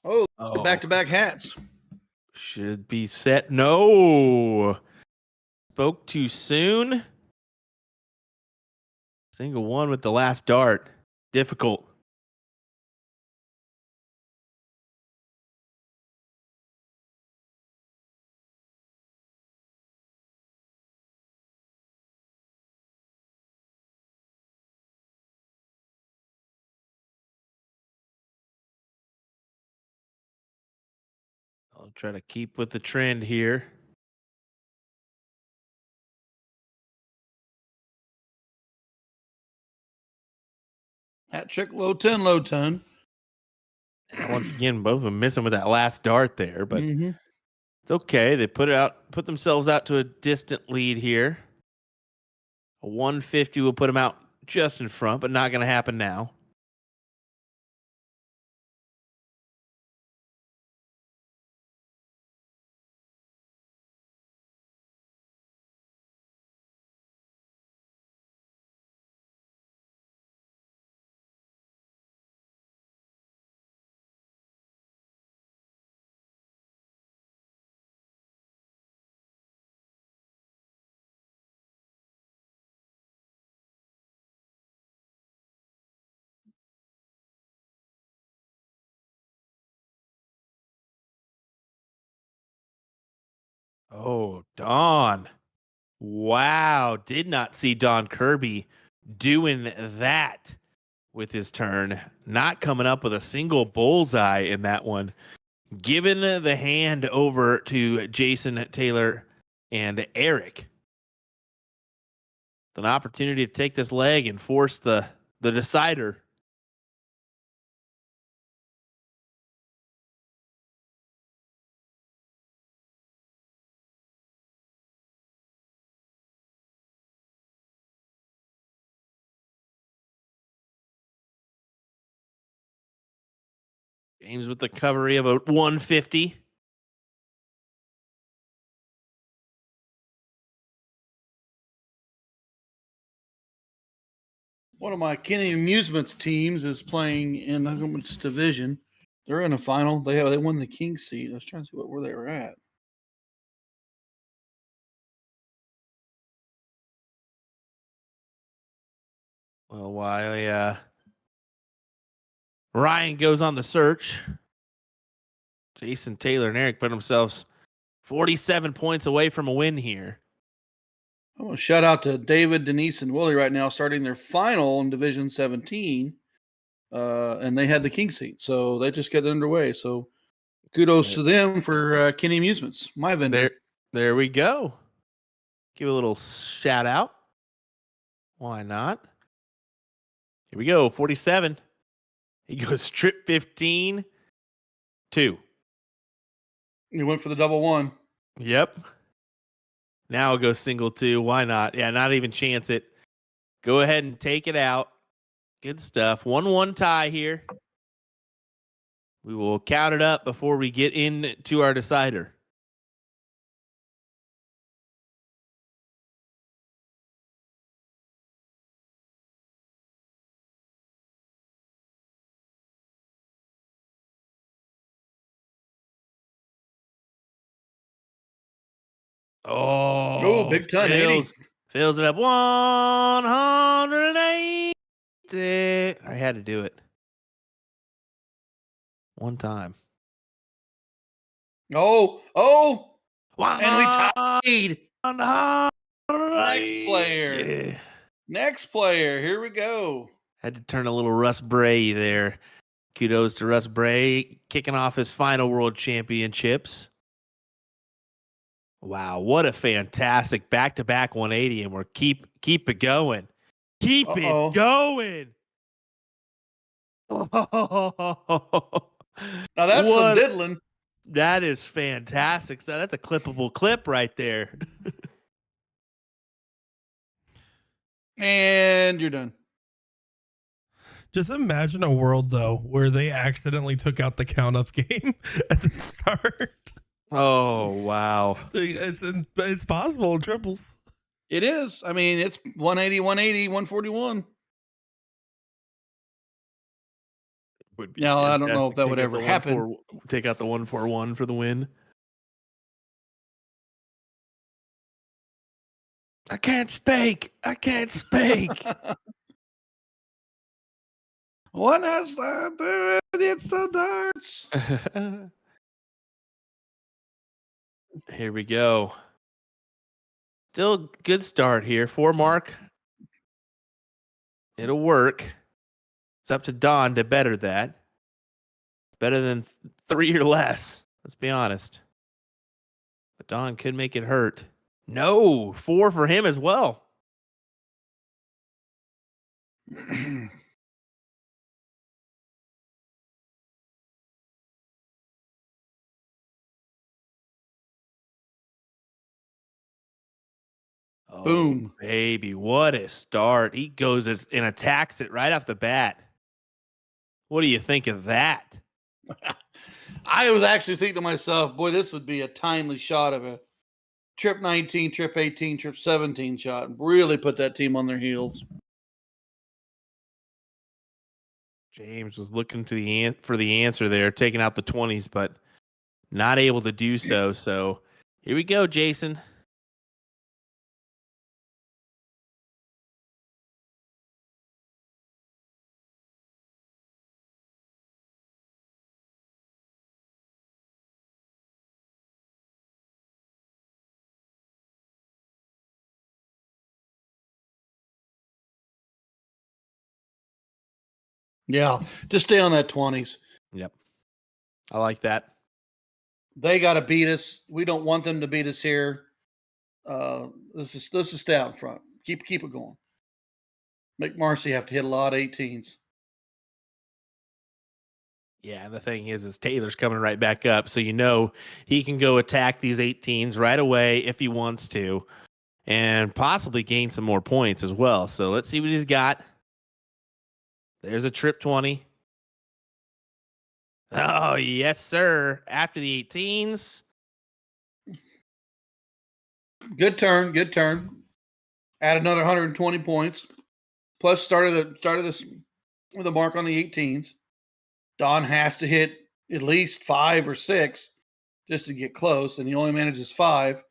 Oh, back-to-back hats. Should be set. No. Spoke too soon. Single one with the last dart. Difficult. I'll try to keep with the trend here. Hat trick, low 10, low 10. And once again, both of them missing with that last dart there, but it's okay. They put themselves out to a distant lead here. A 150 will put them out just in front, but not going to happen now. Oh, Don. Wow. Did not see Don Kirby doing that with his turn. Not coming up with a single bullseye in that one. Giving the hand over to Jason, Taylor, and Eric. an opportunity to take this leg and force the decider. James with the recovery of a 150. One of my Kenny Amusements teams is playing in which division. They're in a final. They won the king seat. I was trying to see where they were at. Well, while Ryan goes on the search, Jason, Taylor, and Eric put themselves 47 points away from a win here. I want to shout out to David, Denise, and Willie right now starting their final in Division 17. And they had the king seat. So they just got underway. So kudos to them for Kenny Amusements, my vendor. There we go. Give a little shout out. Why not? Here we go. 47. He goes trip 15, 2. You went for the double one. Yep. Now I'll go single 2. Why not? Yeah, not even chance it. Go ahead and take it out. Good stuff. 1-1 tie here. We will count it up before we get into our decider. Oh, big ton, 80. Fills it up. 180. I had to do it. One time. Oh. And we tied. 180. Next player. Here we go. Had to turn a little Russ Bray there. Kudos to Russ Bray kicking off his final world championships. Wow, what a fantastic back-to-back 180, and we're keep it going. Keep it going. Now that's some diddling. That is fantastic. So that's a clippable clip right there. And you're done. Just imagine a world though where they accidentally took out the count up game at the start. Oh, wow. It's possible in triples. It is. I mean, it's 180, 180, 141. Would be now, I don't know fantastic. if that would ever happen. Take out the 141 for the win. I can't speak. What has that do? It's the darts. Here we go. Still good start here. 4 mark. It'll work. It's up to Don to better that. Better than 3 or less. Let's be honest. But Don could make it hurt. No, 4 for him as well. Oh, boom. Baby, what a start. He goes and attacks it right off the bat. What do you think of that? I was actually thinking to myself, boy, this would be a timely shot of a trip 19, trip 18, trip 17 shot. Really put that team on their heels. James was looking to for the answer there, taking out the 20s, but not able to do so. So here we go, Jason. Yeah, just stay on that 20s. Yep. I like that. They got to beat us. We don't want them to beat us here. Let's just stay out front. Keep it going. Make Marcy have to hit a lot of 18s. Yeah, and the thing is Taylor's coming right back up, so he can go attack these 18s right away if he wants to, and possibly gain some more points as well. So let's see what he's got. There's a trip 20. Oh, yes, sir. After the 18s. Good turn. Add another 120 points. Plus started this with a mark on the 18s. Don has to hit at least 5 or 6 just to get close, and he only manages 5.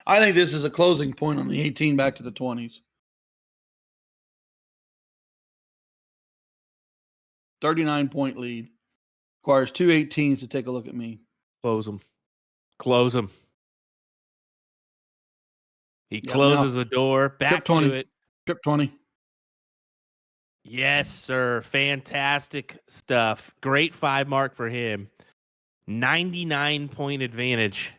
I think this is a closing point on the 18 back to the 20s. 39-point lead. Requires 2 18s to take a look at me. Close him. He Yep, closes now, the door. Back to it. Trip 20. Yes, sir. Fantastic stuff. Great 5 mark for him. 99-point advantage.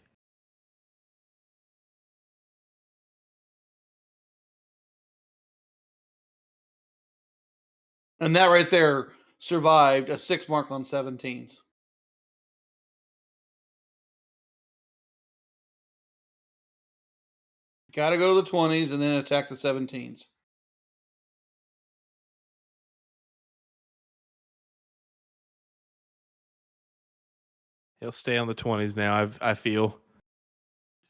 And that right there survived a 6 mark on 17s. Got to go to the 20s and then attack the 17s. He'll stay on the 20s now, I feel.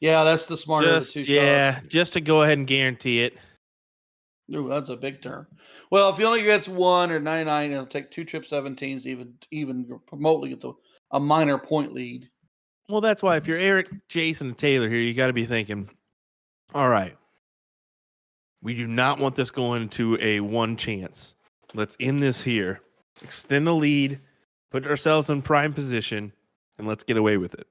Yeah, that's the smarter of the two shots. Just to go ahead and guarantee it. Ooh, that's a big turn. Well, if he only gets 1 or 99, it'll take 2 trip 17s, even remotely get a minor point lead. Well, that's why if you're Eric, Jason, and Taylor here, you got to be thinking, all right, we do not want this going to a 1 chance. Let's end this here. Extend the lead, put ourselves in prime position, and let's get away with it.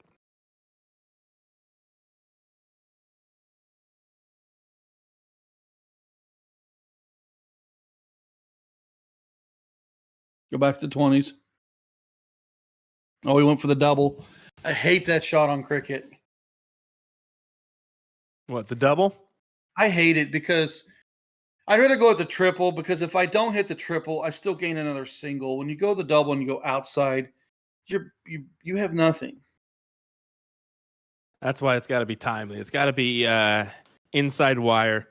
Go back to the 20s. Oh, he went for the double. I hate that shot on cricket. What, the double? I hate it because I'd rather go with the triple, because if I don't hit the triple, I still gain another single. When you go the double and you go outside, you have nothing. That's why it's got to be timely. It's got to be inside wire.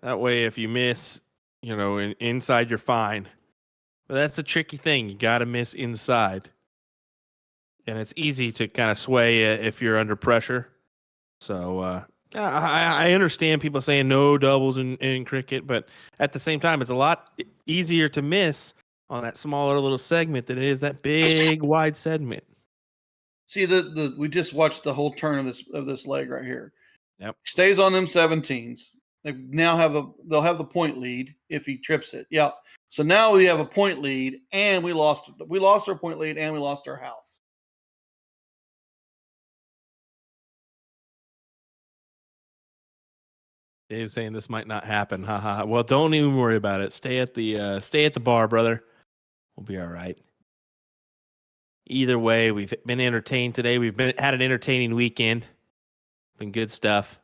That way, if you miss, inside, you're fine. But that's the tricky thing. You got to miss inside. And it's easy to kind of sway if you're under pressure. So I understand people saying no doubles in cricket, but at the same time, it's a lot easier to miss on that smaller little segment than it is that big wide segment. See, we just watched the whole turn of this leg right here. Yep. Stays on them 17s. They'll have the point lead if he trips it. Yeah. So now we have a point lead, and we lost our point lead, and we lost our house. Dave's saying this might not happen. Haha. Well, don't even worry about it. Stay at the bar, brother. We'll be all right. Either way, we've been entertained today. We've had an entertaining weekend. Been good stuff.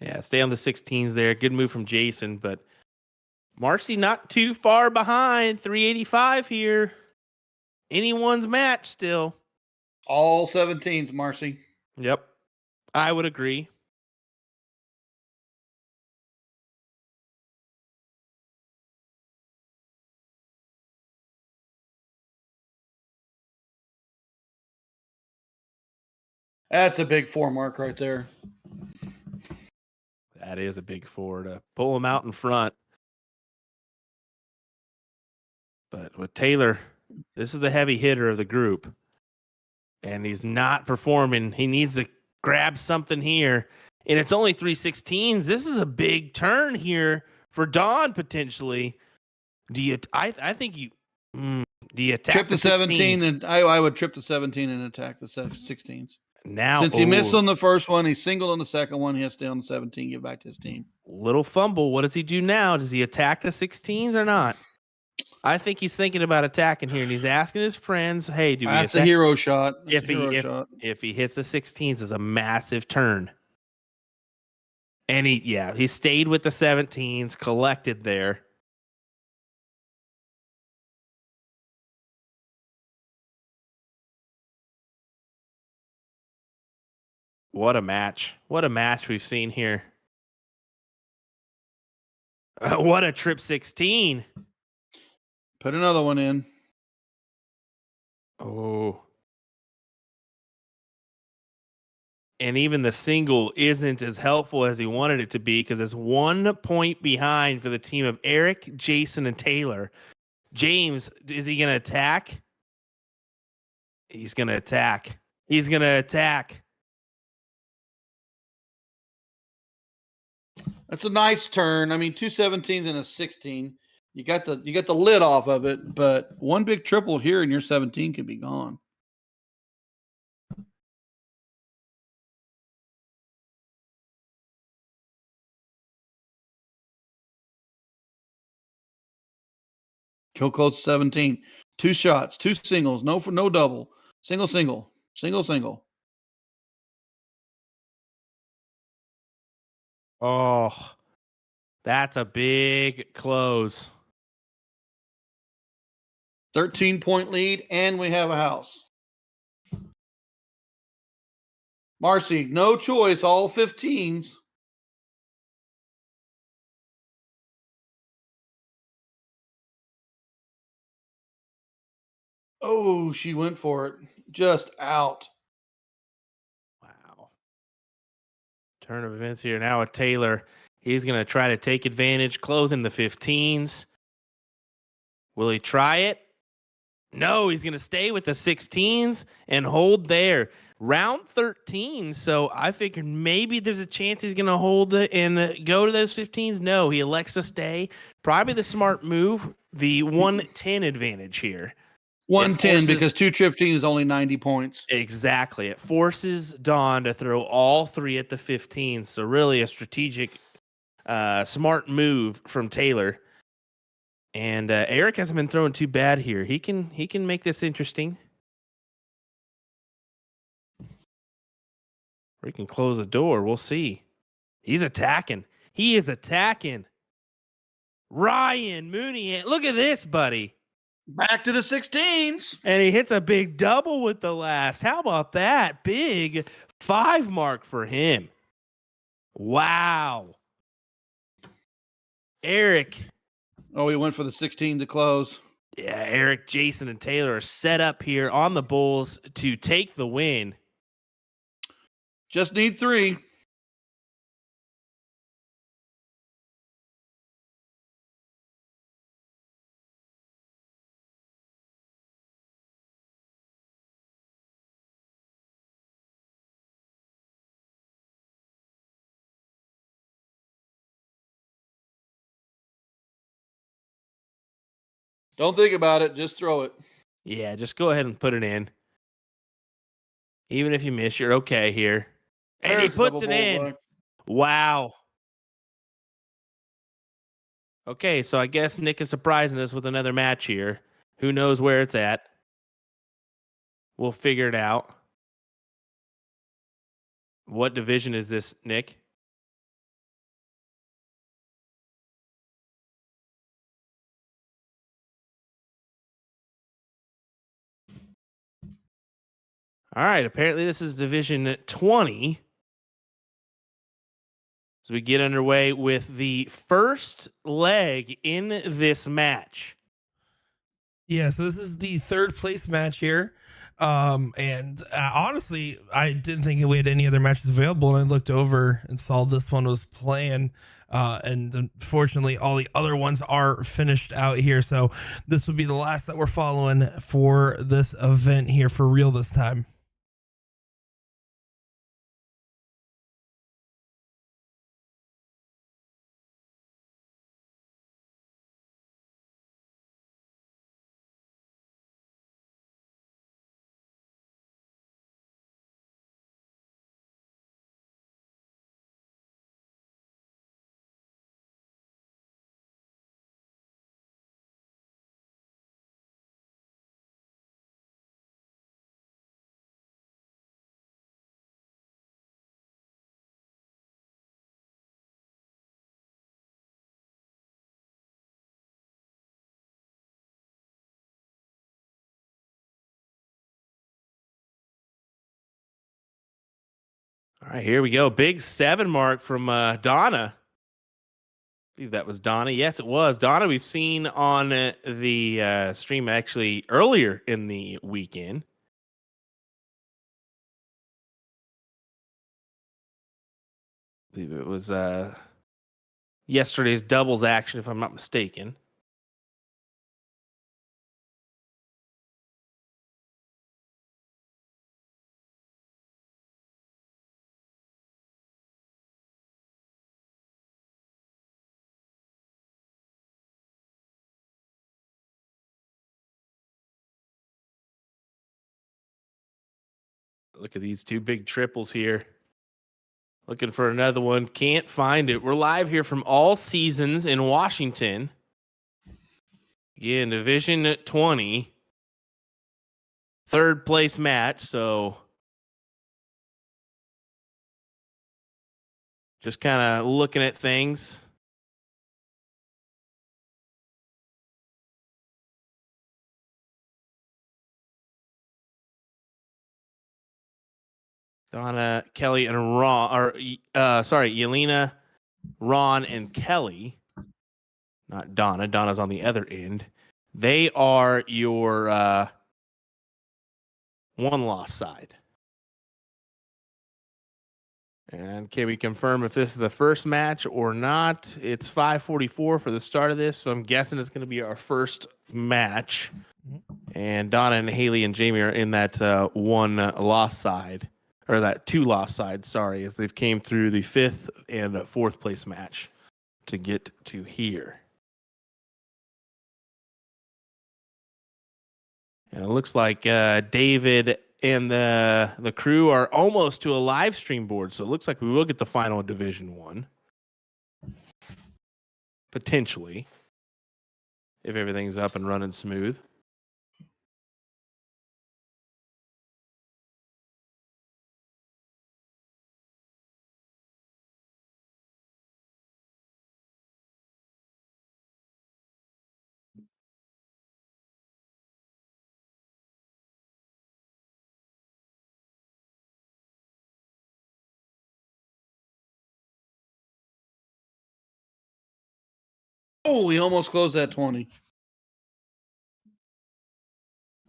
Yeah, stay on the 16s there. Good move from Jason, but Marcy not too far behind. 385 here. Anyone's match still. All 17s, Marcy. Yep. I would agree. That's a big 4 mark right there. That is a big 4 to pull him out in front. But with Taylor, this is the heavy hitter of the group. And he's not performing. He needs to grab something here. And it's only 316s. This is a big turn here for Don potentially. Do you attack trip the 17 and I would trip the 17 and attack the 16s. Now, since he missed on the first one, he singled on the second one. He has to stay on the 17, give back to his team. Little fumble. What does he do now? Does he attack the 16s or not? I think he's thinking about attacking here, and he's asking his friends, "Hey, do we That's attack?" a hero shot. That's If a hero he shot. if he hits the 16s, is a massive turn. And he stayed with the 17s, collected there. What a match. What a match we've seen here. What a trip 16. Put another one in. Oh. And even the single isn't as helpful as he wanted it to be because it's 1 point behind for the team of Eric, Jason, and Taylor. James, is he going to attack? He's going to attack. He's going to attack. That's a nice turn. I mean, 2 17s and a 16. You got the lid off of it, but one big triple here and your 17 could be gone. Kill close 17. 2 shots, 2 singles, no double. Single, single, single, single. Oh, that's a big close. 13-point lead, and we have a house. Marcy, no choice, all 15s. Oh, she went for it. Just out. Wow. Turn of events here now with Taylor. He's going to try to take advantage, closing the 15s. Will he try it? No, he's going to stay with the 16s and hold there. Round 13, so I figured maybe there's a chance he's going to hold it and go to those 15s. No, he elects to stay. Probably the smart move, the 110 advantage here. 110 because 2 15 is only 90 points. Exactly. It forces Don to throw all 3 at the 15. So really a strategic, smart move from Taylor. And Eric hasn't been throwing too bad here. He can make this interesting. Or he can close the door. We'll see. He's attacking. He is attacking. Ryan Mooney. Look at this, buddy. Back to the 16s. And he hits a big double with the last. How about that? Big 5 mark for him. Wow. Eric. Oh, he went for the 16 to close. Yeah, Eric, Jason, and Taylor are set up here on the Bulls to take the win. Just need 3. Don't think about it. Just throw it. Yeah, just go ahead and put it in. Even if you miss, you're okay here. And he There's a puts double it in. bullseye. Wow. Okay, so I guess Nick is surprising us with another match here. Who knows where it's at? We'll figure it out. What division is this, Nick? All right, apparently this is Division 20. So we get underway with the first leg in this match. Yeah, so this is the 3rd place match here. And honestly, I didn't think we had any other matches available, and I looked over and saw this one was playing. And unfortunately, all the other ones are finished out here. So this will be the last that we're following for this event here for real this time. All right, here we go. Big 7 mark from Donna. I believe that was Donna. Yes, it was. Donna, we've seen on the stream actually earlier in the weekend. I believe it was yesterday's doubles action, if I'm not mistaken. Look at these 2 big triples here. Looking for another one. Can't find it. We're live here from All Seasons in Washington. Again, Division 20. 3rd place match. So just kind of looking at things. Donna, Kelly, and Ron, or Yelena, Ron, and Kelly. Not Donna. Donna's on the other end. They are your 1-loss side. And can we confirm if this is the first match or not? It's 5:44 for the start of this, so I'm guessing it's going to be our first match. And Donna and Haley and Jamie are in that 1-loss side. Or that 2-loss side, sorry, as they've came through the 5th and 4th place match to get to here. And it looks like David and the crew are almost to a live stream board, so it looks like we will get the final Division 1. Potentially, if everything's up and running smooth. Oh, we almost closed that 20.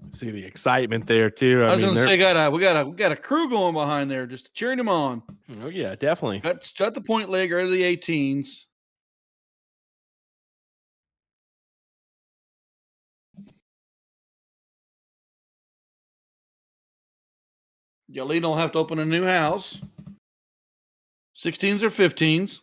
See the excitement there too. I was going to say, we got a crew going behind there, just cheering him on. Oh yeah, definitely. Got the point leg right of the 18s. Yelena will have to open a new house. 16s or 15s.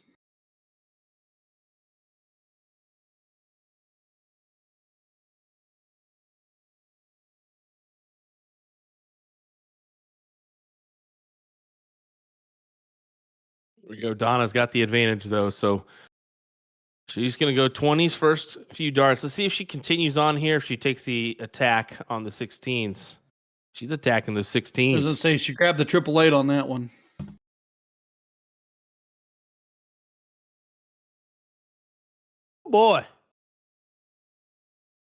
There we go. Donna's got the advantage though, so she's going to go 20s first few darts. Let's see if she continues on here, if she takes the attack on the 16s. She's attacking those 16s. I was going to say, she grabbed the 888 on that one. Boy,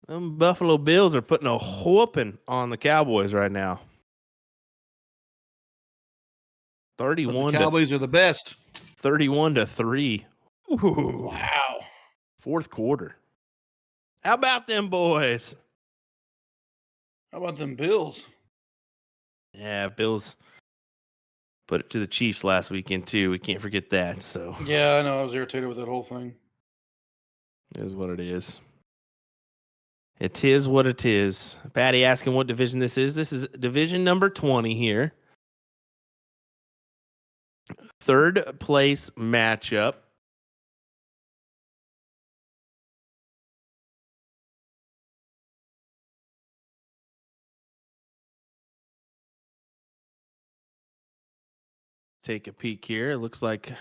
them Buffalo Bills are putting a whooping on the Cowboys right now. 31 The Cowboys are the best. 31-3. Ooh, Wow. 4th quarter. How about them boys? How about them Bills? Yeah, Bills put it to the Chiefs last weekend too. We can't forget that. So Yeah, I know. I was irritated with that whole thing. it is what it is. It is what it is. Patty asking what division this is. This is division number 20 here. 3rd place matchup. Take a peek here. It looks like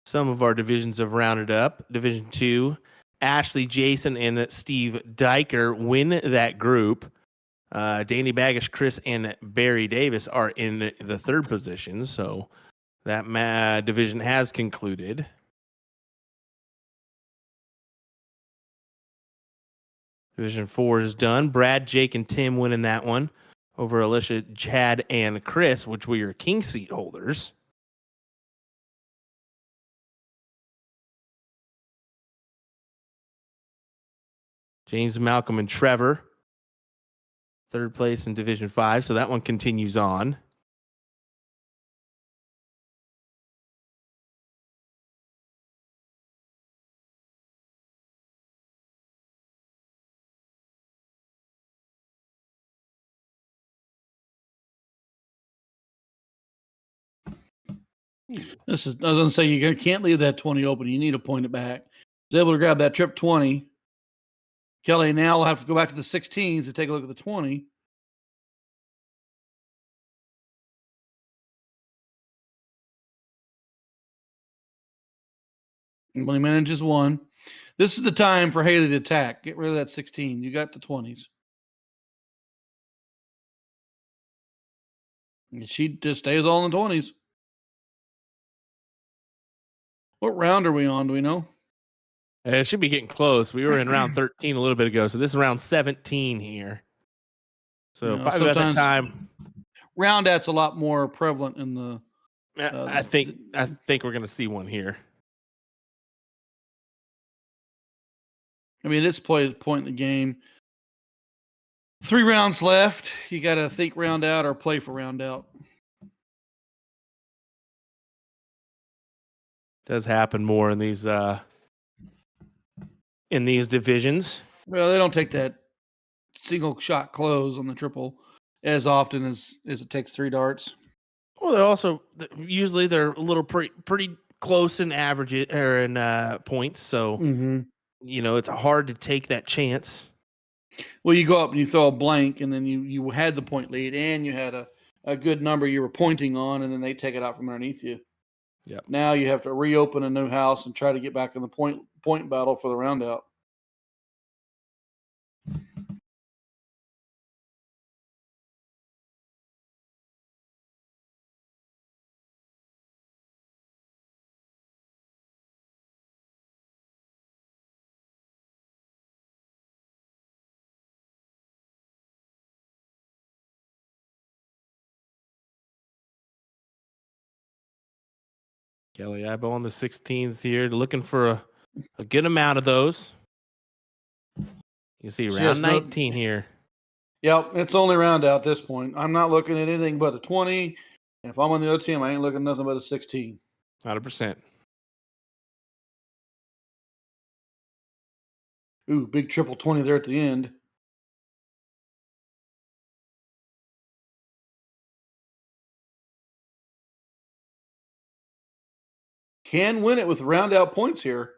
some of our divisions have rounded up. Division 2, Ashley, Jason, and Steve Diker win that group. Danny Baggish, Chris, and Barry Davis are in the 3rd position. So that division has concluded. Division 4 is done. Brad, Jake, and Tim winning that one. over Alicia, Chad, and Chris, which were your king seat holders. James, Malcolm, and Trevor, third place in Division 5. So that one continues on. I was going to say, you can't leave that 20 open. You need to point it back. Was able to grab that trip 20. Kelly now will have to go back to the 16s to take a look at the 20. And when he manages one, this is the time for Haley to attack. Get rid of that 16. You got the 20s. And she just stays all in the 20s. What round are we on? Do we know? It should be getting close. We were in round 13 a little bit ago, so this is round 17 here. So probably about that time. Round out's a lot more prevalent in the. I think we're going to see one here. I mean, it's point in the game. 3 rounds left. You got to think round out or play for round out. Does happen more in these divisions. Well, they don't take that single shot close on the triple as often as it takes 3 darts. Well, they're also usually they're a little pretty close in average or in points. So it's hard to take that chance. Well, you go up and you throw a blank, and then you had the point lead, and you had a good number you were pointing on, and then they take it out from underneath you. Yep. Now you have to reopen a new house and try to get back in the point battle for the round out. Kelly Ibo on the 16th here, looking for a good amount of those. You can see round 19 here. Yep, it's only round out at this point. I'm not looking at anything but a 20. And if I'm on the other team, I ain't looking at nothing but a 16. 100%. Ooh, big triple 20 there at the end. Can win it with round out points here.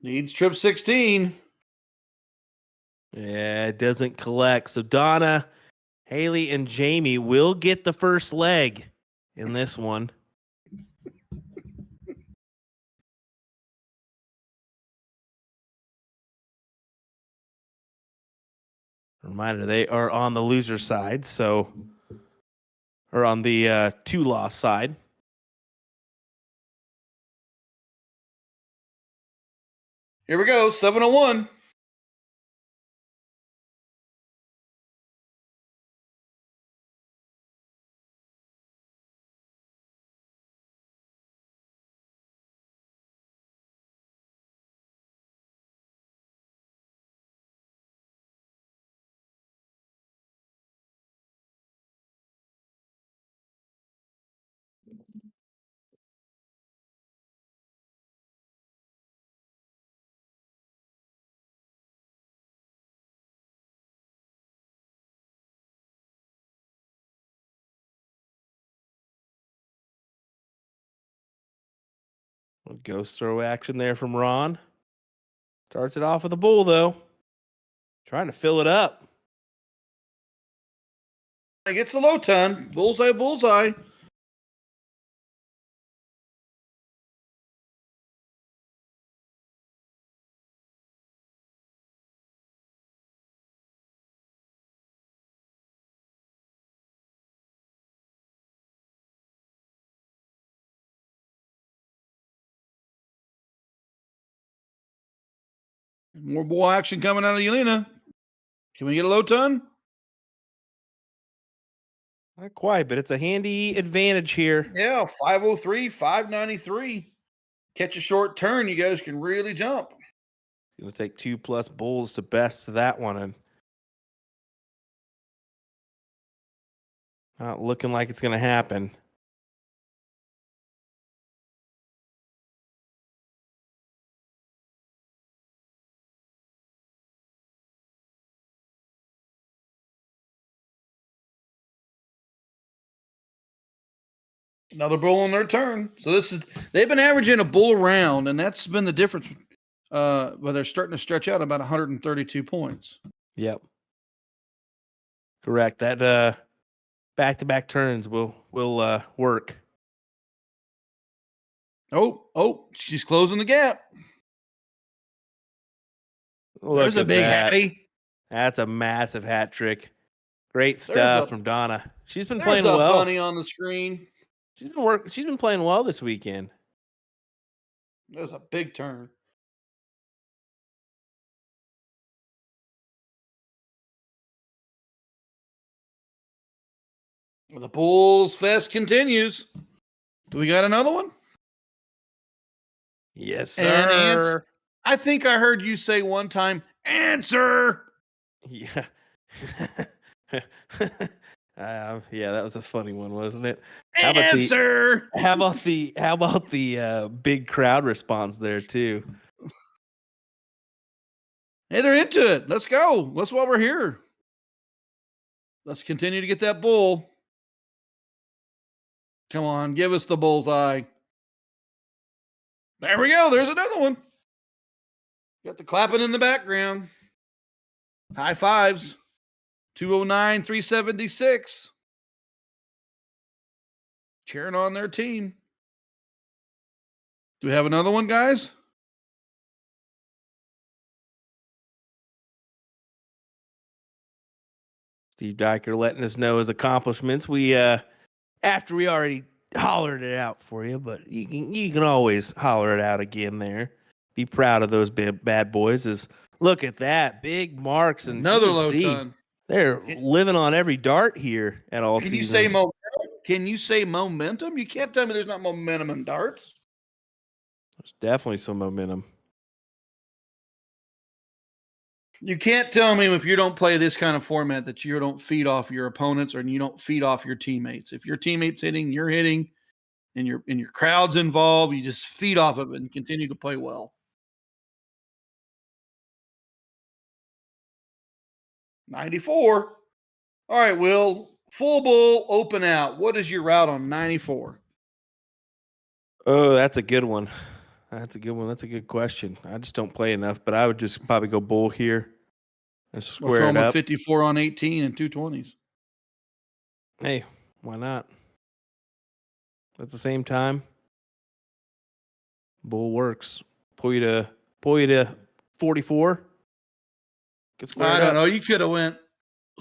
Needs trip 16. Yeah, it doesn't collect. So Donna, Haley, and Jamie will get the first leg in this one. Reminder, they are on the loser side, or on the 2-loss side. Here we go, 701. Ghost throw action there from Ron. Starts it off with a bull, though. Trying to fill it up. Gets a low 10. Bullseye, bullseye. More bull action coming out of Yelena. Can we get a low ton? Not quite, but it's a handy advantage here. Yeah, 503, 593. Catch a short turn, you guys can really jump. It's going to take 2+ bulls to best that one. And not looking like it's going to happen. Another bull on their turn. So they've been averaging a bull round, and that's been the difference. But they're starting to stretch out about 132 points. Yep. Correct. That back-to-back turns will work. Oh, she's closing the gap. Look There's a at big that. hattie. That's a massive hat trick. Great stuff from Donna. She's been playing There's a well. bunny on the screen. She's been playing well this weekend. There's a big turn. The Bulls Fest continues. Do we got another one? Yes, And sir. I think I heard you say one time, answer. Yeah. Yeah, that was a funny one, wasn't it? Answer. How about the big crowd response there too? Hey, they're into it. Let's go. That's why we're here. Let's continue to get that bull. Come on, give us the bullseye. There we go. There's another one. Got the clapping in the background. High fives. 209, 376. Cheering on their team. Do we have another one, guys? Steve Dyker letting us know his accomplishments. We after we already hollered it out for you, but you can always holler it out again there. Be proud of those bad boys. Look at that. Big marks and Another low ton. They're living on every dart here at all Can seasons. you say momentum? Can you say momentum? You can't tell me there's not momentum in darts. There's definitely some momentum. You can't tell me if you don't play this kind of format that you don't feed off your opponents or you don't feed off your teammates. If your teammates hitting, you're hitting, and your crowd's involved, you just feed off of it and continue to play well. 94. All right, Will. Full bull, open out. What is your route on 94? Oh, that's a good one. That's a good one. That's a good question. I just don't play enough, but I would just probably go bull here and square it up. 54 on 18 and 220s. Hey, why not? At the same time, bull works. Pull you to 44. I don't know. You could have went.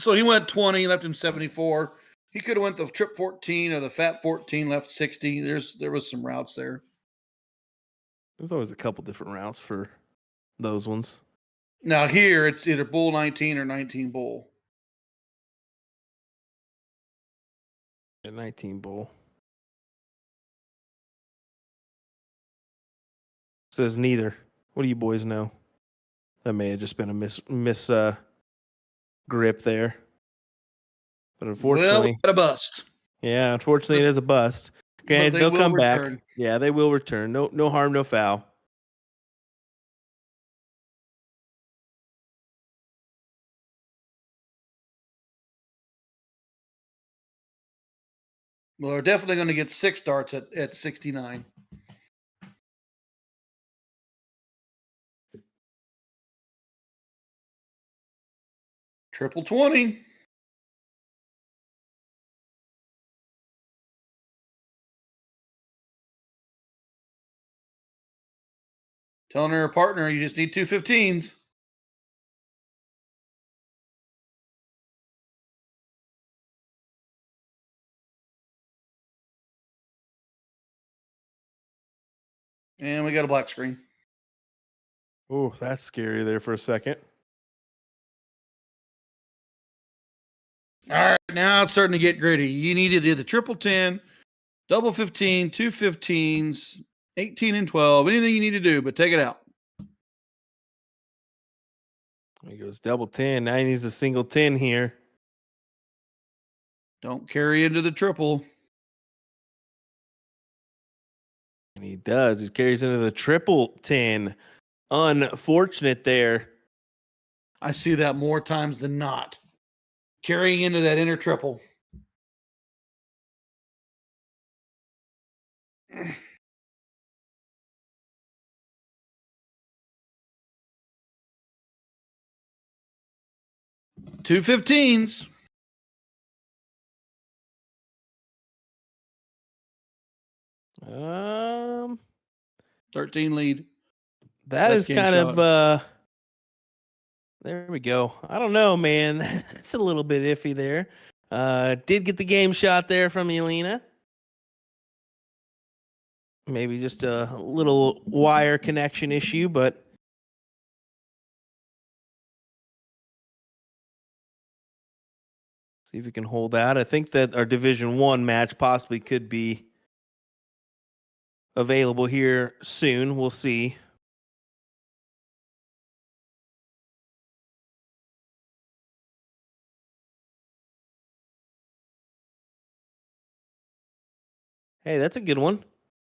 So he went 20, left him 74. He could have went the trip 14 or the fat 14, left 60. There was some routes there. There's always a couple different routes for those ones. Now here it's either bull 19 or 19 bull. A 19 bull. Says neither. What do you boys know? That may have just been a miss grip there. But unfortunately, well, a bust. Yeah, unfortunately it is a bust. Okay, they'll come return. back. Yeah, they will return. No harm, no foul. Well, they're definitely going to get 6 darts at 69. Triple 20. Telling her partner, you just need 2 15s. And we got a black screen. Oh, that's scary there for a second. All right, now it's starting to get gritty. You need to do the triple 10, double 15, two 15s, 18 and 12, anything you need to do, but take it out. He goes double 10. Now he needs a single 10 here. Don't carry into the triple. And he does. He carries into the triple 10. Unfortunate there. I see that more times than not. Carrying into that inner triple. Two 15s. 13 lead. That Best is game kind shot. of there we go. I don't know, man. It's a little bit iffy there. Did get the game shot there from Elena. Maybe just a little wire connection issue, but see if we can hold out. I think that our Division 1 match possibly could be available here soon. We'll see. Hey, that's a good one.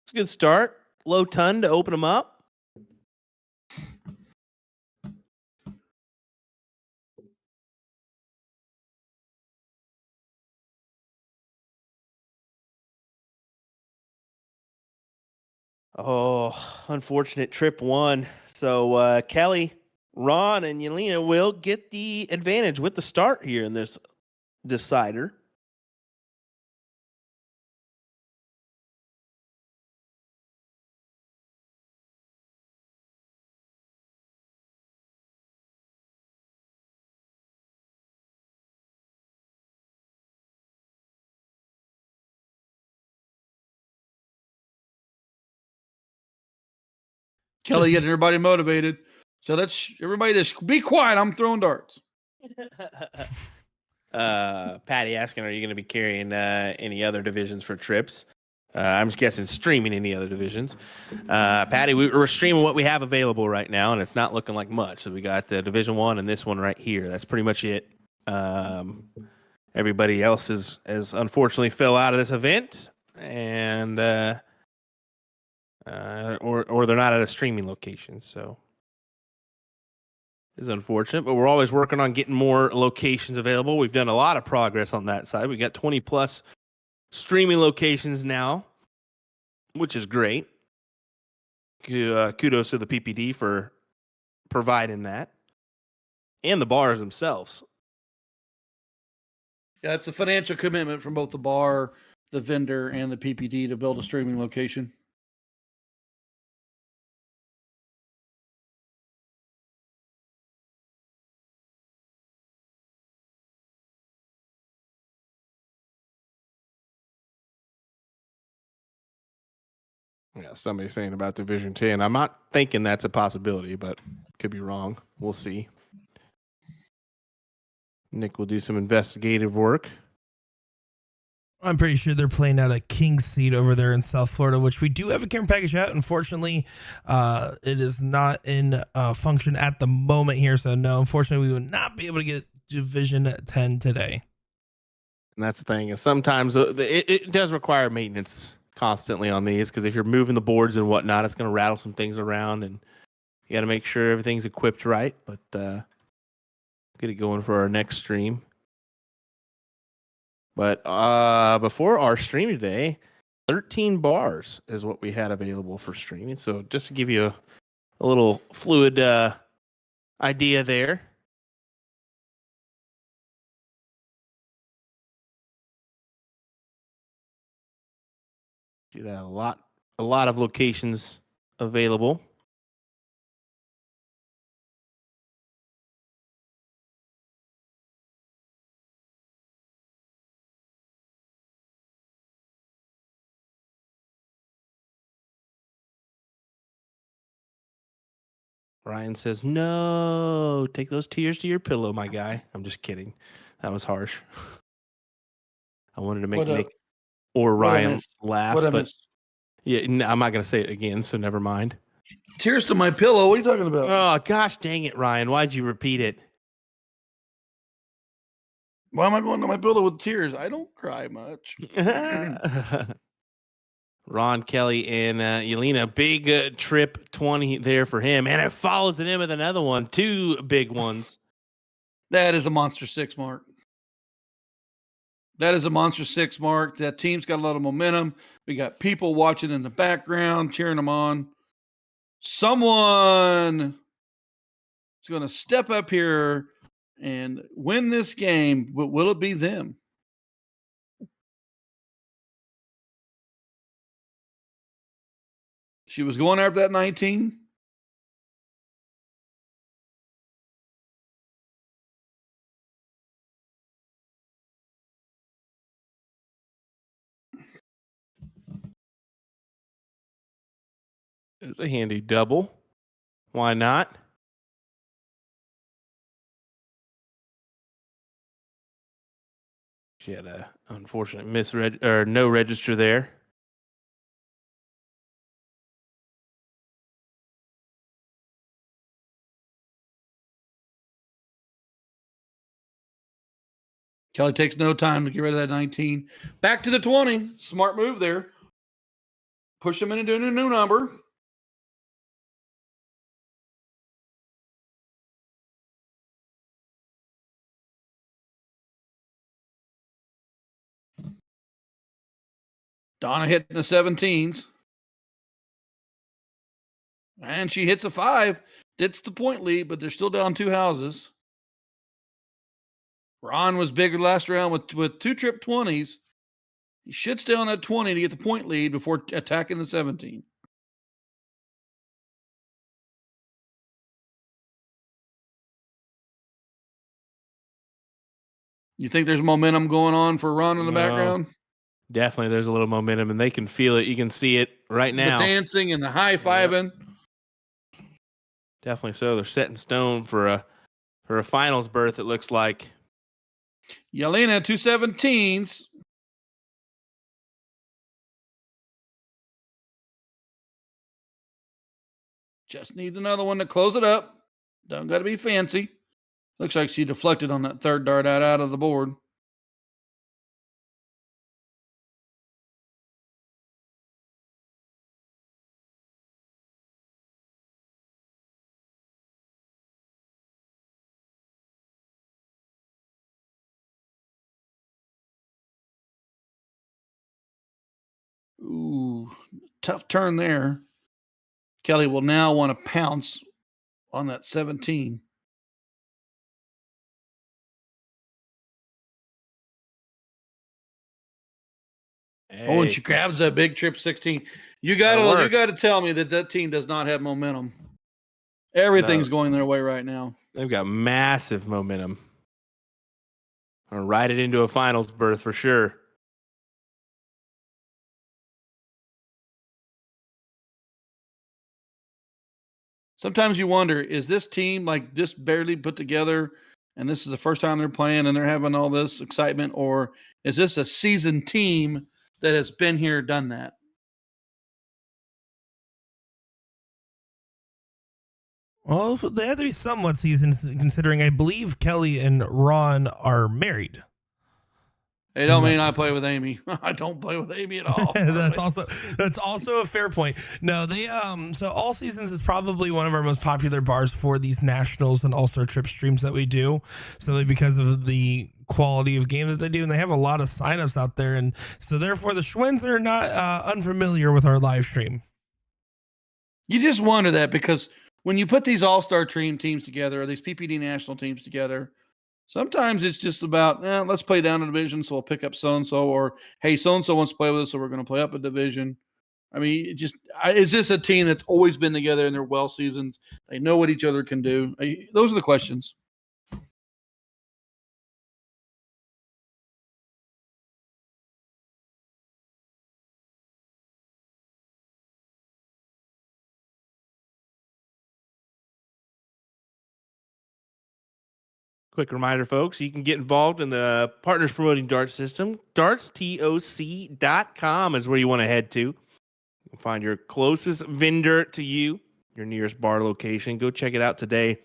It's a good start. Low ton to open them up. Oh, unfortunate trip one. So Kelly, Ron, and Yelena will get the advantage with the start here in this decider. Kelly getting everybody motivated. So let's everybody just be quiet. I'm throwing darts. Patty asking, are you going to be carrying any other divisions for trips? I'm just guessing streaming any other divisions. Patty, we're streaming what we have available right now, and it's not looking like much. So we got Division 1 and this one right here. That's pretty much it. Everybody else has unfortunately fell out of this event, and or they're not at a streaming location. So it's unfortunate, but we're always working on getting more locations available. We've done a lot of progress on that side. We got 20 plus streaming locations now, which is great. Kudos to the PPD for providing that, and the bars themselves. Yeah, it's a financial commitment from both the bar, the vendor, and the PPD to build a streaming location. Yeah, somebody's saying about Division 10. I'm not thinking that's a possibility, but could be wrong. We'll see. Nick will do some investigative work. I'm pretty sure they're playing out a King's Seat over there in South Florida, which we do have a camera package out. Unfortunately, it is not in function at the moment here. So, no, unfortunately, we would not be able to get Division 10 today. And that's the thing is sometimes it does require maintenance constantly on these because if you're moving the boards and whatnot, it's going to rattle some things around, and you got to make sure everything's equipped right. But get it going for our next stream. But before our stream today, 13 bars is what we had available for streaming. So just to give you a little fluid idea there. Do that a lot of locations available. Ryan says, no, take those tears to your pillow, my guy. I'm just kidding. That was harsh. I wanted to make What a Nick or what I Ryan missed. laugh, What I but missed. yeah, I'm not going to say it again, so never mind. Tears to my pillow. What are you talking about? Oh, gosh dang it, Ryan. Why'd you repeat it? Why am I going to my pillow with tears? I don't cry much. Ron Kelly and Yelena, big trip 20 there for him. And it follows it in with another one. 2 big ones. That is a monster 6 mark. That is a monster 6 mark. That team's got a lot of momentum. We got people watching in the background, cheering them on. Someone is going to step up here and win this game. Will it be them? She was going after that 19. It's a handy double. Why not? She had a unfortunate no register there. Kelly takes no time to get rid of that 19. Back to the 20. Smart move there. Push them into a new number. Donna hitting the 17s. And she hits a 5. It's the point lead, but they're still down 2 houses. Ron was bigger last round with 2 trip 20s. He should stay on that 20 to get the point lead before attacking the 17. You think there's momentum going on for Ron in the background? Definitely there's a little momentum, and they can feel it. You can see it right now. The dancing and the high-fiving. Yep. Definitely so. They're set in stone for a finals berth, it looks like. Yelena, 2 17s. Just need another one to close it up. Don't got to be fancy. Looks like she deflected on that third dart out of the board. Ooh, tough turn there. Kelly will now want to pounce on that 17. Oh, and she grabs that big trip 16. You gotta tell me that team does not have momentum. Everything's going their way right now. They've got massive momentum. Or ride it into a finals berth for sure. Sometimes you wonder, is this team like this barely put together and this is the first time they're playing and they're having all this excitement, or is this a seasoned team that has been here, done that? Well, they have to be somewhat seasoned, considering I believe Kelly and Ron are married. Hey, don't mean I play with Amy. I don't play with Amy at all. that's also a fair point. No, they so All Seasons is probably one of our most popular bars for these nationals and all-star trip streams that we do, simply because of the quality of game that they do, and they have a lot of signups out there, and so therefore the Schwins are not unfamiliar with our live stream. You just wonder that, because when you put these all-star teams together, or these PPD national teams together, sometimes it's just about, let's play down a division, so we'll pick up so-and-so, or, hey, so-and-so wants to play with us, so we're going to play up a division. I mean, is this a team that's always been together and they're well-seasoned? They know what each other can do? Those are the questions. Quick reminder, folks, you can get involved in the Partners Promoting Darts system. DartsTOC.com is where you want to head to. You'll find your closest vendor to you, your nearest bar location. Go check it out today.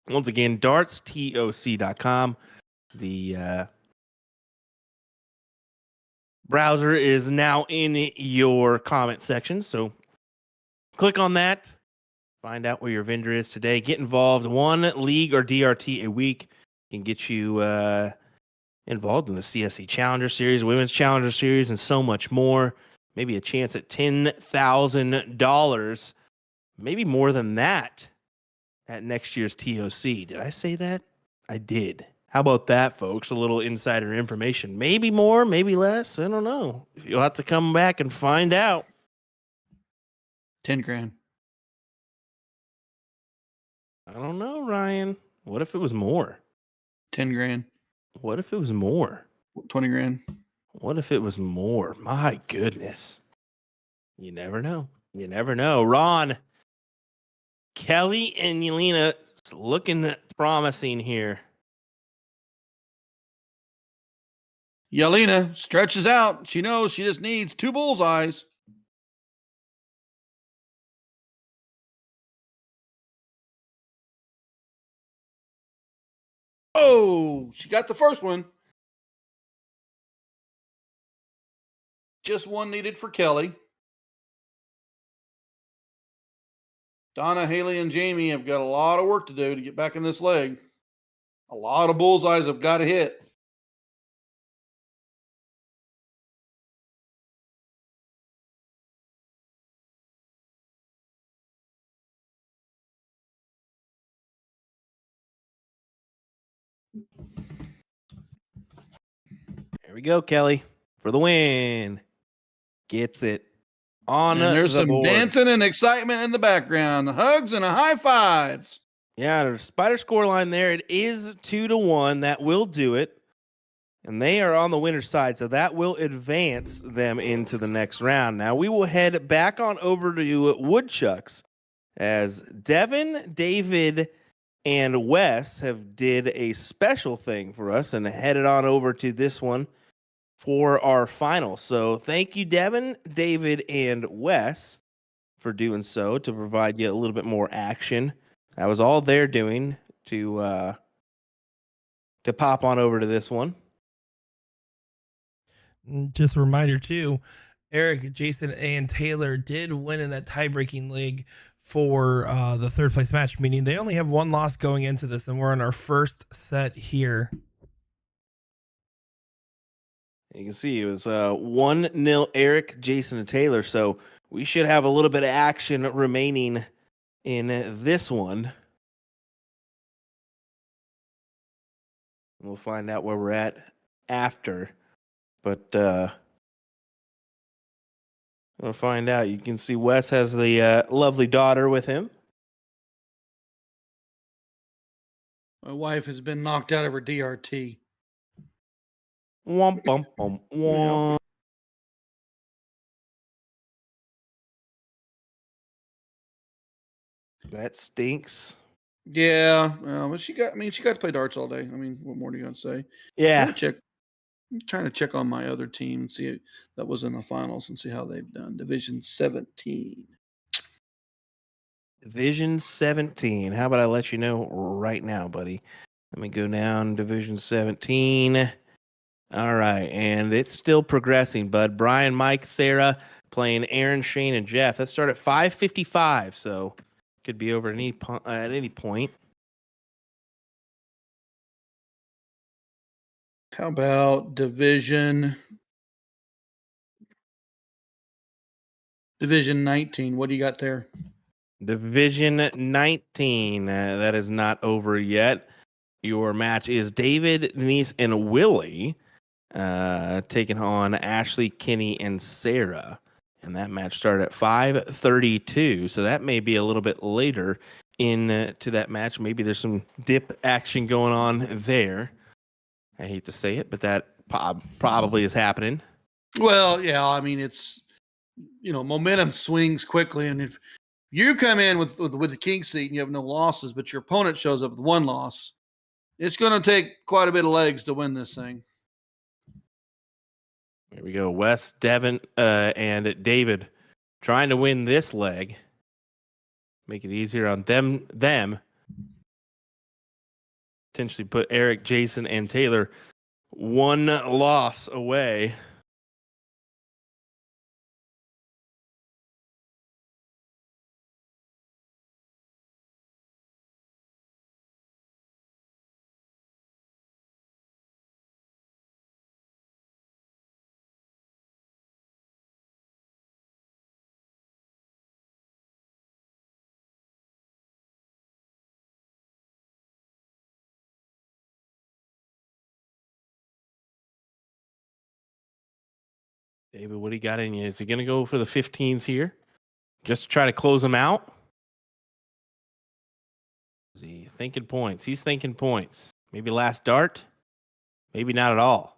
Once again, DartsTOC.com. The browser is now in your comment section, so click on that. Find out where your vendor is today. Get involved. One league or DRT a week can get you involved in the CSE Challenger Series, Women's Challenger Series, and so much more. Maybe a chance at $10,000. Maybe more than that at next year's TOC. Did I say that? I did. How about that, folks? A little insider information. Maybe more, maybe less. I don't know. You'll have to come back and find out. 10 grand. I don't know, Ryan. What if it was more? 10 grand. What if it was more? 20 grand. What if it was more? My goodness. You never know. You never know. Ron, Kelly, and Yelena looking promising here. Yelena stretches out. She knows she just needs 2 bullseyes. Oh, she got the first one. Just one needed for Kelly. Donna, Haley, and Jamie have got a lot of work to do to get back in this leg. A lot of bullseyes have got to hit. There we go, Kelly, for the win. Gets it on And there's the some board. dancing and excitement in the background. Hugs and a high fives. Yeah, the Spider scoreline there. It is 2-1. That will do it. And they are on the winner's side, so that will advance them into the next round. Now we will head back on over to Woodchucks as Devin, David, and Wes have did a special thing for us and headed on over to this one for our final. So thank you, Devin, David, and Wes for doing so to provide you a little bit more action. That was all they're doing to pop on over to this one. Just a reminder too, Eric, Jason, and Taylor did win in that tie-breaking league for the third place match, meaning they only have one loss going into this, and we're on our first set here. You can see it was 1-0 Eric, Jason, and Taylor. So we should have a little bit of action remaining in this one. We'll find out where we're at after. But we'll find out. You can see Wes has the lovely daughter with him. My wife has been knocked out of her DRT. Womp, bump, bump, womp. That stinks. Yeah, but she got to play darts all day. I mean, what more do you got to say? Yeah. I'm trying to check on my other team and see that was in the finals and see how they've done. Division 17. Division 17. How about I let you know right now, buddy? Let me go down Division 17. All right, and it's still progressing, bud. Brian, Mike, Sarah playing Aaron, Shane, and Jeff. That started at 5:55, so could be over at any point. How about Division 19? What do you got there? Division 19. That is not over yet. Your match is David, Denise, and Willie taking on Ashley, Kenny, and Sarah. And that match started at 5:32. So that may be a little bit later into that match. Maybe there's some dip action going on there. I hate to say it, but that probably is happening. Well, yeah, I mean, it's, momentum swings quickly. And if you come in with the king seat and you have no losses, but your opponent shows up with one loss, It's going to take quite a bit of legs to win this thing. Here we go. Wes, Devin, and David trying to win this leg. Make it easier on them. Potentially put Eric, Jason, and Taylor one loss away. David, what do you got in you? Is he going to go for the 15s here? Just to try to close them out? Is he thinking points? He's thinking points. Maybe last dart? Maybe not at all.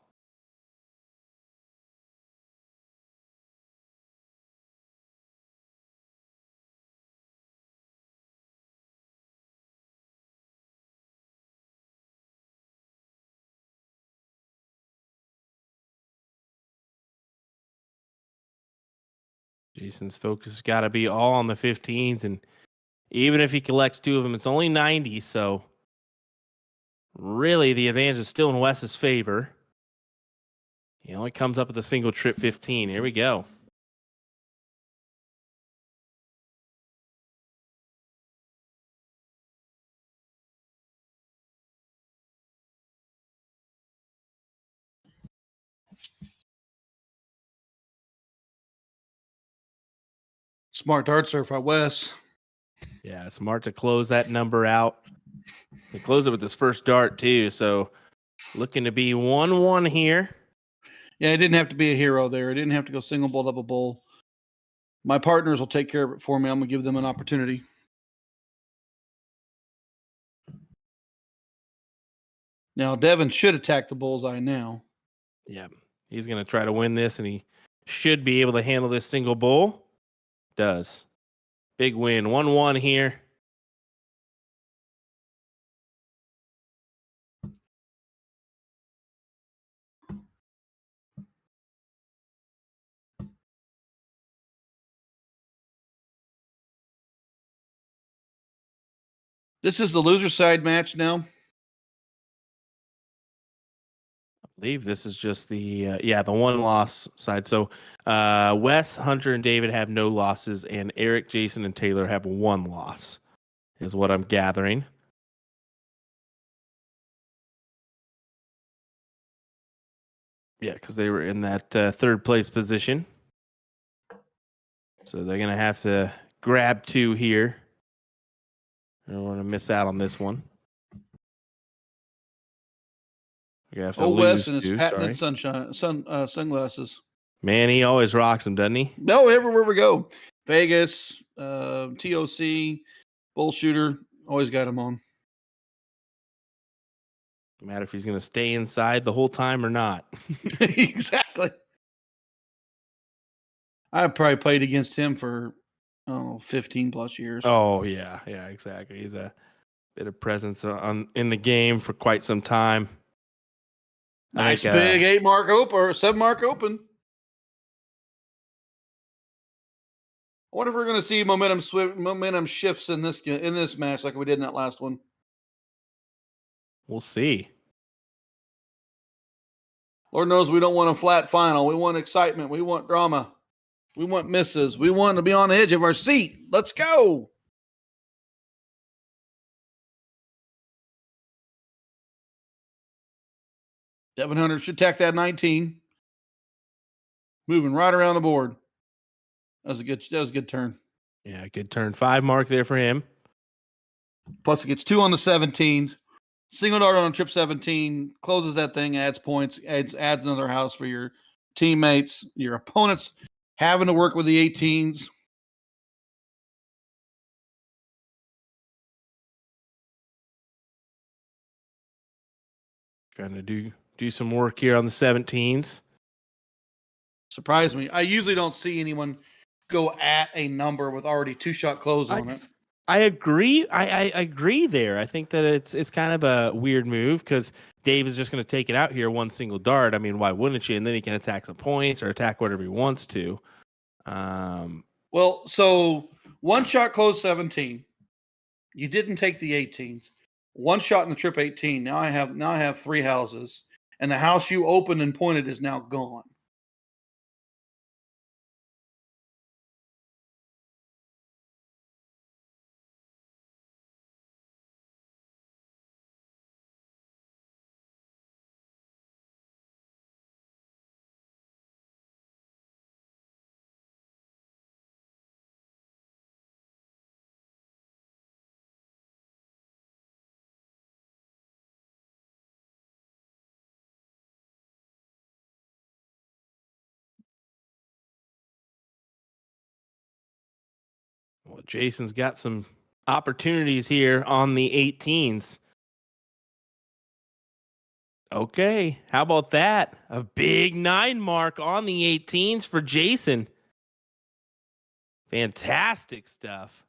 Jason's focus has got to be all on the 15s, and even if he collects 2 of them, it's only 90, so really the advantage is still in Wes's favor. He only comes up with a single trip 15. Here we go. Smart dart surf by Wes. Yeah, smart to close that number out. He closed it with his first dart, too, so looking to be 1-1 here. Yeah, it didn't have to be a hero there. It didn't have to go single bull, double bull. My partners will take care of it for me. I'm going to give them an opportunity. Now, Devin should attack the bullseye now. Yeah, he's going to try to win this, and he should be able to handle this single bull. Does. Big win. 1-1 here. This is the loser side match now. I believe this is just the the 1-loss side. So Wes, Hunter, and David have no losses, and Eric, Jason, and Taylor have 1 loss, is what I'm gathering. Yeah, because they were in that 3rd place position. So they're going to have to grab 2 here. I don't want to miss out on this one. We have to Wes lose and his 2, patented sorry. sunglasses. Man, he always rocks them, doesn't he? No, everywhere we go. Vegas, TOC, bull shooter, always got him on. No matter if he's going to stay inside the whole time or not. Exactly. I probably played against him for, 15 plus years. Oh, yeah, exactly. He's a bit of presence in the game for quite some time. Nice big 8-mark open or 7-mark open. I wonder if we're going to see momentum shifts in this match like we did in that last one. We'll see. Lord knows we don't want a flat final. We want excitement. We want drama. We want misses. We want to be on the edge of our seat. Let's go. Devin Hunter should attack that 19. Moving right around the board. That was a good turn. Yeah, good turn. 5 mark there for him. Plus, it gets 2 on the 17s. Single dart on trip 17. Closes that thing, adds points, adds another house for your teammates. Your opponents having to work with the 18s. Trying to do some work here on the 17s. Surprised me. I usually don't see anyone go at a number with already 2-shot close on it. I agree. I agree there. I think that it's kind of a weird move because Dave is just going to take it out here one single dart. I mean, why wouldn't you? And then he can attack some points or attack whatever he wants to. Well, so one shot closed 17. You didn't take the 18s. One shot in the trip 18. Now I have 3 houses, and the house you opened and pointed is now gone. Well, Jason's got some opportunities here on the 18s. Okay, how about that? A big 9 mark on the 18s for Jason. Fantastic stuff.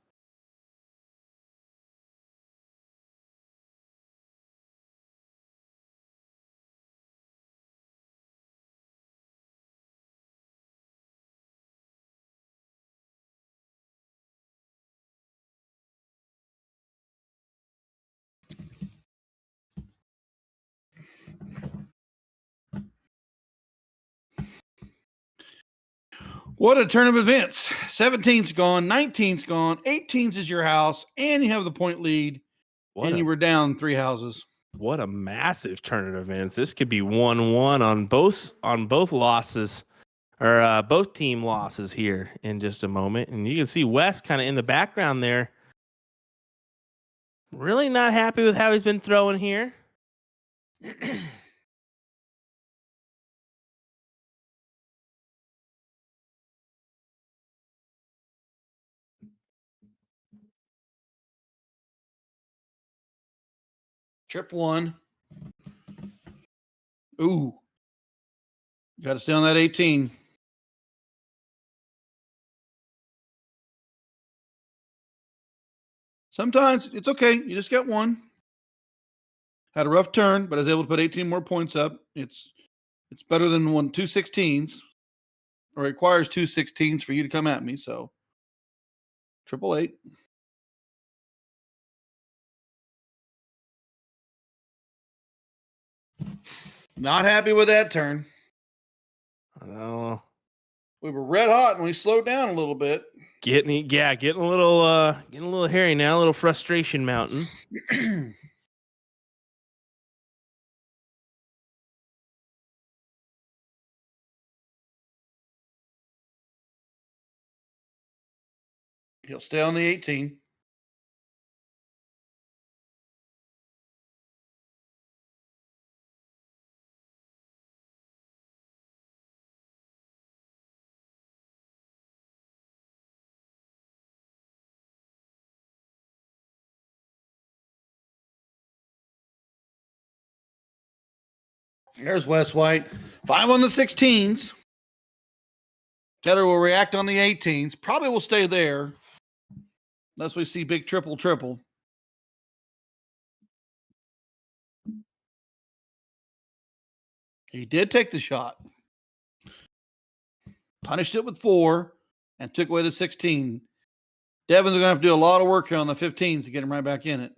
What a turn of events. 17's gone, 19's gone, 18's is your house, and you have the point lead, and you were down 3 houses. What a massive turn of events. This could be 1-1 on both losses or both team losses here in just a moment. And you can see Wes kind of in the background there. Really not happy with how he's been throwing here. Trip 1. Ooh. Got to stay on that 18. Sometimes it's okay. You just get 1. Had a rough turn, but I was able to put 18 more points up. It's better than 2 16s, or it requires 2 16s for you to come at me. So 888. Not happy with that turn. I know. We were red hot and we slowed down a little bit. Getting a little hairy now, a little frustration mountain. He'll stay on the 18. There's Wes White. 5 on the 16s. Taylor will react on the 18s. Probably will stay there unless we see big triple. He did take the shot. Punished it with 4 and took away the 16. Devin's going to have to do a lot of work here on the 15s to get him right back in it.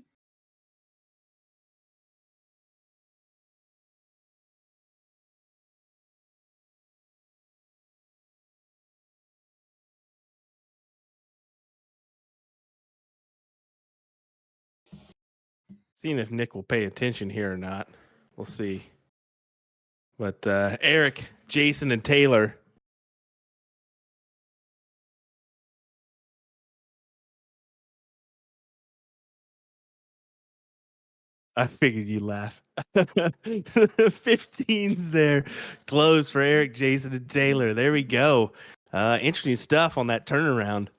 Seeing if Nick will pay attention here or not. We'll see. But Eric, Jason, and Taylor. I figured you'd laugh. 15s there. Close for Eric, Jason, and Taylor. There we go. Interesting stuff on that turnaround.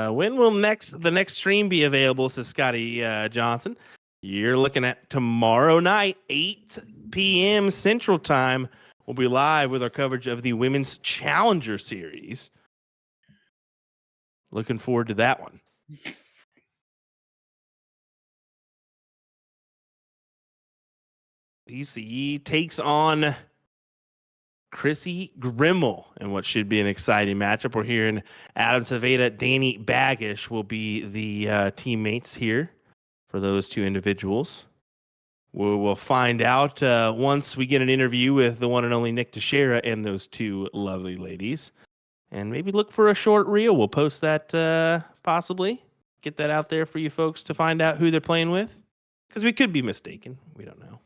When will the next stream be available, says Scotty Johnson. You're looking at tomorrow night, 8 p.m. Central Time. We'll be live with our coverage of the Women's Challenger Series. Looking forward to that one. DCE takes on Chrissy Grimmel in what should be an exciting matchup. We're hearing Adam Saveda, Danny Baggish will be the teammates here for those two individuals. We'll find out once we get an interview with the one and only Nick Teixeira and those two lovely ladies. And maybe look for a short reel. We'll post that possibly. Get that out there for you folks to find out who they're playing with. Because we could be mistaken. We don't know.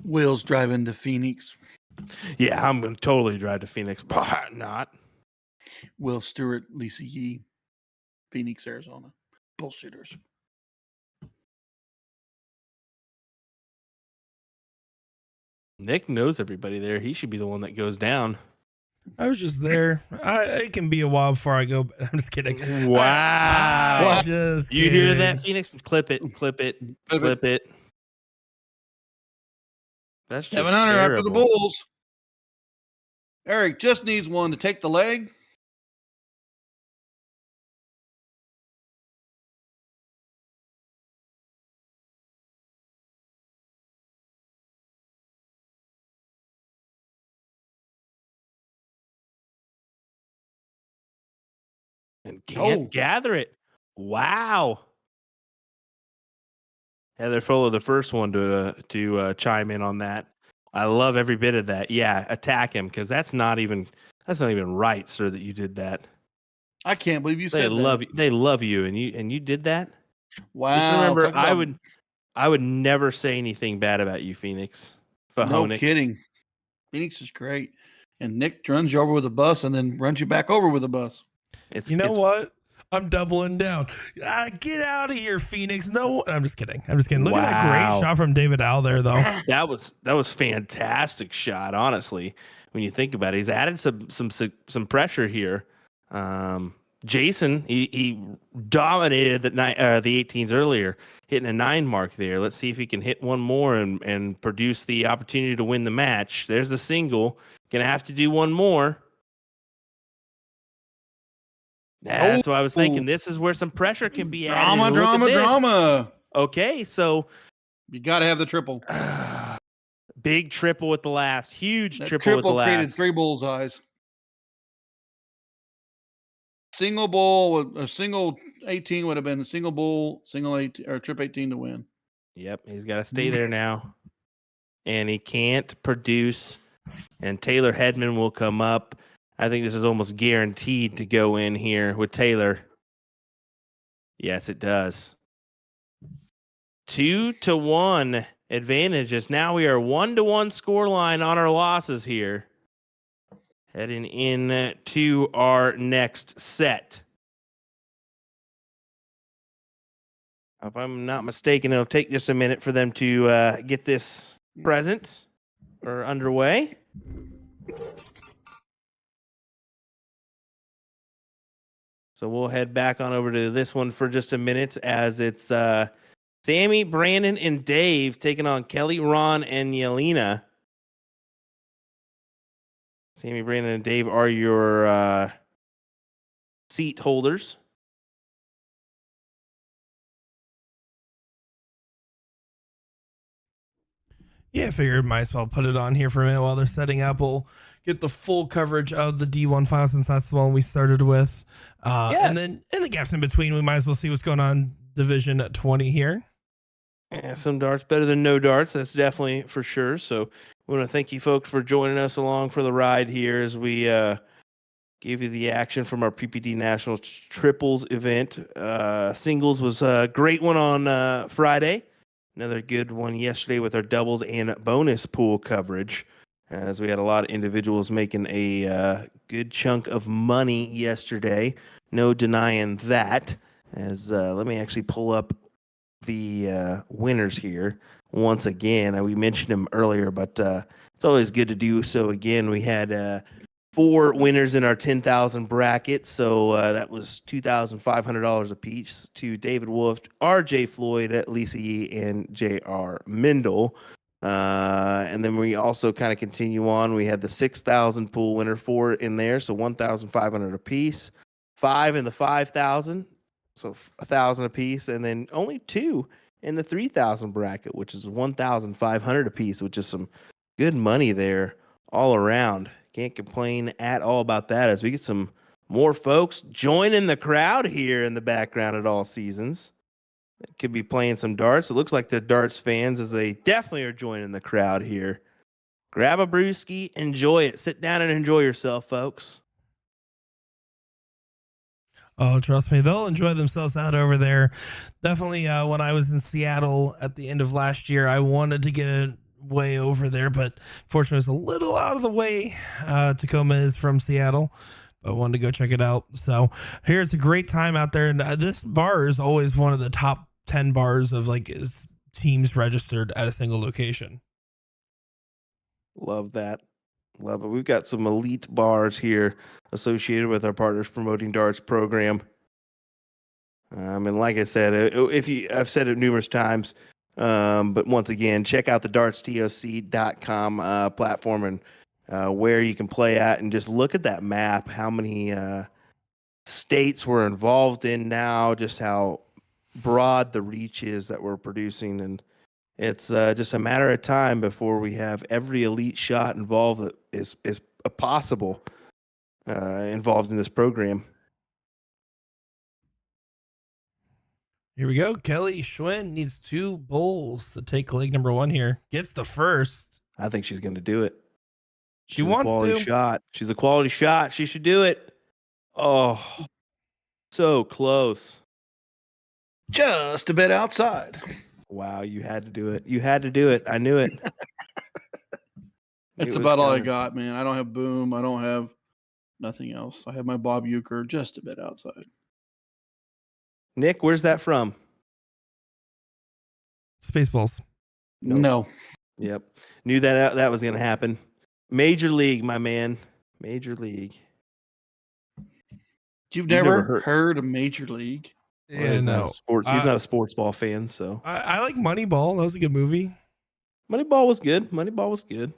Will's driving to Phoenix. Yeah, I'm going to totally drive to Phoenix, but not. Will Stewart, Lisa Yee, Phoenix, Arizona. Bullshitters. Nick knows everybody there. He should be the one that goes down. I was just there. It can be a while before I go. But I'm just kidding. Wow. I'm just You kidding. hear that, Phoenix? Clip it. That's just Kevin Hunter after the terrible. Bulls. Eric just needs one to take the leg. And can't gather it. Wow. Heather Fuller, the first one to chime in on that. I love every bit of that. Yeah, attack him because that's not even right, sir. That you did that. I can't believe you said They that. love you. They love you, and you did that. Wow. Just remember, talk about- I would never say anything bad about you, Phoenix. No Fahonic. kidding. Phoenix is great. And Nick runs you over with a bus and then runs you back over with a bus. What? I'm doubling down. Get out of here, Phoenix. No, I'm just kidding. Look at that great shot from David Al there, though. That was fantastic shot. Honestly, when you think about it, he's added some pressure here. Jason, he dominated the 18s earlier, hitting a 9 mark there. Let's see if he can hit one more and produce the opportunity to win the match. There's the single. Gonna have to do one more. That's what I was thinking. This is where some pressure can be added. Drama. Okay, so You got to have the triple. big triple at the last. Huge That triple at the created last. 3 bullseyes. Single bull, a single 18 would have been a single bull, single 18 or trip 18 to win. Yep, he's got to stay there now. And he can't produce. And Taylor Hedman will come up. I think this is almost guaranteed to go in here with Taylor. Yes, it does. 2-1 advantages. Now we are 1-1 score line on our losses here. Heading in to our next set. If I'm not mistaken, it'll take just a minute for them to get this present or underway. So we'll head back on over to this one for just a minute as it's Sammy, Brandon, and Dave taking on Kelly, Ron, and Yelena. Sammy, Brandon, and Dave are your seat holders. Yeah, I figured might as well put it on here for a minute while they're setting up. We'll get the full coverage of the D1 final since that's the one we started with. Yes. And then in the gaps in between, we might as well see what's going on Division 20 here. Yeah, some darts better than no darts. That's definitely for sure. So we want to thank you folks for joining us along for the ride here as we gave you the action from our PPD National Triples event. Singles was a great one on Friday. Another good one yesterday with our doubles and bonus pool coverage, as we had a lot of individuals making a good chunk of money yesterday. No denying that. As let me actually pull up the winners here once again. We mentioned them earlier, but it's always good to do so again. We had 4 winners in our 10,000 bracket. So that was $2,500 apiece to David Wolf, RJ Floyd, Lisa Yee, and JR Mendel. And then we also kind of continue on. We had the 6,000 pool winner, 4 in there, so 1,500 apiece. 5 in the 5,000, so 1,000 apiece, and then only 2 in the 3,000 bracket, which is 1,500 apiece, which is some good money there all around. Can't complain at all about that as we get some more folks joining the crowd here in the background at All Seasons. Could be playing some darts. It looks like the darts fans, as they definitely are joining the crowd here. Grab a brewski, enjoy it. Sit down and enjoy yourself, folks. Oh, trust me, they'll enjoy themselves out over there. Definitely, when I was in Seattle at the end of last year, I wanted to get way over there, but fortunately, it was a little out of the way. Tacoma is from Seattle, but I wanted to go check it out. So here, it's a great time out there, and this bar is always one of the top 10 bars of like teams registered at a single location. Love that. Love it. We've got some elite bars here associated with our Partners Promoting Darts program. And like I said, I've said it numerous times, but once again, check out the dartstoc.com platform and where you can play at, and just look at that map, how many states we're involved in now, just how broad the reach is that we're producing. And it's just a matter of time before we have every elite shot involved that is possible involved in this program. Here we go. Kelly Schwinn needs 2 bowls to take leg number 1 here. Gets the first. I think she's going to do it. She wants to. Shot. She's a quality shot. She should do it. Oh, so close. Just a bit outside. Wow, you had to do it. You had to do it. I knew it. That's about all I got, man. I don't have boom. I don't have nothing else. I have my Bob Euchre just a bit outside. Nick, where's that from? Spaceballs. No. Yep. Knew that was going to happen. Major League, my man. Major League. You've never heard of Major League? Yeah, no. He's not a sports ball fan, so. I like Moneyball. That was a good movie. Moneyball was good. Moneyball was good.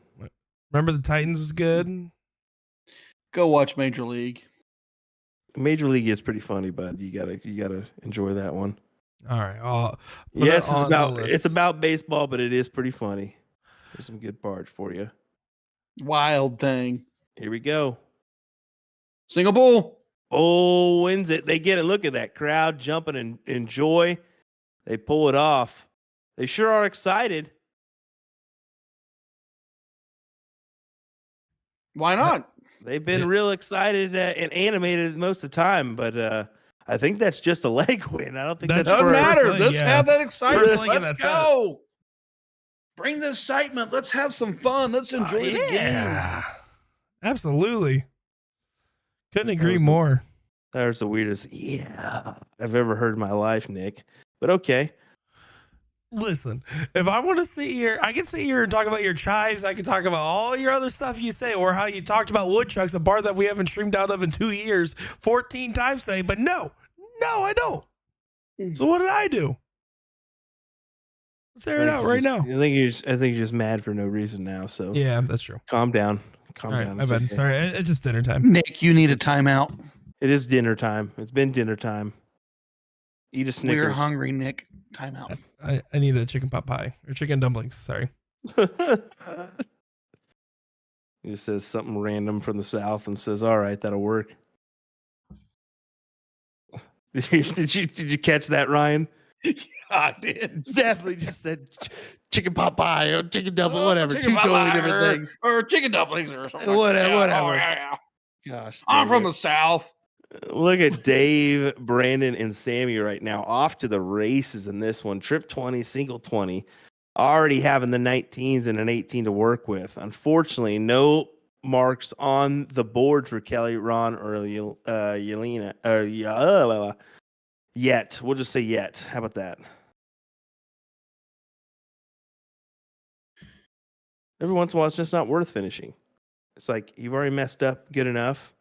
Remember the Titans was good. Go watch Major League. Major League is pretty funny, bud. You gotta enjoy that one. All right. Yes, it's about baseball, but it is pretty funny. There's some good parts for you. Wild thing. Here we go. Single bull. Oh, wins it. They get it. Look at that crowd jumping and enjoy. They pull it off. They sure are excited. Why not? They've been real excited and animated most of the time, but I think that's just a leg win. I don't think that doesn't matter. Let's have that excitement. Let's go. Bring the excitement. Let's have some fun. Let's enjoy the game. Absolutely. Couldn't agree more. That was the weirdest I've ever heard in my life, Nick. But okay. Listen, if I want to sit here, I can sit here and talk about your chives. I can talk about all your other stuff you say, or how you talked about Woodchucks, a bar that we haven't streamed out of in 2 years, 14 times today. But no, I don't. So what did I do? Let's air it out right now. I think you're just mad for no reason now. So yeah, that's true. Calm down. Calm down. My bad. Okay. Sorry, it's just dinner time. Nick, you need a timeout. It is dinner time. It's been dinner time. Eat a Snickers. We're hungry, Nick. Timeout. I need a chicken pot pie or chicken dumplings. Sorry. He just says something random from the South and says, "All right, that'll work." Did you catch that, Ryan? Yeah, I did. Definitely just said chicken pot pie or chicken dumpling, whatever. Two totally different things. Or chicken dumplings or something. Whatever. Oh, yeah. Gosh, I'm from the South. Look at Dave, Brandon, and Sammy right now off to the races in this one. Trip 20, single 20. Already having the 19s and an 18 to work with. Unfortunately, no marks on the board for Kelly, Ron, or Yelena. Yet. We'll just say yet. How about that? Every once in a while, it's just not worth finishing. It's like you've already messed up good enough.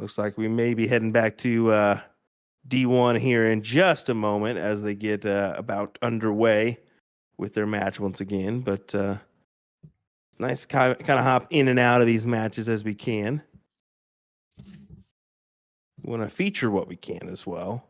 Looks like we may be heading back to D1 here in just a moment as they get about underway with their match once again. But it's nice to kind of hop in and out of these matches as we can. We want to feature what we can as well.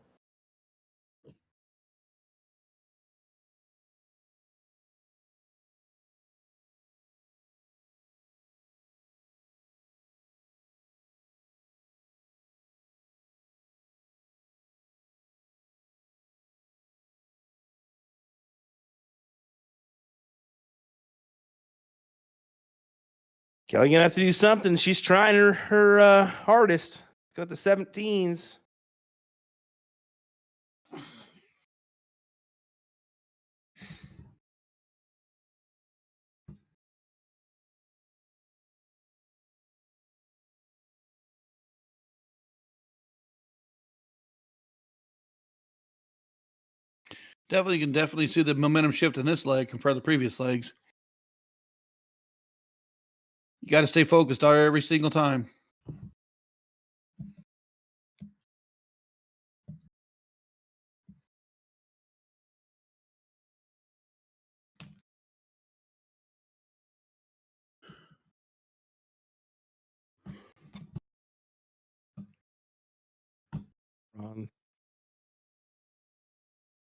Kelly gonna have to do something. She's trying her hardest. Got the 17s. You can definitely see the momentum shift in this leg compared to the previous legs. You got to stay focused every single time.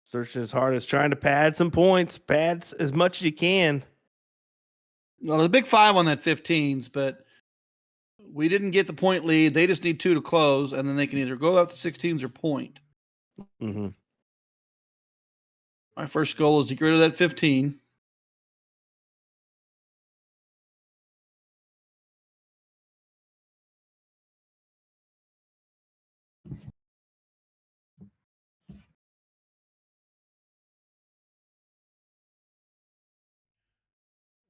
Searching as hard as trying to pad some points, pad as much as you can. Well, there's a big 5 on that 15s, but we didn't get the point lead. They just need 2 to close, and then they can either go out the 16s or point. Mm-hmm. My first goal is to get rid of that 15.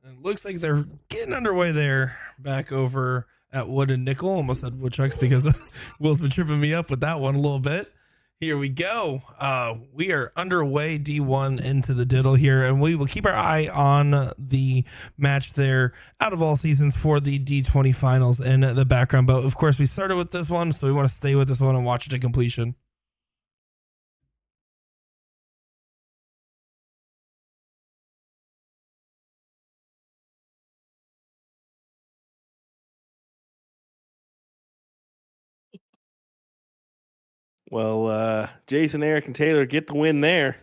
It looks like they're getting underway there back over at Wood and Nickel. Almost said Woodchucks because Will's been tripping me up with that one a little bit. Here we go. We are underway D1 into the diddle here, and we will keep our eye on the match there out of all seasons for the D20 finals in the background. But of course, we started with this one, so we want to stay with this one and watch it to completion. Well, Jason, Eric, and Taylor get the win there.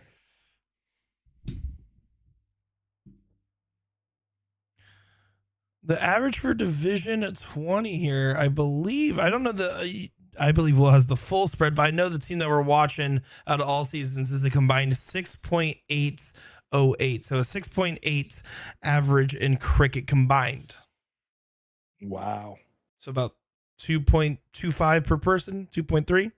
The average for Division 20 here, I believe, I don't know I believe Will has the full spread, but I know the team that we're watching out of all seasons is a combined 6.808. So a 6.8 average in cricket combined. Wow. So about 2.25 per person, 2.3.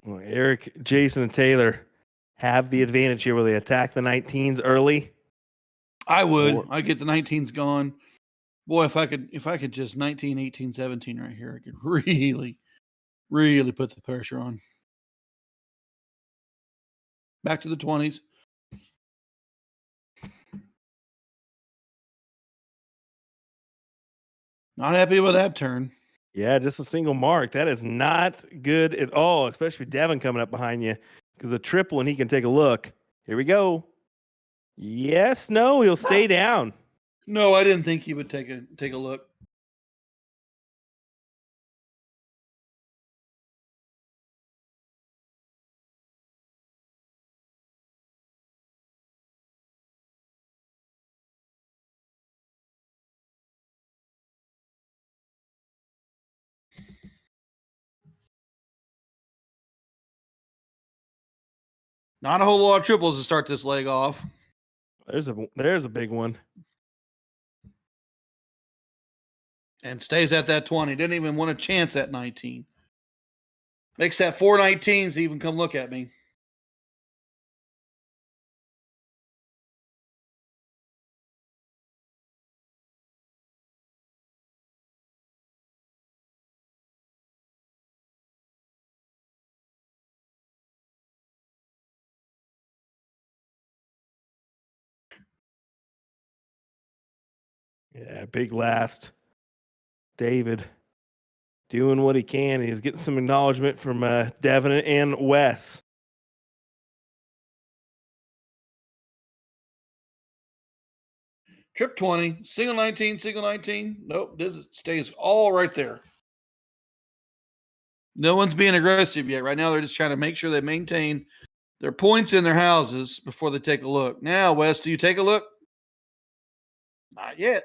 Well, Eric, Jason, and Taylor have the advantage here where they attack the 19s early. I would. I get the 19s gone. Boy, if I could just 19, 18, 17 right here, I could really, really put the pressure on. Back to the 20s. Not happy with that turn. Yeah, just a single mark. That is not good at all, especially with Devin coming up behind you. Because a triple and he can take a look. Here we go. Yes, no, he'll stay down. No, I didn't think he would take a look. Not a whole lot of triples to start this leg off. There's a big one. And stays at that 20. Didn't even want a chance at 19. Makes that 419s even come look at me. Yeah, big last. David doing what he can. He's getting some acknowledgement from Devin and Wes. Trip 20, single 19, single 19. Nope, this stays all right there. No one's being aggressive yet. Right now, they're just trying to make sure they maintain their points in their houses before they take a look. Now, Wes, do you take a look? Not yet.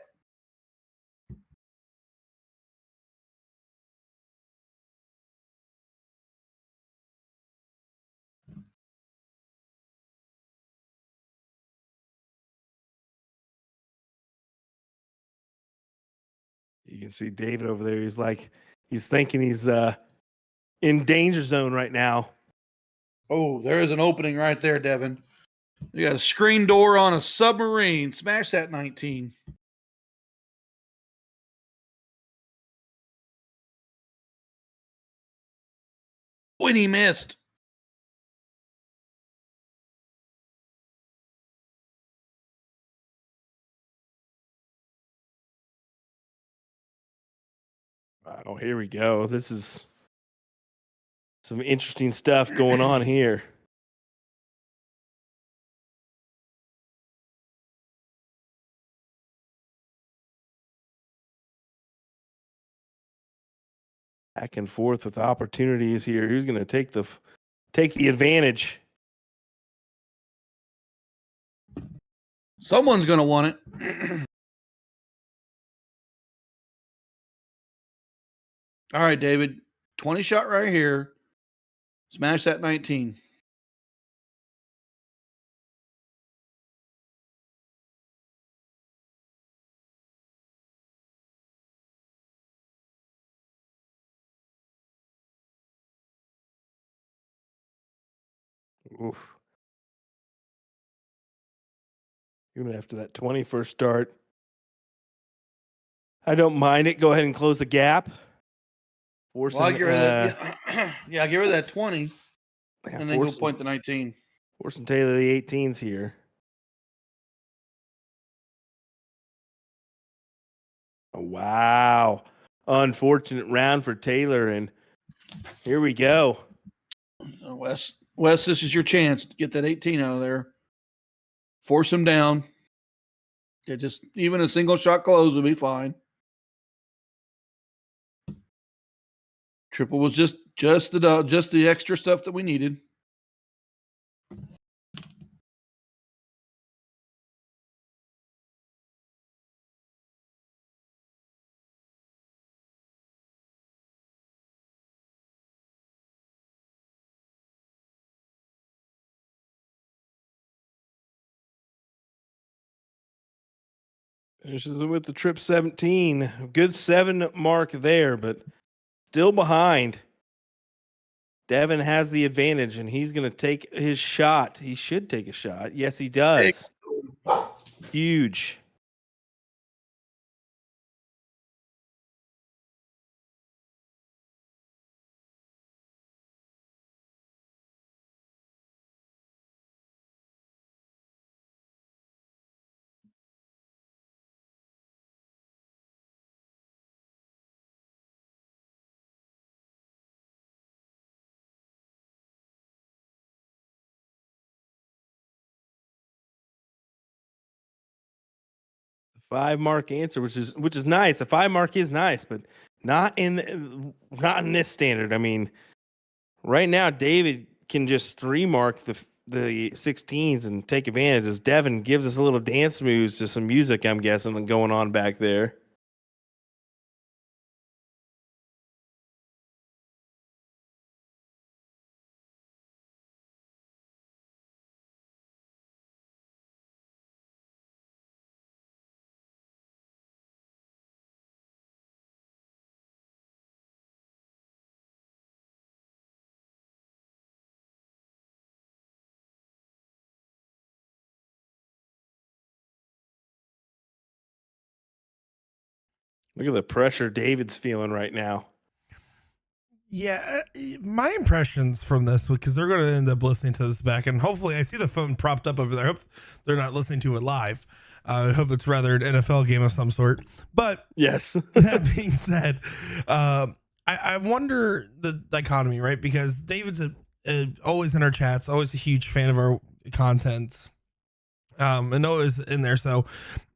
You can see David over there. He's thinking he's in danger zone right now. Oh, there is an opening right there, Devin. You got a screen door on a submarine. Smash that 19. When he missed. Oh, here we go. This is some interesting stuff going on here. Back and forth with opportunities here. Who's going to take the advantage? Someone's going to want it. All right, David. 20 shot right here. Smash that 19. Oof. Even after that 21st start. I don't mind it. Go ahead and close the gap. Well, I'll give her that. Yeah, give her that 20. And then go point the 19. Forcing Taylor the 18s here. Oh, wow. Unfortunate round for Taylor. And here we go. Wes, this is your chance to get that 18 out of there. Force him down. Yeah, just even a single shot close would be fine. Triple was just the extra stuff that we needed. Finishes with the trip 17. Good 7 mark there, but still behind. Devin has the advantage, and he's going to take his shot. He should take a shot. Yes, he does. Huge. The 5 mark answer, which is nice. A 5 mark is nice, but not in this standard. I mean, right now David can just 3 mark the 16s and take advantage as Devin gives us a little dance moves to some music, I'm guessing, going on back there. Look at the pressure David's feeling right now. Yeah, my impressions from this, because they're going to end up listening to this back, and hopefully I see the phone propped up over there. I hope they're not listening to it live. I hope it's rather an NFL game of some sort. But yes, that being said, I wonder the dichotomy, right? Because David's always in our chats, always a huge fan of our content, and always in there. So,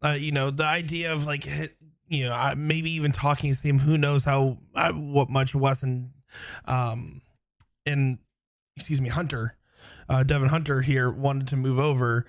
the idea of like, maybe even talking to him, who knows what much Wes and Hunter, Devin Hunter here wanted to move over.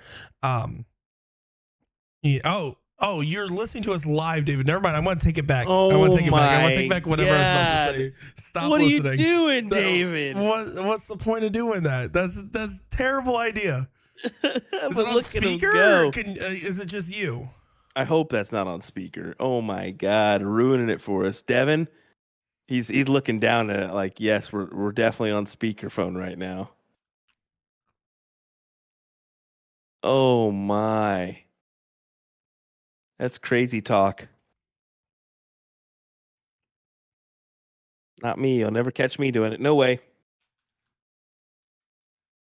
You're listening to us live, David. Never mind. I want to take it back. I want to take it back whatever I was about to say. Stop what listening. What are you doing, David? What's the point of doing that? That's a terrible idea. Is it on speaker? Or is it just you? I hope that's not on speaker. Oh my God, ruining it for us, Devin. He's looking down at it like, yes, we're definitely on speakerphone right now. Oh my. That's crazy talk. Not me. You'll never catch me doing it. No way.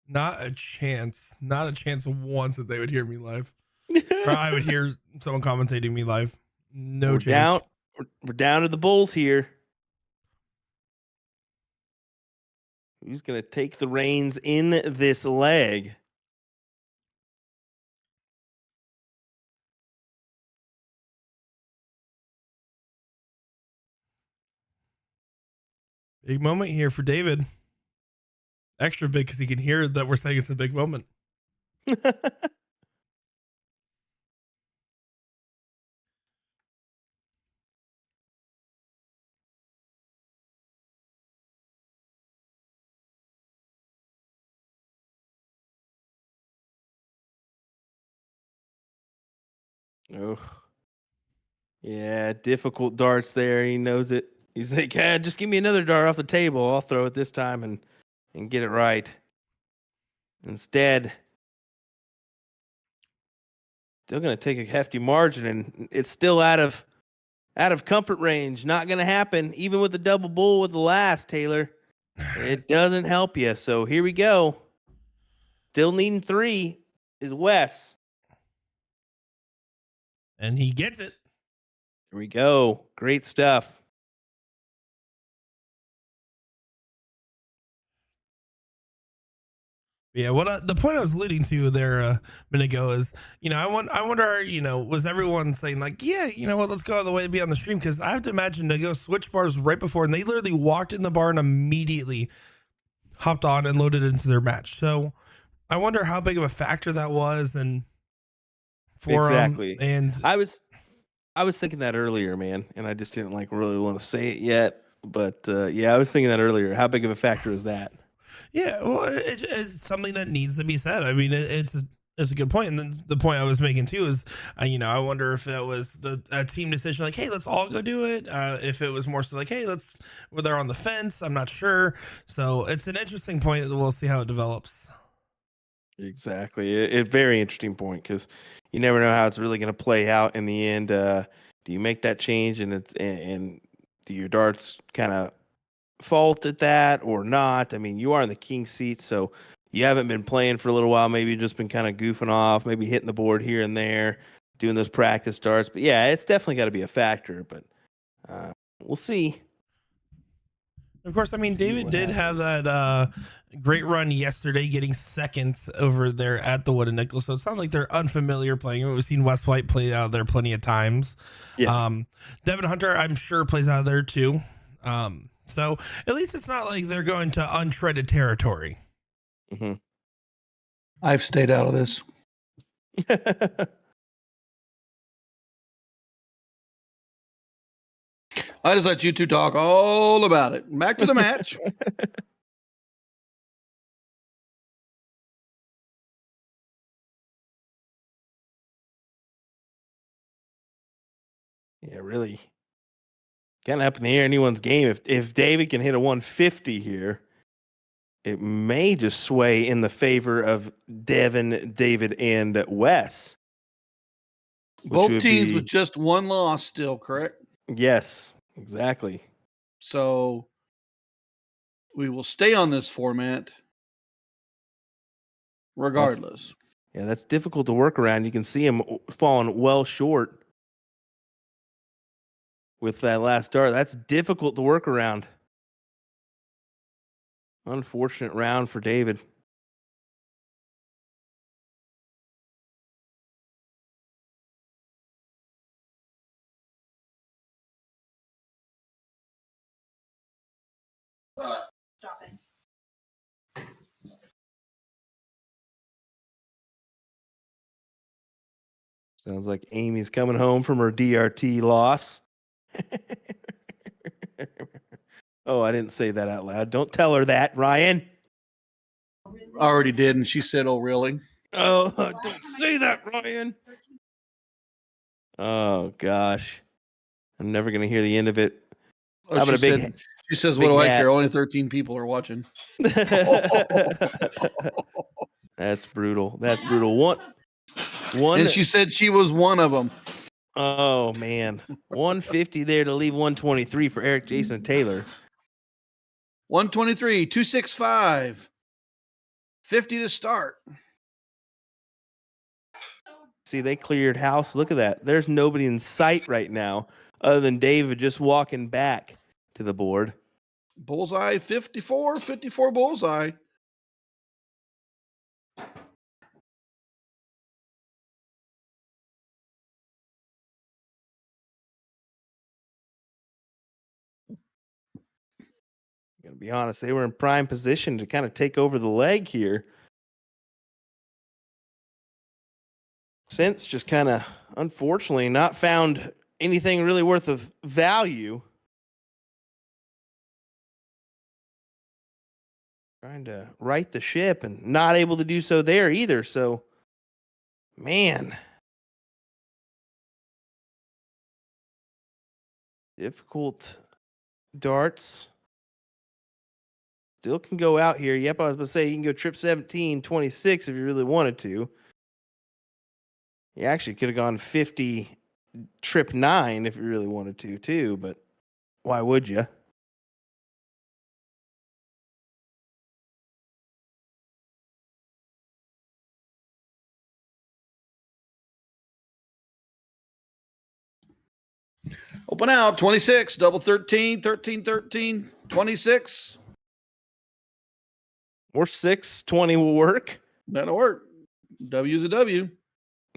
Not a chance. Not a chance once that they would hear me live. Or I would hear someone commentating me live. No chance. We're down to the Bulls here. Who's going to take the reins in this leg? Big moment here for David. Extra big because he can hear that we're saying it's a big moment. Oh, yeah, difficult darts there. He knows it. He's like, just give me another dart off the table. I'll throw it this time and get it right. Instead, still going to take a hefty margin, and it's still out of comfort range. Not going to happen, even with the double bull with the last, Taylor. It doesn't help you. So here we go. Still needing 3 is Wes. And he gets it. Here we go. Great stuff. Yeah, what the point I was leading to there a minute ago is, I wonder, was everyone saying like, yeah, you know what, let's go out of the way to be on the stream? Because I have to imagine to go switch bars right before, and they literally walked in the bar and immediately hopped on and loaded into their match. So I wonder how big of a factor that was, and for exactly. And I was thinking that earlier, man, and I just didn't really want to say it yet. But yeah, I was thinking that earlier. How big of a factor is that? Yeah, well, it's something that needs to be said. I mean, it's a good point. And then the point I was making too is, I wonder if it was a team decision, like, hey, let's all go do it. If it was more so like, hey, they're on the fence. I'm not sure. So it's an interesting point. We'll see how it develops. Exactly. A very interesting point, because you never know how it's really going to play out in the end. Do you make that change and do your darts kind of fault at that or not? I mean, you are in the king seat, so you haven't been playing for a little while. Maybe you've just been kind of goofing off, maybe hitting the board here and there, doing those practice darts. But yeah, it's definitely got to be a factor, but we'll see. Of course, I mean, David did have that great run yesterday, getting second over there at the Wooden Nickel. So it's not like they're unfamiliar playing. We've seen Wes White play out there plenty of times. Yeah. Devin Hunter, I'm sure, plays out there too. So at least it's not like they're going to untreaded territory. Mm-hmm. I've stayed out of this. I just let you two talk all about it. Back to the match. Yeah, really. Kind of up in the air anyone's game. If David can hit a 150 here, it may just sway in the favor of Devin, David, and Wes. Both teams with just one loss still, correct? Yes, exactly. So we will stay on this format regardless. Yeah, that's difficult to work around. You can see him falling well short with that last dart. That's difficult to work around. Unfortunate round for David. Sounds like Amy's coming home from her DRT loss. Oh, I didn't say that out loud. Don't tell her that, Ryan. I already did, and she said, "Oh, really?" Oh, don't say that, Ryan. Oh gosh, I'm never gonna hear the end of it. Oh, How about a big? she says, big "What do I hat? care? Only 13 people are watching." That's brutal. That's brutal. One. And she said she was one of them. Oh man, 150 there to leave 123 for Eric Jason Taylor. 123, 265, 50 to start. See, they cleared house. Look at that. There's nobody in sight right now other than David just walking back to the board. Bullseye 54, 54 bullseye. Gonna be honest, they were in prime position to kind of take over the leg here. Since just kind of unfortunately not found anything really worth of value. Trying to right the ship and not able to do so there either. So, man, difficult darts. Still can go out here. Yep, I was about to say you can go trip 17, 26 if you really wanted to. You actually could have gone 50, trip 9 if you really wanted to, too, but why would you? Open out 26, double 13, 13, 13, 26. Or 620 will work. That'll work. W's a W.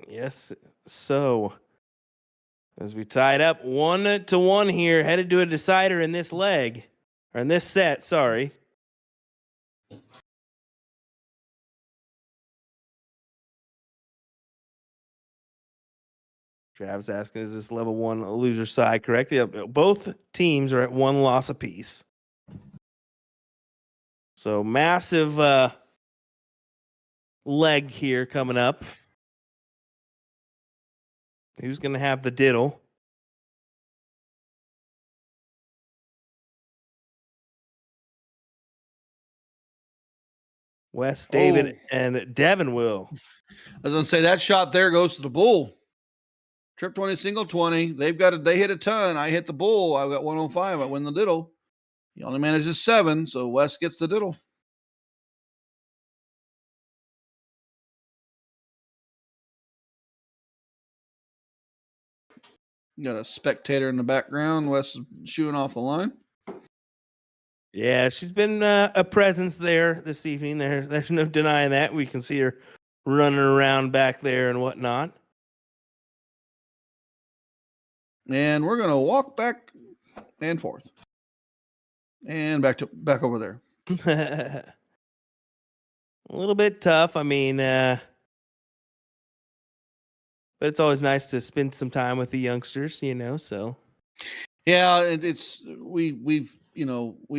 Yes. So, as we tie it up 1-1 here, headed to a decider in this leg, or in this set, sorry. Travis asking, is this level 1 loser side correct? Yeah, both teams are at 1 loss apiece. So massive leg here coming up. Who's going to have the diddle? Wes, David, and Devin will. I was going to say that shot there goes to the bull. Trip 20, single 20. They hit a ton. I hit the bull. I got 105. I win the diddle. He only manages 7, so Wes gets the diddle. Got a spectator in the background. Wes is shooing off the line. Yeah, she's been a presence there this evening. There's no denying that. We can see her running around back there and whatnot. And we're gonna walk back and forth, and back over there. A little bit tough. I mean, but it's always nice to spend some time with the youngsters, you know. So Yeah, it's we've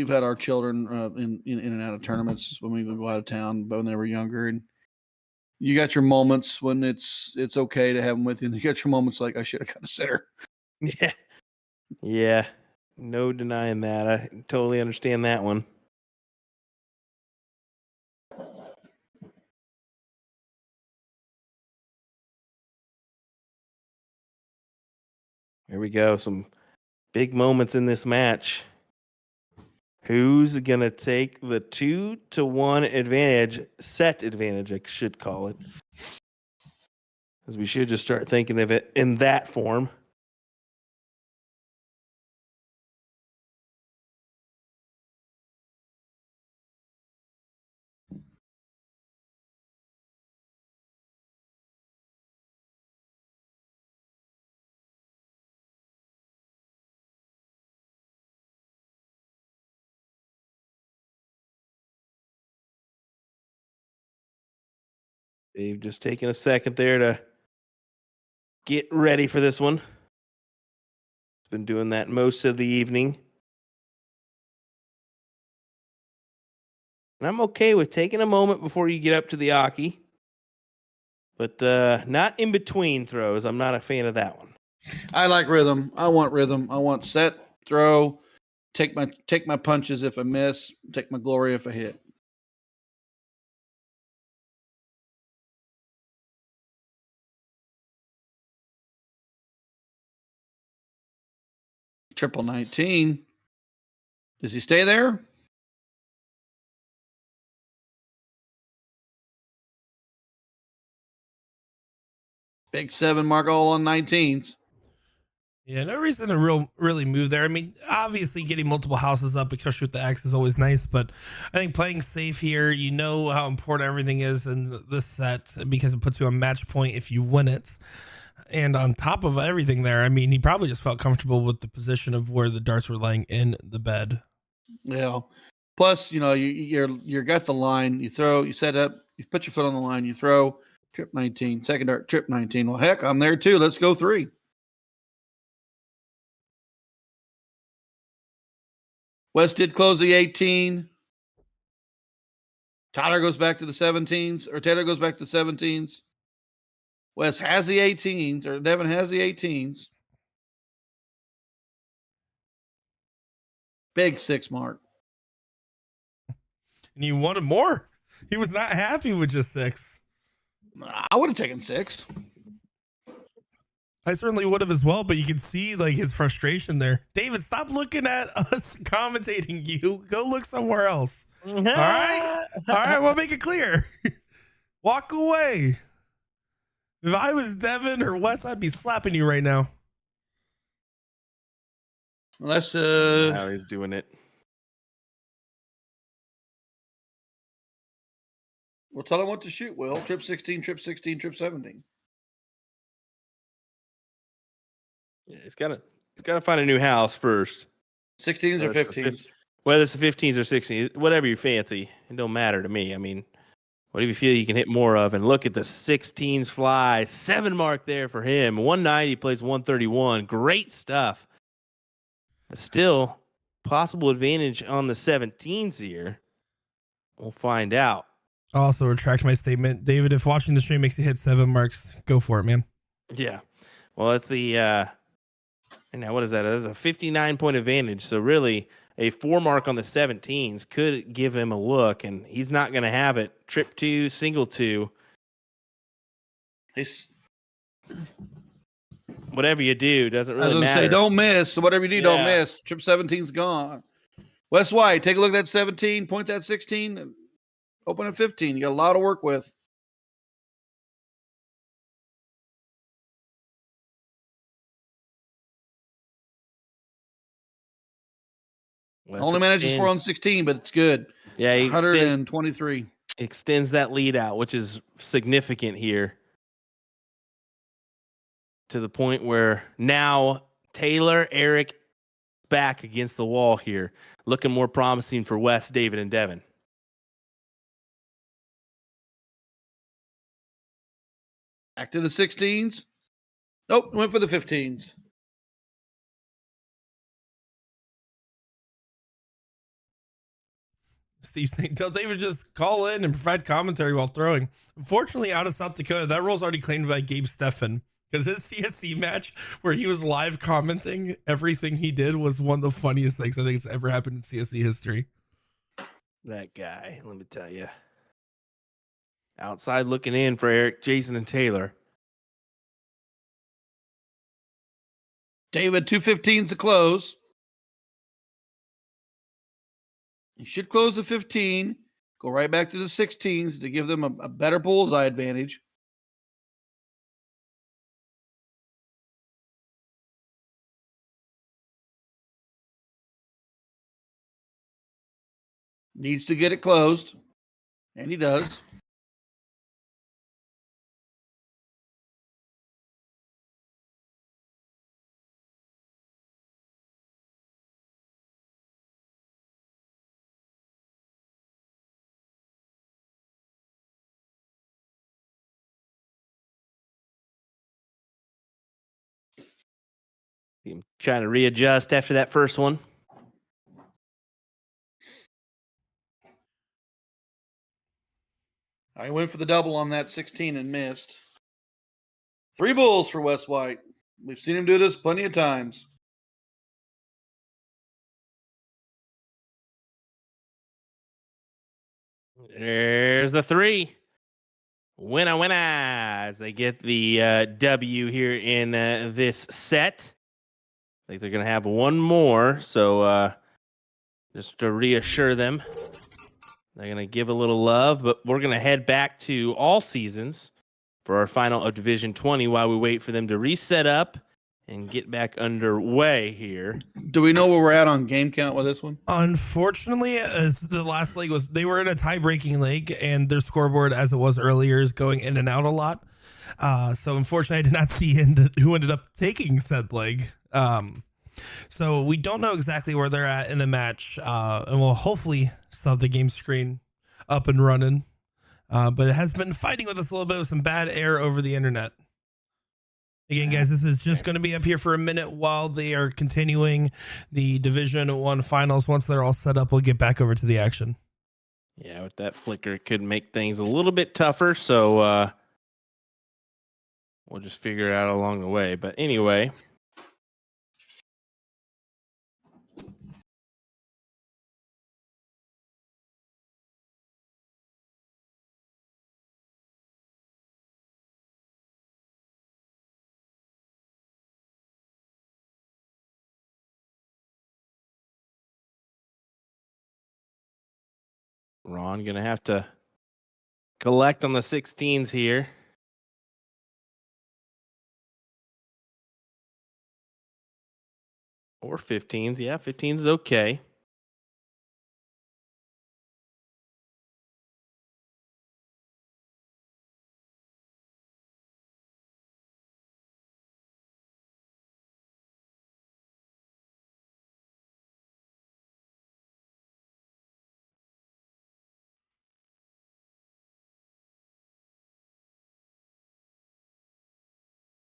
had our children in and out of tournaments when we would go out of town, but when they were younger, and you got your moments when it's okay to have them with you, and you got your moments like I should have got a sitter. yeah, yeah, no denying that. I totally understand that one. Here we go. Some Big moments in this match. Who's going to take the 2-1 advantage, set advantage, I should call it? Because we should just start thinking of it in that form. They've just taken a second there to get ready for this one. Been doing that most of the evening. And I'm okay with taking a moment before you get up to the Aki. But not in between throws. I'm not a fan of that one. I like rhythm. I want rhythm. I want set, throw, take my punches if I miss, take my glory if I hit. Triple 19. Does he stay there? Big 7 mark all on 19s. Yeah, no reason to really move there. I mean, obviously getting multiple houses up, especially with the X, is always nice, but I think playing safe here, you know how important everything is in this set because it puts you on match point if you win it. And on top of everything there, I mean, he probably just felt comfortable with the position of where the darts were laying in the bed. Yeah. Plus, you know, you're got the line, you throw, you set up, you put your foot on the line, you throw, trip 19, second dart, trip 19. Well, heck, I'm there too. Let's go 3. West did close the 18. Tyler goes back to the 17s, or Taylor goes back to the 17s. West has the 18s, or Devin has the 18s. Big 6 mark. And he wanted more. He was not happy with just 6. I would have taken 6. I certainly would have as well, but you can see like his frustration there. David, stop looking at us commentating you. Go look somewhere else. All right? All right, we'll make it clear. Walk away. If I was Devin or Wes, I'd be slapping you right now. Unless Now he's doing it. Well, tell him what to shoot, Will. Trip 16, trip 16, trip 17. Yeah, he's got to find a new house first. 16s or 15s? Whether it's the 15s or 16s, whatever you fancy, it don't matter to me. I mean, whatever you feel you can hit more of. And look at the 16s fly. 7 mark there for him. 190 plays 131. Great stuff. But still, possible advantage on the 17s here. We'll find out. I'll also retract my statement. David, if watching the stream makes you hit 7 marks, go for it, man. Yeah. Well, it's the now what is that? That's a 59-point advantage. So really, a 4 mark on the 17s could give him a look, and he's not going to have it. Trip 2, single 2. Whatever you do doesn't really matter. Say don't miss. So whatever you do, don't miss. Trip 17's gone. Wes White, take a look at that 17. Point that 16. And open at 15. You got a lot to work with. Only manages 4 on 16, but it's good. Yeah, he 123. Extends that lead out, which is significant here. To the point where now Taylor, Eric back against the wall here. Looking more promising for Wes, David, and Devin. Back to the 16s. Nope, went for the 15s. Steve saying, tell David just call in and provide commentary while throwing. Unfortunately, out of South Dakota, that role's already claimed by Gabe Steffen. Because his CSC match where he was live commenting everything he did was one of the funniest things I think it's ever happened in CSC history. That guy, let me tell you. Outside looking in for Eric, Jason, and Taylor. David, 215s to close. You should close the 15. Go right back to the 16s to give them a better bullseye advantage. Needs to get it closed. And he does. I'm trying to readjust after that first one. I went for the double on that 16 and missed. 3 bulls for Wes White. We've seen him do this plenty of times. There's the 3. Winna, winna, as they get the W here in this set. I think they're going to have one more, so just to reassure them, they're going to give a little love, but we're going to head back to all seasons for our final of Division 20 while we wait for them to reset up and get back underway here. Do we know where we're at on game count with this one? Unfortunately, as the last leg was, they were in a tie-breaking leg, and their scoreboard, as it was earlier, is going in and out a lot. So unfortunately, I did not see who ended up taking said leg. So we don't know exactly where they're at in the match, and we'll hopefully still have the game screen up and running. But it has been fighting with us a little bit with some bad air over the internet. Again, guys, this is just going to be up here for a minute while they are continuing the Division 1 finals. Once they're all set up, we'll get back over to the action. Yeah, with that flicker, it could make things a little bit tougher, so we'll just figure it out along the way. But anyway. Ron going to have to collect on the 16s here. Or 15s. Yeah, 15s is okay.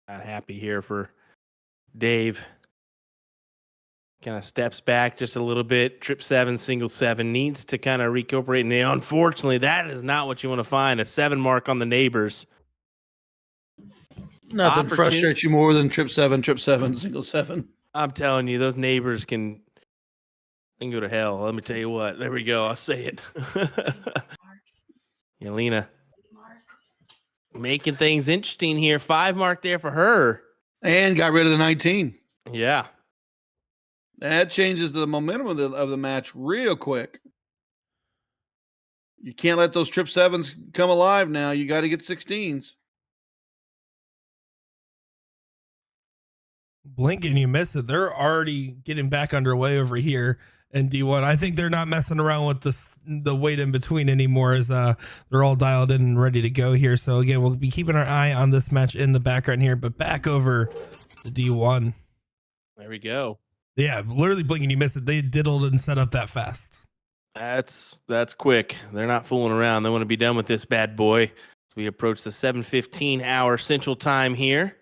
Not happy here for Dave. Kind of steps back just a little bit. Trip 7, single 7. Needs to kind of recuperate. And unfortunately, that is not what you want to find. A 7 mark on the neighbors. Nothing frustrates you more than trip 7, single 7. I'm telling you, those neighbors can go to hell. Let me tell you what. There we go. I'll say it. Yelena. Making things interesting here. 5 mark there for her. And got rid of the 19. Yeah. That changes the momentum of the match real quick. You can't let those trip 7s come alive now. You got to get 16s. Blink and you miss it. They're already getting back underway over here in D1. I think they're not messing around with the wait in between anymore, as they're all dialed in and ready to go here. So again, we'll be keeping our eye on this match in the background here, but back over to D1. There we go. Yeah, literally blink and you miss it. They diddled and set up that fast. That's quick. They're not fooling around. They want to be done with this bad boy. So we approach the 7:15 hour Central Time here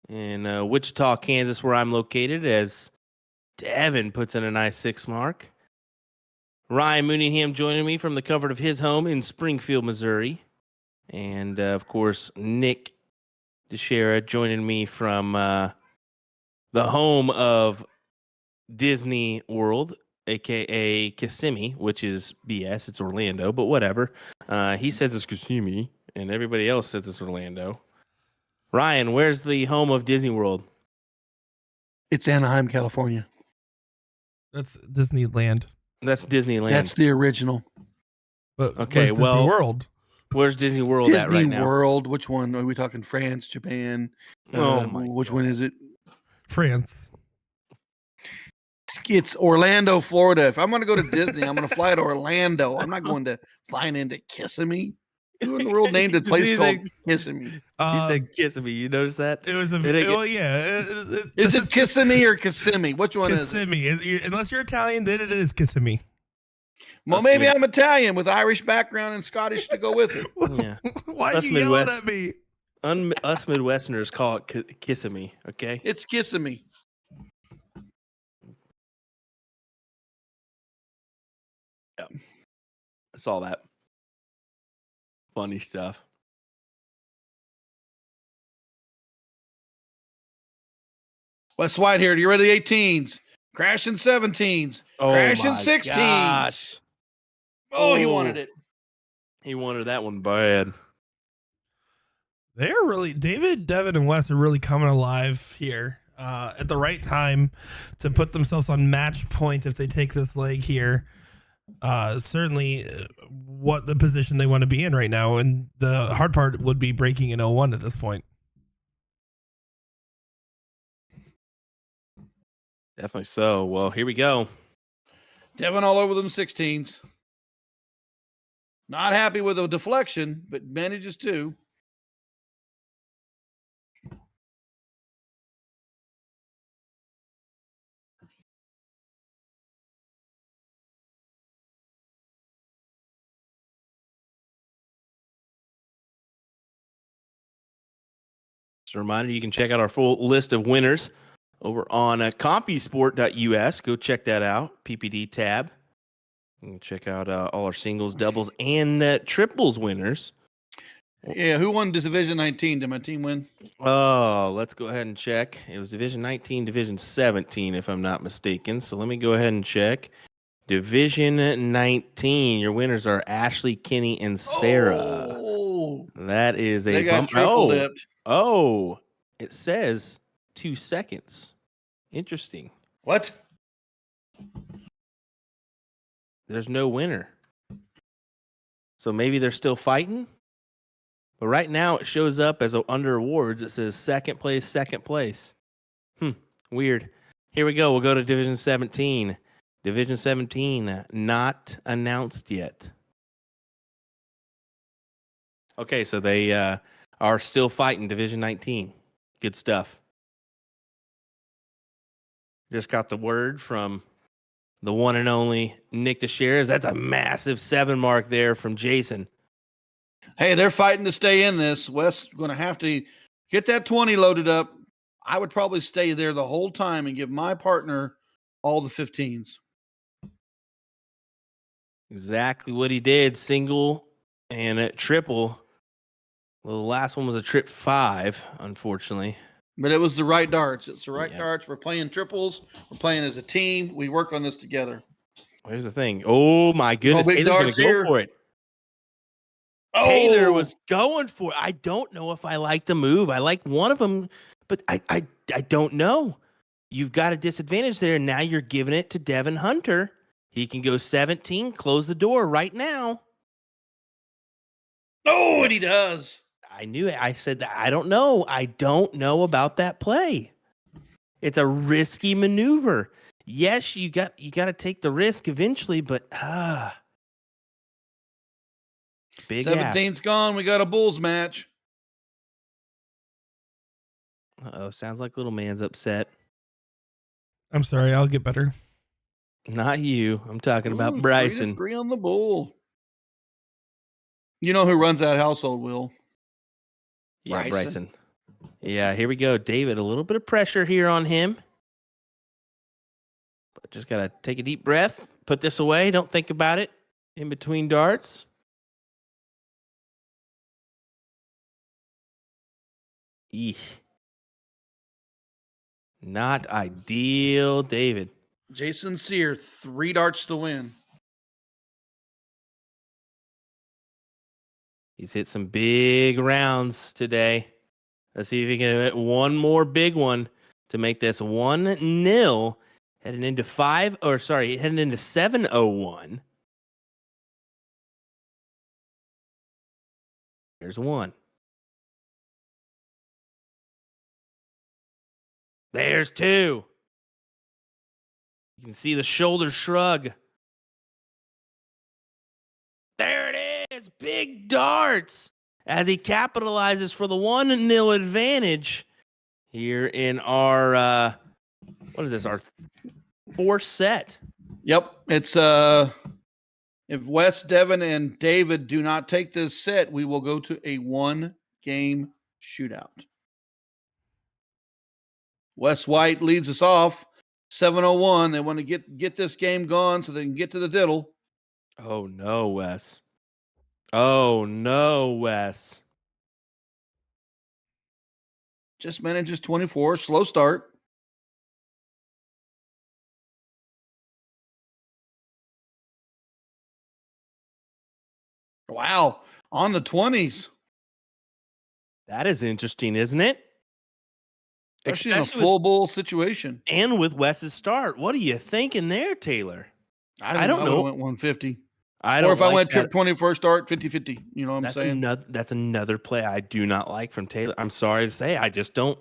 in Wichita, Kansas, where I'm located, as Devin puts in a nice 6 mark. Ryan Mooningham joining me from the comfort of his home in Springfield, Missouri. And, of course, Nick DeShera joining me from the home of Disney World, a.k.a. Kissimmee, which is BS. It's Orlando, but whatever. He says it's Kissimmee, and everybody else says it's Orlando. Ryan, where's the home of Disney World? It's Anaheim, California. That's Disneyland. That's Disneyland. That's the original. But Okay, where's Disney World? Where's Disney World at Disney right now? World. Which one are we talking? France, Japan? Oh my Which God. one is it? France. It's Orlando, Florida. If I'm going to go to Disney, I'm going to fly to Orlando. I'm not going to flying into Kissimmee. Who in the world named a place called Kissimmee? He said Kissimmee. You notice that? It was yeah. Is it Kissimmee or Kissimmee? Which one is it? Kissimmee. Unless you're Italian, then it is Kissimmee. Well, maybe I'm Italian with Irish background and Scottish to go with it. Yeah. Why are you yelling at me? Us Midwesterners call it Kissimmee, okay? It's Kissimmee. Yeah. I saw that. Funny stuff. Wes White here. Do you ready? 18s. Crashing 17s. Oh crashing my 16s. gosh. Oh, he wanted it. He wanted that one bad. They're really David, Devin, and Wes are really coming alive here at the right time to put themselves on match point if they take this leg here. Certainly what the position they want to be in right now, and the hard part would be breaking an 0-1 at this point. Definitely so. Well, here we go. Devin all over them 16s. Not happy with a deflection, but manages to. Just a reminder, you can check out our full list of winners over on CompuSport.us. Go check that out. PPD tab. You can check out all our singles, doubles, and triples winners. Yeah, who won Division 19? Did my team win? Oh, let's go ahead and check. It was Division 19, Division 17, if I'm not mistaken. So let me go ahead and check. Division 19. Your winners are Ashley, Kenny, and Sarah. Oh, That is a they got triple dipped. Oh, it says 2 seconds. Interesting. What? There's no winner. So maybe they're still fighting? But right now it shows up as under awards. It says second place, second place. Weird. Here we go. We'll go to Division 17. Division 17, not announced yet. Okay, so they are still fighting Division 19. Good stuff. Just got the word from the one and only Nick DeShares. That's a massive 7 mark there from Jason. Hey, they're fighting to stay in this. Wes going to have to get that 20 loaded up. I would probably stay there the whole time and give my partner all the 15s. Exactly what he did. Single and triple. Well, the last one was a trip 5, unfortunately. But it was the right darts. It's the right Yeah. darts. We're playing triples. We're playing as a team. We work on this together. Here's the thing. Oh, my goodness. big Taylor's going darts to go here. for it. Taylor was going for it. I don't know if I like the move. I like one of them, but I don't know. You've got a disadvantage there. Now you're giving it to Devin Hunter. He can go 17, close the door right now. Oh, and he does. I knew it. I said that. I don't know. I don't know about that play. It's a risky maneuver. Yes, you got to take the risk eventually, but big 17's gone. We got a Bulls match. Uh-oh, sounds like little man's upset. I'm sorry, I'll get better. Not you. I'm talking about Ooh, Bryson. 3-3 on the Bull. You know who runs that household, Will? Yeah, Bryson. Yeah, here we go. David, a little bit of pressure here on him. But just got to take a deep breath, put this away, don't think about it in between darts. Eesh. Not ideal, David. Jason Sear, 3 darts to win. He's hit some big rounds today. Let's see if he can hit one more big one. to make this 1-0 heading into heading into 7:01. There's one. There's two. You can see the shoulder shrug. There it is. Big darts as he capitalizes for the 1-0 advantage here in our, what is this, our fourth set. Yep. It's if Wes, Devin, and David do not take this set, we will go to a 1-game shootout. Wes White leads us off 7:01. They want to get this game gone so they can get to the diddle. Oh no, Wes. Oh no, Wes. Just manages 24. Slow start. Wow. On the 20s. That is interesting, isn't it? Especially in a full bowl situation. And with Wes's start. What are you thinking there, Taylor? I don't know. I went 150. Or if I went trip 21st start, 50-50. You know what I'm saying? That's another play I do not like from Taylor. I'm sorry to say, I just don't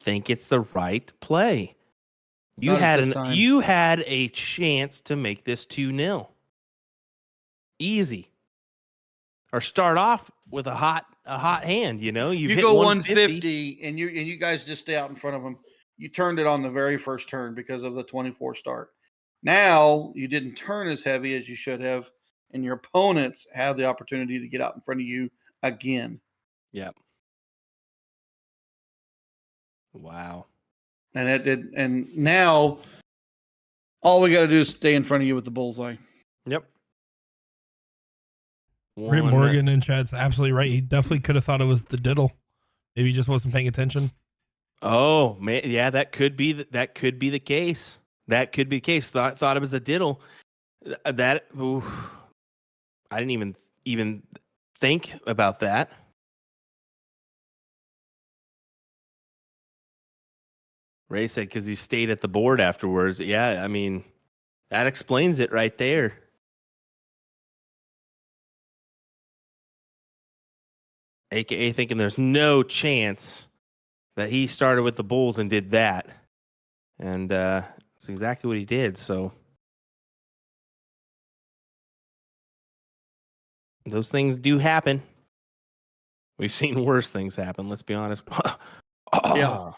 think it's the right play. You had a chance to make this 2-0. Easy. Or start off with a hot hand, you know. You go 150 and you guys just stay out in front of them. You turned it on the very first turn because of the 24 start. Now you didn't turn as heavy as you should have, and your opponents have the opportunity to get out in front of you again. Yep. Wow. And now all we got to do is stay in front of you with the bullseye. Yep. Ray Morgan in chat's absolutely right. He definitely could have thought it was the diddle. Maybe he just wasn't paying attention. Oh man, yeah, that could be the case. That could be the case. Thought it was the diddle. I didn't even think about that. Ray said because he stayed at the board afterwards. Yeah, I mean, that explains it right there. AKA thinking there's no chance that he started with the Bulls and did that. And that's exactly what he did. So those things do happen. We've seen worse things happen, let's be honest. Yeah.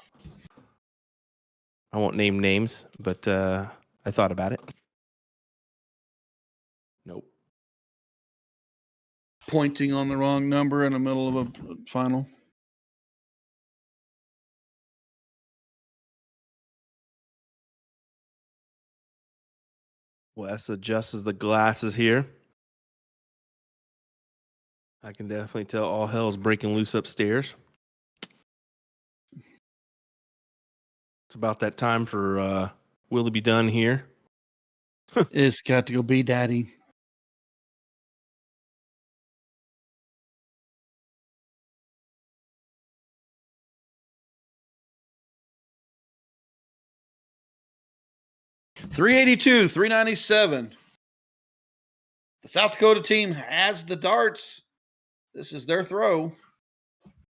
I won't name names, but I thought about it. Nope. Pointing on the wrong number in the middle of a final. Wes adjusts the glasses here. I can definitely tell all hell's breaking loose upstairs. It's about that time for Will It Be Done here. It's got to go be daddy. .382, 397. The South Dakota team has the darts. This is their throw.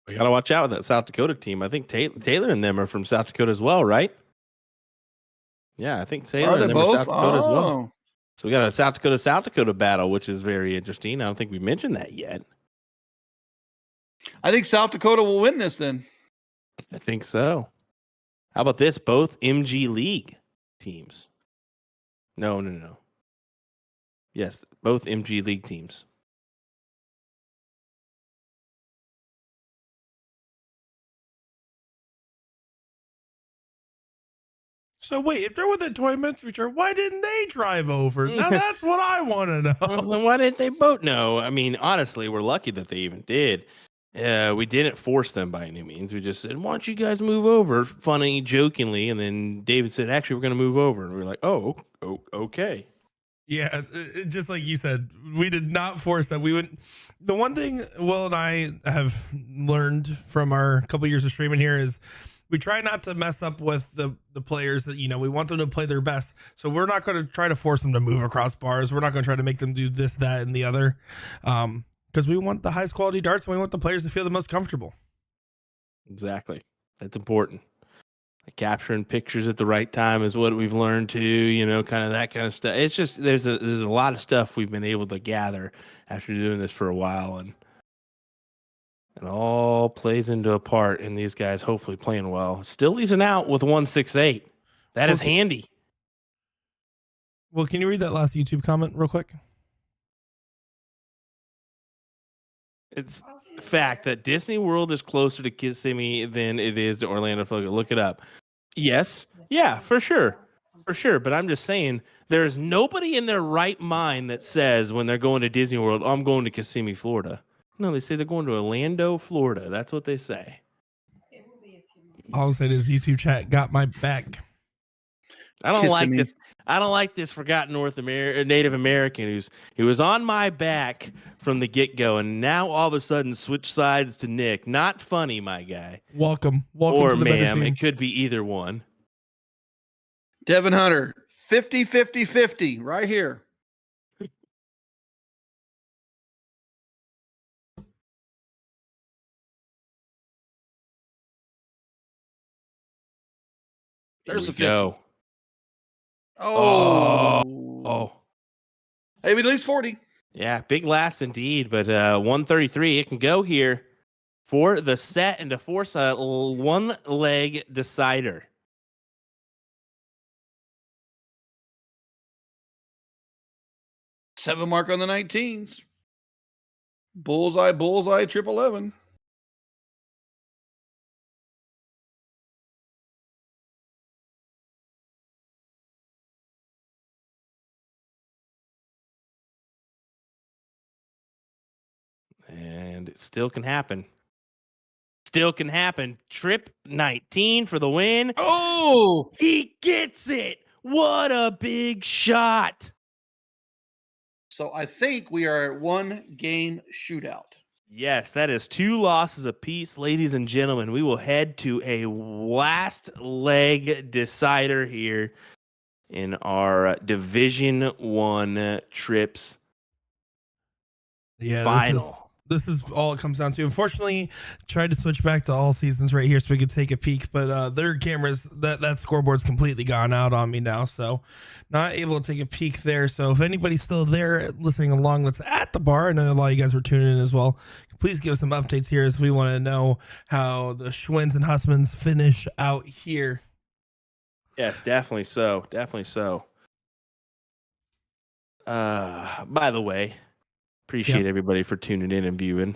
We got to watch out with that South Dakota team. I think Taylor and them are from South Dakota as well, right? Yeah, I think Taylor and them are South Dakota as well. So we got a South Dakota battle, which is very interesting. I don't think we mentioned that yet. I think South Dakota will win this then. I think so. How about this? Both MG League teams. No. Yes, both MG League teams. So wait, if they're within 20 minutes of each other, why didn't they drive over? Now that's what I want to know. Well, why didn't they both know? I mean, honestly, we're lucky that they even did. We didn't force them by any means. We just said, why don't you guys move over? Funny, jokingly. And then David said, actually, we're going to move over. And we were like, oh, okay. Yeah, just like you said, we did not force that. We would. The one thing Will and I have learned from our couple years of streaming here is we try not to mess up with the players that, we want them to play their best. So we're not going to try to force them to move across bars. We're not going to try to make them do this, that, and the other. Because we want the highest quality darts and we want the players to feel the most comfortable. Exactly. That's important. Capturing pictures at the right time is what we've learned to, kind of that kind of stuff. It's just, there's a lot of stuff we've been able to gather after doing this for a while, and it all plays into a part in these guys hopefully playing well. Still leaves an out with 168. That is handy. Well, can you read that last YouTube comment real quick? It's the fact that Disney World is closer to Kissimmee than it is to Orlando, Florida. Look it up. Yes. Yeah, for sure. For sure. But I'm just saying, there's nobody in their right mind that says when they're going to Disney World, I'm going to Kissimmee, Florida. No, they say they're going to Orlando, Florida. That's what they say. All I'm saying is YouTube chat got my back. I don't like this. I don't like this forgotten Native American who was on my back from the get-go, and now all of a sudden switch sides to Nick. Not funny, my guy. Welcome Or to the better ma'am. team. It could be either one. Devin Hunter, 50-50-50 right here. There's the 50. Go. Oh. Hey, at least 40. Yeah, big last indeed, but 133. It can go here for the set and to force a one-leg decider. Seven mark on the 19s. Bullseye, 1111. And it still can happen. Still can happen. Trip 19 for the win. Oh! He gets it. What a big shot. So I think we are at one game shootout. Yes, that is 2 losses apiece, ladies and gentlemen. We will head to a last leg decider here in our Division 1 trips final. This is all it comes down to. Unfortunately, tried to switch back to all seasons right here so we could take a peek, but their cameras, that scoreboard's completely gone out on me now, so not able to take a peek there. So if anybody's still there listening along that's at the bar, I know a lot of you guys were tuning in as well, please give us some updates here as we want to know how the Schwins and Hussmans finish out here. Yes, definitely so. Definitely so. By the way, appreciate everybody for tuning in and viewing.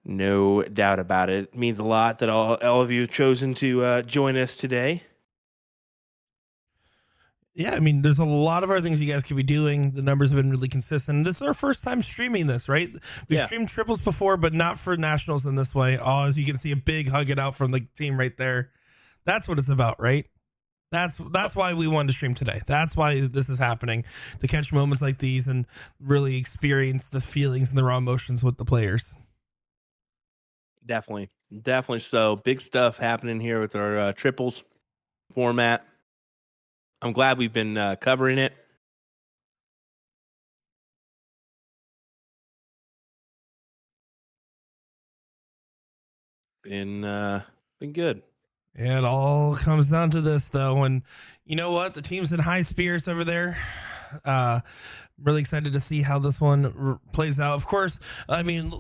No doubt about it. It means a lot that all of you have chosen to join us today. Yeah, I mean, there's a lot of other things you guys could be doing. The numbers have been really consistent. This is our first time streaming this, right? We've streamed triples before, but not for nationals in this way. Oh, as you can see, a big hug it out from the team right there. That's what it's about, right? That's why we wanted to stream today. That's why this is happening, to catch moments like these and really experience the feelings and the raw emotions with the players. Definitely so. Big stuff happening here with our triples format. I'm glad we've been covering it. Been good. It all comes down to this, though, and you know what? The team's in high spirits over there. Really excited to see how this one plays out. Of course, I mean,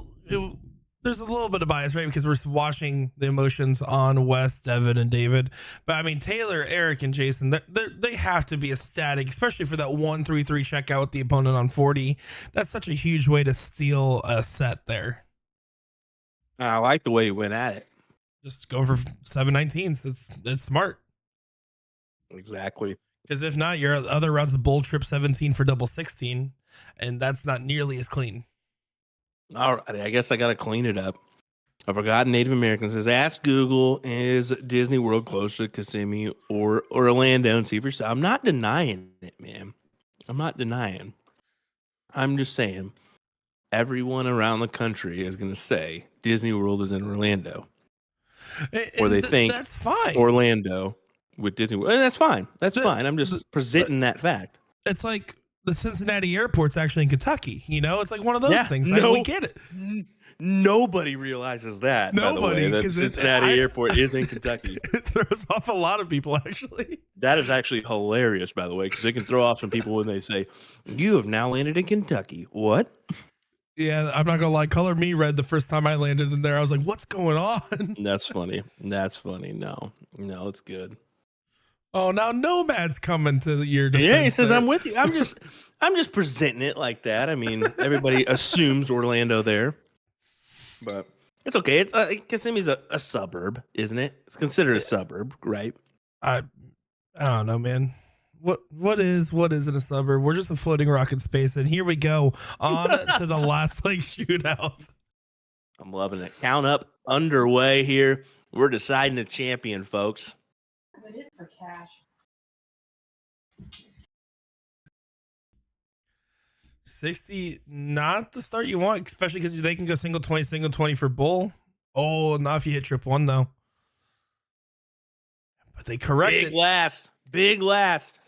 there's a little bit of bias, right? Because we're watching the emotions on Wes, Devin, and David. But I mean, Taylor, Eric, and Jason, they have to be ecstatic, especially for that 1-3-3 checkout with the opponent on 40. That's such a huge way to steal a set there. I like the way he went at it. Just go for 7-19s. It's smart. Exactly. Because if not, your other routes bull trip 17 for double 16, and that's not nearly as clean. All right, I guess I got to clean it up. I forgot Native American says, ask Google, is Disney World closer to Kissimmee or Orlando, and see for yourself. I'm not denying it, man. I'm not denying. I'm just saying everyone around the country is going to say Disney World is in Orlando. or they think that's fine. Orlando with Disney World. And that's fine. That's fine. I'm just presenting that fact. It's like the Cincinnati airport's actually in Kentucky. It's like one of those Yeah, things. We get it. Nobody realizes that. Nobody, by the way, that Cincinnati Airport is in Kentucky. It throws off a lot of people, actually. That is actually hilarious, by the way, because it can throw off some people when they say, "You have now landed in Kentucky." What? Yeah, I'm not gonna lie. Color me red the first time I landed in there. I was like, "What's going on?" That's funny. That's funny. No, it's good. Oh, now Nomad's coming to your defense. Yeah, he says, there. "I'm with you." I'm just presenting it like that. I mean, everybody assumes Orlando there, but it's okay. It's Kissimmee's a suburb, isn't it? It's considered a suburb, right? I don't know, man. What is in a suburb? We're just a floating rock in space, and here we go on to the last shootout. I'm loving it. Count up underway here. We're deciding a champion, folks. It is for cash. 60, not the start you want, especially because they can go single 20 for bull. Oh, not if you hit trip one though. But they corrected. Big last.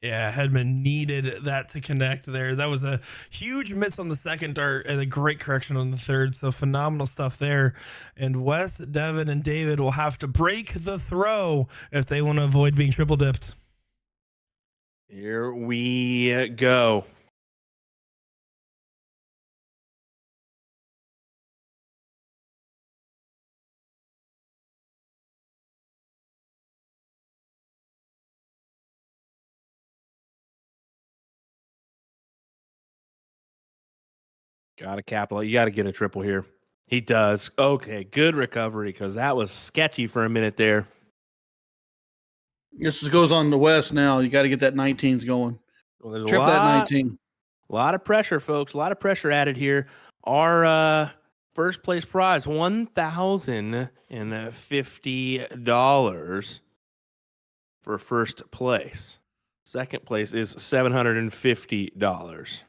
Yeah, Hedman needed that to connect there. That was a huge miss on the second dart and a great correction on the third. So phenomenal stuff there. And Wes, Devin, and David will have to break the throw if they want to avoid being triple dipped. Here we go. Got to capitalize. You got to get a triple here. He does. Okay, good recovery because that was sketchy for a minute there. This goes on the West now. You got to get that 19s going. Well, Trip that 19. A lot of pressure, folks. A lot of pressure added here. Our first place prize, $1,050 for first place. Second place is $750.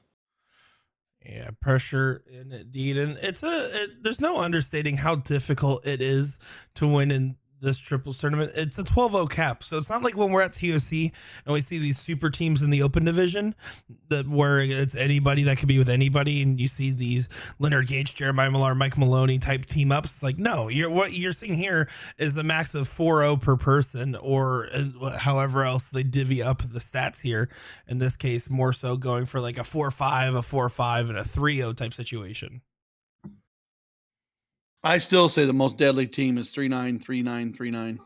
Yeah, pressure indeed, and there's no understating how difficult it is to win in this triples tournament. It's a 12-0 cap, so it's not like when we're at TOC and we see these super teams in the open division where it's anybody that could be with anybody, and you see these Leonard Gage, Jeremiah Millar, Mike Maloney type team ups. Like, no, what you're seeing here is a max of 4-0 per person, or however else they divvy up the stats here. In this case, more so going for like a 4-5, a 4-5, and a 3-0 type situation. I still say the most deadly team is 3-9, 3-9, 3-9.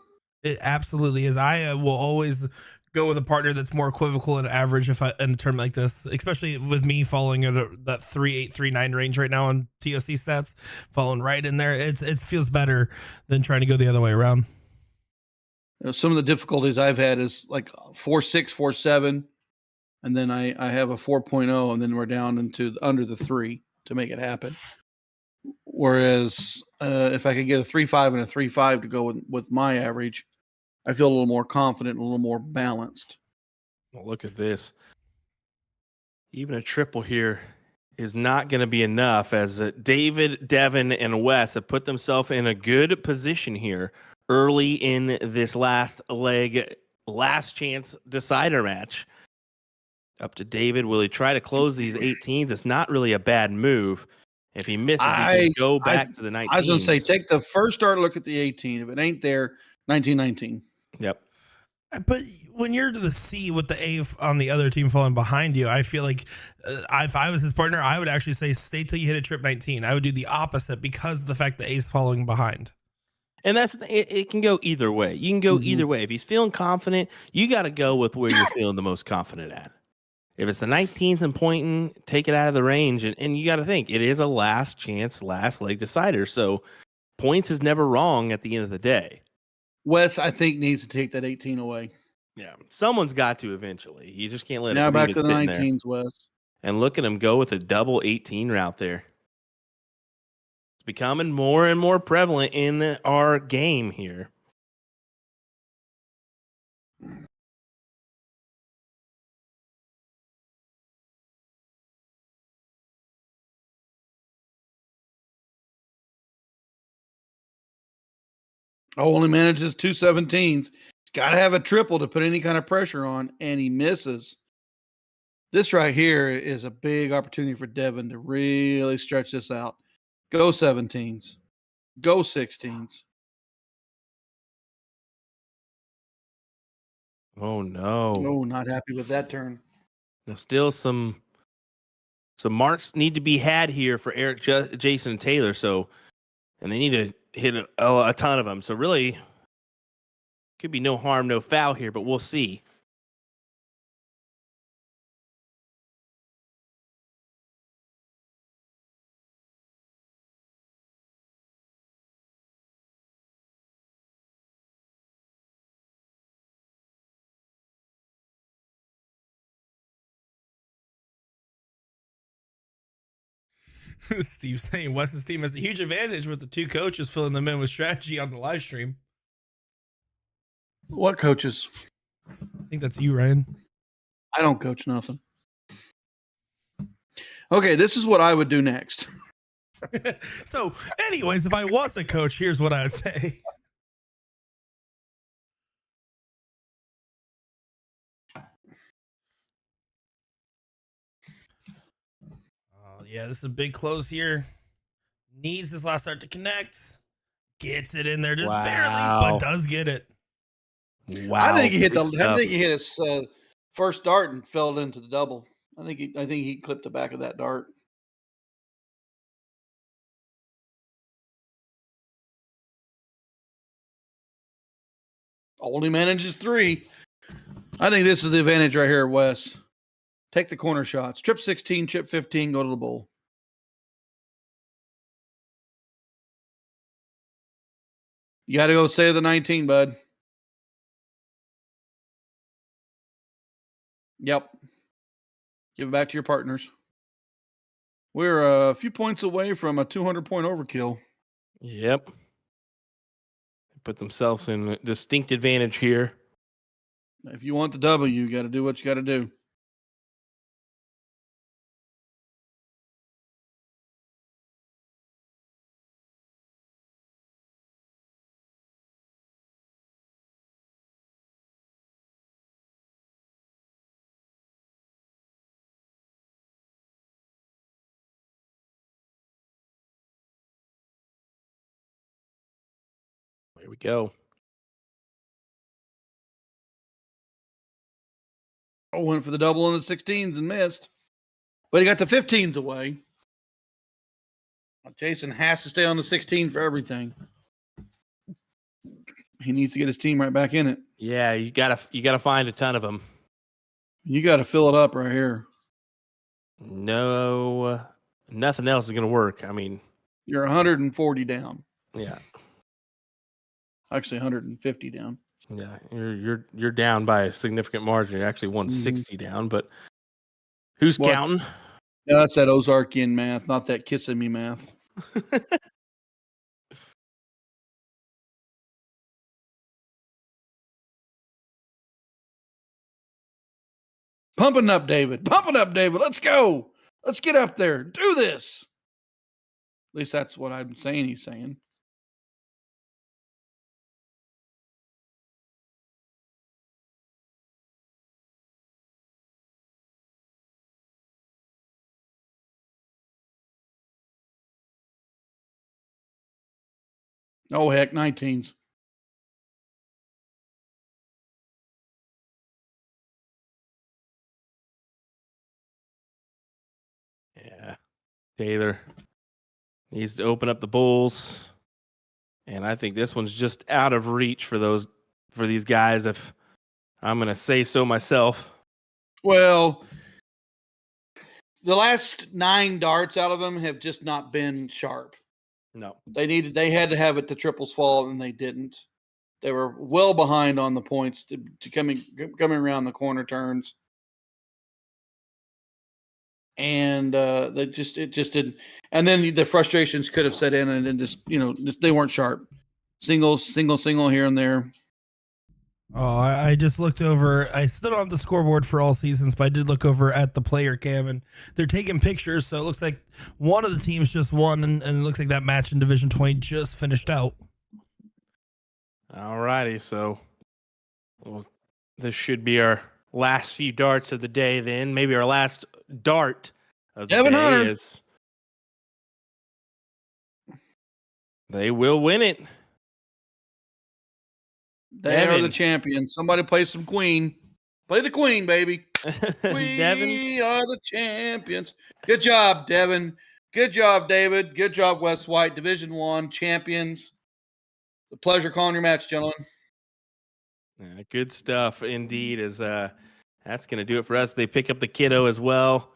It absolutely is. I will always go with a partner that's more equivocal and average in a term like this, especially with me following that 3-8, 3-9 range right now on TOC stats, falling right in there. It feels better than trying to go the other way around. Some of the difficulties I've had is like 4-6, 4-7, and then I have a 4.0, and then we're down into under the 3 to make it happen. Whereas if I could get a 3-5 and a 3-5 to go with my average, I feel a little more confident and a little more balanced. Well, look at this. Even a triple here is not going to be enough, as David, Devin, and Wes have put themselves in a good position here early in this last leg, last chance decider match. Up to David. Will he try to close these 18s? It's not really a bad move. If he misses, he can go back to the 19s. I was going to say, take the first start look at the 18. If it ain't there, 19-19. Yep. But when you're to the C with the A on the other team falling behind you, I feel like if I was his partner, I would actually say stay till you hit a trip 19. I would do the opposite because of the fact that A is falling behind. And that's it can go either way. You can go either way. If he's feeling confident, you got to go with where you're feeling the most confident at. If it's the 19th and pointing, take it out of the range. And you got to think, it is a last chance, last leg decider. So points is never wrong at the end of the day. Wes, I think, needs to take that 18 away. Yeah. Someone's got to eventually. You just can't let now it back to the there. 19s, Wes. And look at him go with a double 18 route there. It's becoming more and more prevalent in our game here. only manages 2 17s. He's got to have a triple to put any kind of pressure on, and he misses. This right here is a big opportunity for Devin to really stretch this out. Go 17s. Go 16s. Oh no. Oh, not happy with that turn. There's still some marks need to be had here for Eric, Jason, and Taylor. So, and they need to hit a ton of them. So really, could be no harm, no foul here, but we'll see. Steve saying Wes's team has a huge advantage with the two coaches filling them in with strategy on the live stream. What coaches? I think that's you, Ryan. I don't coach nothing. Okay, this is what I would do next. So, anyways, if I was a coach, here's what I would say. Yeah, this is a big close here. Needs this last start to connect. Gets it in there just barely, but does get it. Wow. I think he hit his first dart and fell into the double. I think he clipped the back of that dart. Only manages 3. I think this is the advantage right here, Wes. Take the corner shots. Trip 16, chip 15, go to the bowl. You got to go save the 19, bud. Yep. Give it back to your partners. We're a few points away from a 200-point overkill. Yep. Put themselves in a distinct advantage here. If you want the W, you got to do what you got to do. Here we go. Oh, went for the double on the 16s and missed. But he got the 15s away. Jason has to stay on the 16 for everything. He needs to get his team right back in it. Yeah, you gotta find a ton of them. You got to fill it up right here. No, nothing else is gonna work. I mean, you're 140 down. Yeah. Actually, 150 down. Yeah, you're down by a significant margin. You're actually 160 down, but who's counting? Yeah, that's that Ozarkian math, not that kissing me math. Pumping up, David. Pumping up, David. Let's go. Let's get up there. Do this. At least that's what I'm saying he's saying. Oh, heck, 19s. Yeah. Taylor needs to open up the bowls. And I think this one's just out of reach for these guys, if I'm going to say so myself. Well, the last 9 darts out of them have just not been sharp. No. They had to have it to triples fall, and they didn't. They were well behind on the points to coming around the corner turns. And it just didn't. And then the frustrations could have set in, and then just they weren't sharp. Single here and there. Oh, I just looked over. I still don't have the scoreboard for all seasons, but I did look over at the player cam, and they're taking pictures. So it looks like one of the teams just won, and it looks like that match in Division 20 just finished out. All righty. So well, this should be our last few darts of the day then. Maybe our last dart of the Devin day Hunter. is they will win it. They are the Devin. champions. Somebody play some Queen. Play the Queen, baby. Devin. We are the champions. Good job, Devin. Good job, David. Good job, West White. Division I champions. A pleasure calling your match, gentlemen. Yeah, good stuff indeed. As that's gonna do it for us. They pick up the kiddo as well.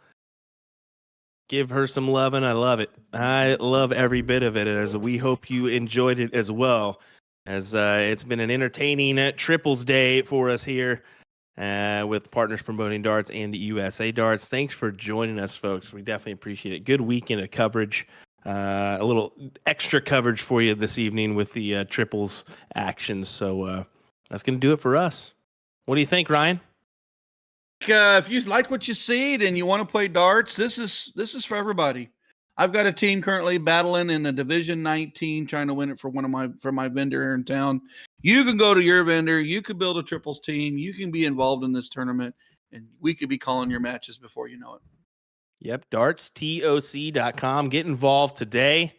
Give her some loving. I love it. I love every bit of it. As we hope you enjoyed it as well. As it's been an entertaining triples day for us here with Partners Promoting Darts and USA Darts. Thanks for joining us, folks. We definitely appreciate it. Good weekend of coverage. A little extra coverage for you this evening with the triples action. So that's going to do it for us. What do you think, Ryan? If you like what you see and you want to play darts, this is for everybody. I've got a team currently battling in the Division 19, trying to win it for my vendor here in town. You can go to your vendor. You could build a triples team. You can be involved in this tournament, and we could be calling your matches before you know it. Yep, dartstoc.com. Get involved today.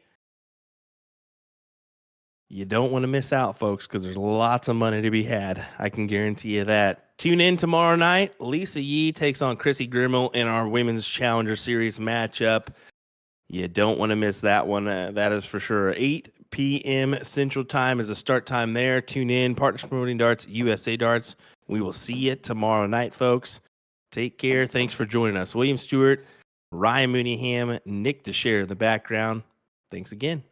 You don't want to miss out, folks, because there's lots of money to be had. I can guarantee you that. Tune in tomorrow night. Lisa Yee takes on Chrissy Grimmel in our Women's Challenger Series matchup. You don't want to miss that one. That is for sure. 8 p.m. Central Time is the start time there. Tune in. Partners Promoting Darts, USA Darts. We will see you tomorrow night, folks. Take care. Thanks for joining us. William Stewart, Ryan Mooneyham, Nick DeShare in the background. Thanks again.